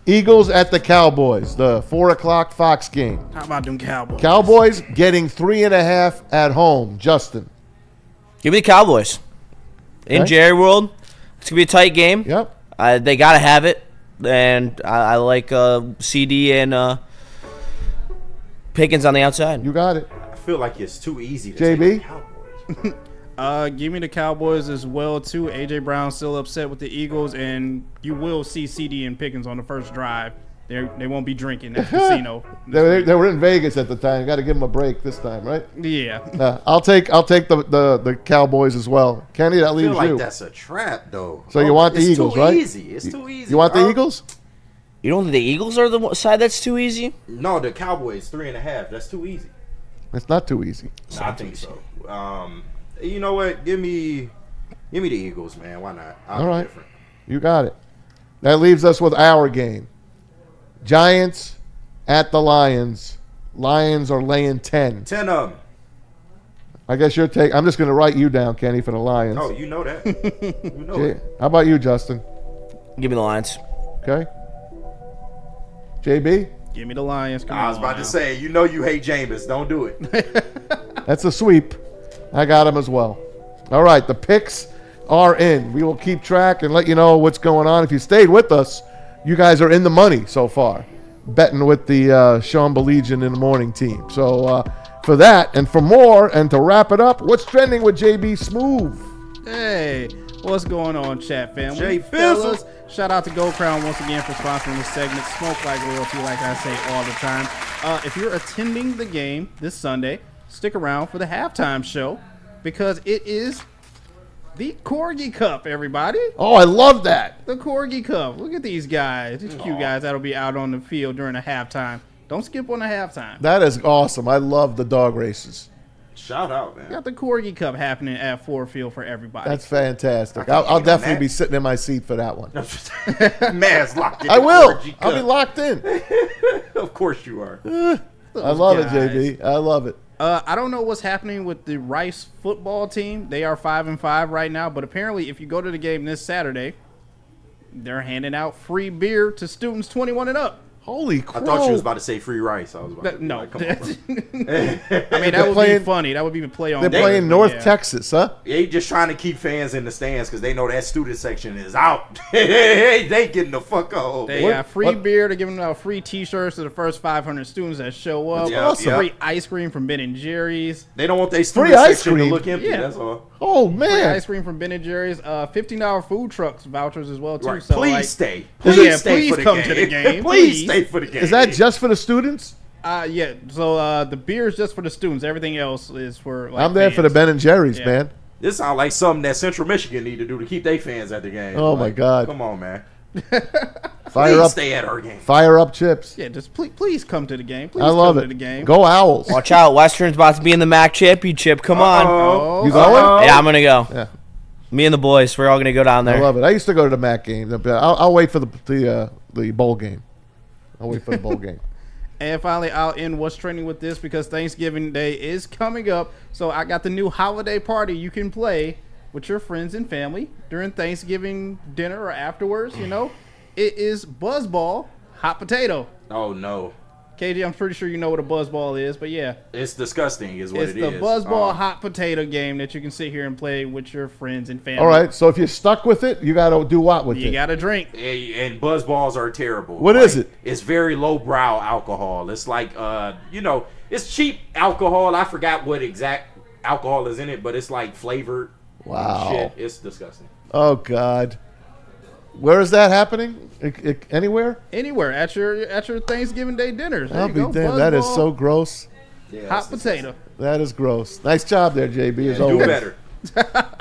Eagles at the Cowboys. The 4 o'clock Fox game. How about them Cowboys? Cowboys getting 3.5 at home. Justin. Give me the Cowboys. In Jerry World, it's going to be a tight game. Yep. They got to have it. And I like CD and Pickens on the outside. You got it. I feel like it's too easy to JB? take the Cowboys. Give me the Cowboys as well, too. A.J. Brown still upset with the Eagles, and you will see CD and Pickens on the first drive. They won't be drinking at the casino. They were in Vegas at the time. Got to give them a break this time, right? Yeah. I'll take the Cowboys as well. Kenny, that leaves I feel you. like that's a trap, though. So you want the Eagles, right? It's too easy. You want the Eagles? You don't think the Eagles are the side that's too easy? No, the Cowboys 3.5. That's too easy. It's not too easy. No, I think so. You know what? Give me the Eagles, man. Why not? All right. You got it. That leaves us with our game. Giants at the Lions. Lions are laying 10. 10 of them. I guess you're taking. I'm just going to write you down, Kenny, for the Lions. Oh, you know that. You know it. How about you, Justin? Give me the Lions. Okay. JB? Give me the Lions. I was about to say, you know you hate Jameis. Don't do it. That's a sweep. I got him as well. All right, the picks are in. We will keep track and let you know what's going on. If you stayed with us, you guys are in the money so far, betting with the Sean Baligian in the morning team. So for that and for more and to wrap it up, what's trending with JB Smooth? Hey, What's going on, chat family? Jay Fellas, shout out to Gold Crown once again for sponsoring this segment. Smoke like royalty, like I say all the time. If you're attending the game this Sunday, stick around for the halftime show because it is the Corgi Cup, everybody. Oh, I love that. The Corgi Cup. Look at these guys. These cute guys that'll be out on the field during the halftime. Don't skip on the halftime. That is awesome. I love the dog races. Shout out, man. Got the Corgi Cup happening at Ford Field for everybody. That's fantastic. I'll definitely be sitting in my seat for that one. Man's locked in. I will. I'll be locked in. Of course you are. I love it, JB. I love it. I don't know what's happening with the Rice football team. They are 5-5 right now, but apparently if you go to the game this Saturday, they're handing out free beer to students 21 and up. Holy crap. I thought you was about to say free rice. I was about to no. like, come on, bro. I mean, that would be funny. That would be a play on. They're playing North Texas, huh? They just trying to keep fans in the stands because they know that student section is out. They getting the fuck out. They got free beer. They're giving out free T-shirts to the first 500 students that show up. That's awesome. Free ice cream from Ben and Jerry's. They don't want their student section to look empty. That's all. Oh man! Free ice cream from Ben and Jerry's. $15 food trucks vouchers as well too. Right. So Please stay. Please for the come game. to the game. Please stay for the game. Is that just for the students? Yeah. So the beer is just for the students. Everything else is for. Like, I'm there fans. for the Ben and Jerry's, man. This sounds like something that Central Michigan need to do to keep their fans at the game. Oh my God! Come on, man. Fire up! Stay at our game. Fire up, chips. Yeah, just please come to the game. Please I love come it. to the game. Go Owls! Watch out, Western's about to be in the MAC championship. Come on. You going? Yeah, I'm gonna go. Yeah. Me and the boys, we're all gonna go down there. I love it. I used to go to the MAC game. I'll wait for the bowl game. I'll wait for the bowl game. And finally, I'll end what's trending with this because Thanksgiving Day is coming up. So I got the new holiday party you can play with your friends and family during Thanksgiving dinner or afterwards. You know, it is Buzzball Hot Potato. Oh no. KG, I'm pretty sure you know what a buzzball is, but yeah. It's disgusting is what it is. It's the buzzball hot potato game that you can sit here and play with your friends and family. All right, so if you're stuck with it, you got to do what with it? You got to drink. And buzzballs are terrible. What is it? It's very lowbrow alcohol. It's like, it's cheap alcohol. I forgot what exact alcohol is in it, but it's like flavored shit. It's disgusting. Oh, God. Where is that happening? Anywhere? Anywhere at your Thanksgiving Day dinners. I'll be damned. That is so gross. Yeah, hot potato. That is gross. Nice job there, JB. As always. Do better.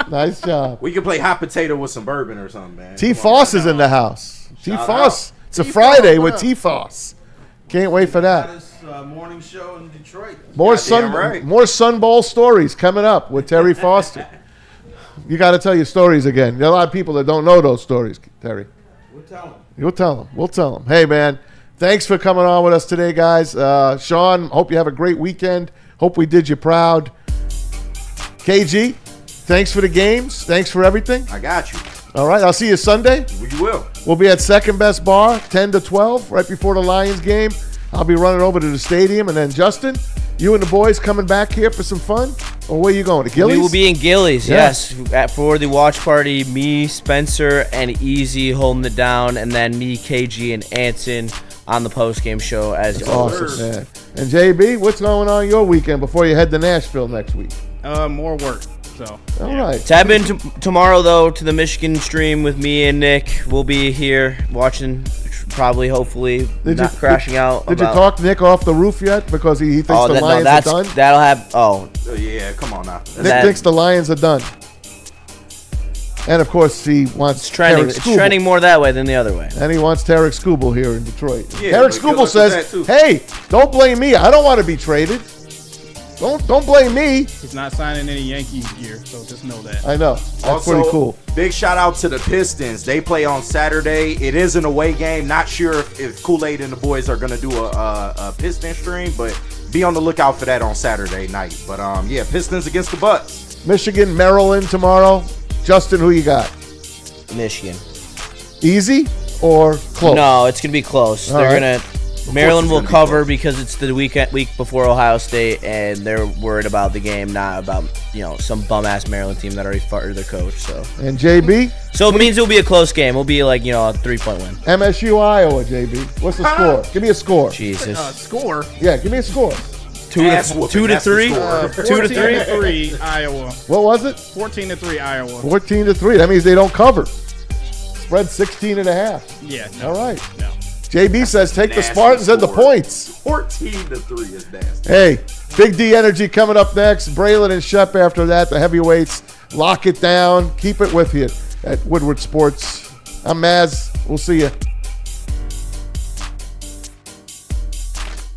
Nice job. We can play hot potato with some bourbon or something, man. T. Foss is in the house. T. Shout Foss. out. It's a Friday with T. Foss. Can't wait for that. This morning show in Detroit. More Sun Bowl stories coming up with Terry Foster. You got to tell your stories again. There are a lot of people that don't know those stories, Terry. We'll tell them. You'll tell them. We'll tell them. Hey, man, thanks for coming on with us today, guys. Sean, hope you have a great weekend. Hope we did you proud. KG, thanks for the games. Thanks for everything. I got you. All right, I'll see you Sunday. We will. We'll be at Second Best Bar, 10 to 12, right before the Lions game. I'll be running over to the stadium. And then, Justin, you and the boys coming back here for some fun? Or where are you going, to Gillies? We will be in Gillies, yes. For the watch party, me, Spencer, and Easy holding it down, and then me, KG, and Anson on the post-game show as always. Awesome, man. And JB, what's going on your weekend before you head to Nashville next week? More work. So. All right. Tap in tomorrow, though, to the Michigan stream with me and Nick. We'll be here watching, probably, hopefully, not crashing out. Did you talk Nick off the roof yet? Because he thinks the Lions are done? That'll have, yeah, come on now. Nick thinks the Lions are done. And, of course, he wants trending. Tarek It's Skubal. trending more that way than the other way. And he wants Tarek Skubal here in Detroit. Yeah, Tarek Skubal says, hey, don't blame me. I don't want to be traded. Don't blame me. He's not signing any Yankees gear, so just know that. I know. That's also, pretty cool. Big shout out to the Pistons. They play on Saturday. It is an away game. Not sure if Kool-Aid and the boys are going to do a Piston stream, but be on the lookout for that on Saturday night. But, yeah, Pistons against the Bucks. Michigan, Maryland tomorrow. Justin, who you got? Michigan. Easy or close? No, it's going to be close. All They're right. going to... Maryland will cover because it's the week before Ohio State, and they're worried about the game, not about some bum ass Maryland team that already fired their coach. So And JB? it means it'll be a close game. It'll be like a 3-point win. MSU, Iowa, JB. What's the score? Give me a score. Jesus. Score? Yeah, give me a score. 2 to 3. 2 to 3 Iowa. What was it? 14-3 Iowa. 14-3. That means they don't cover. Spread 16.5. Yeah. All right. No. JB says take the Spartans and the points. 14-3 is nasty. Hey, Big D Energy coming up next. Braylon and Shep after that. The heavyweights. Lock it down. Keep it with you at Woodward Sports. I'm Maz. We'll see you.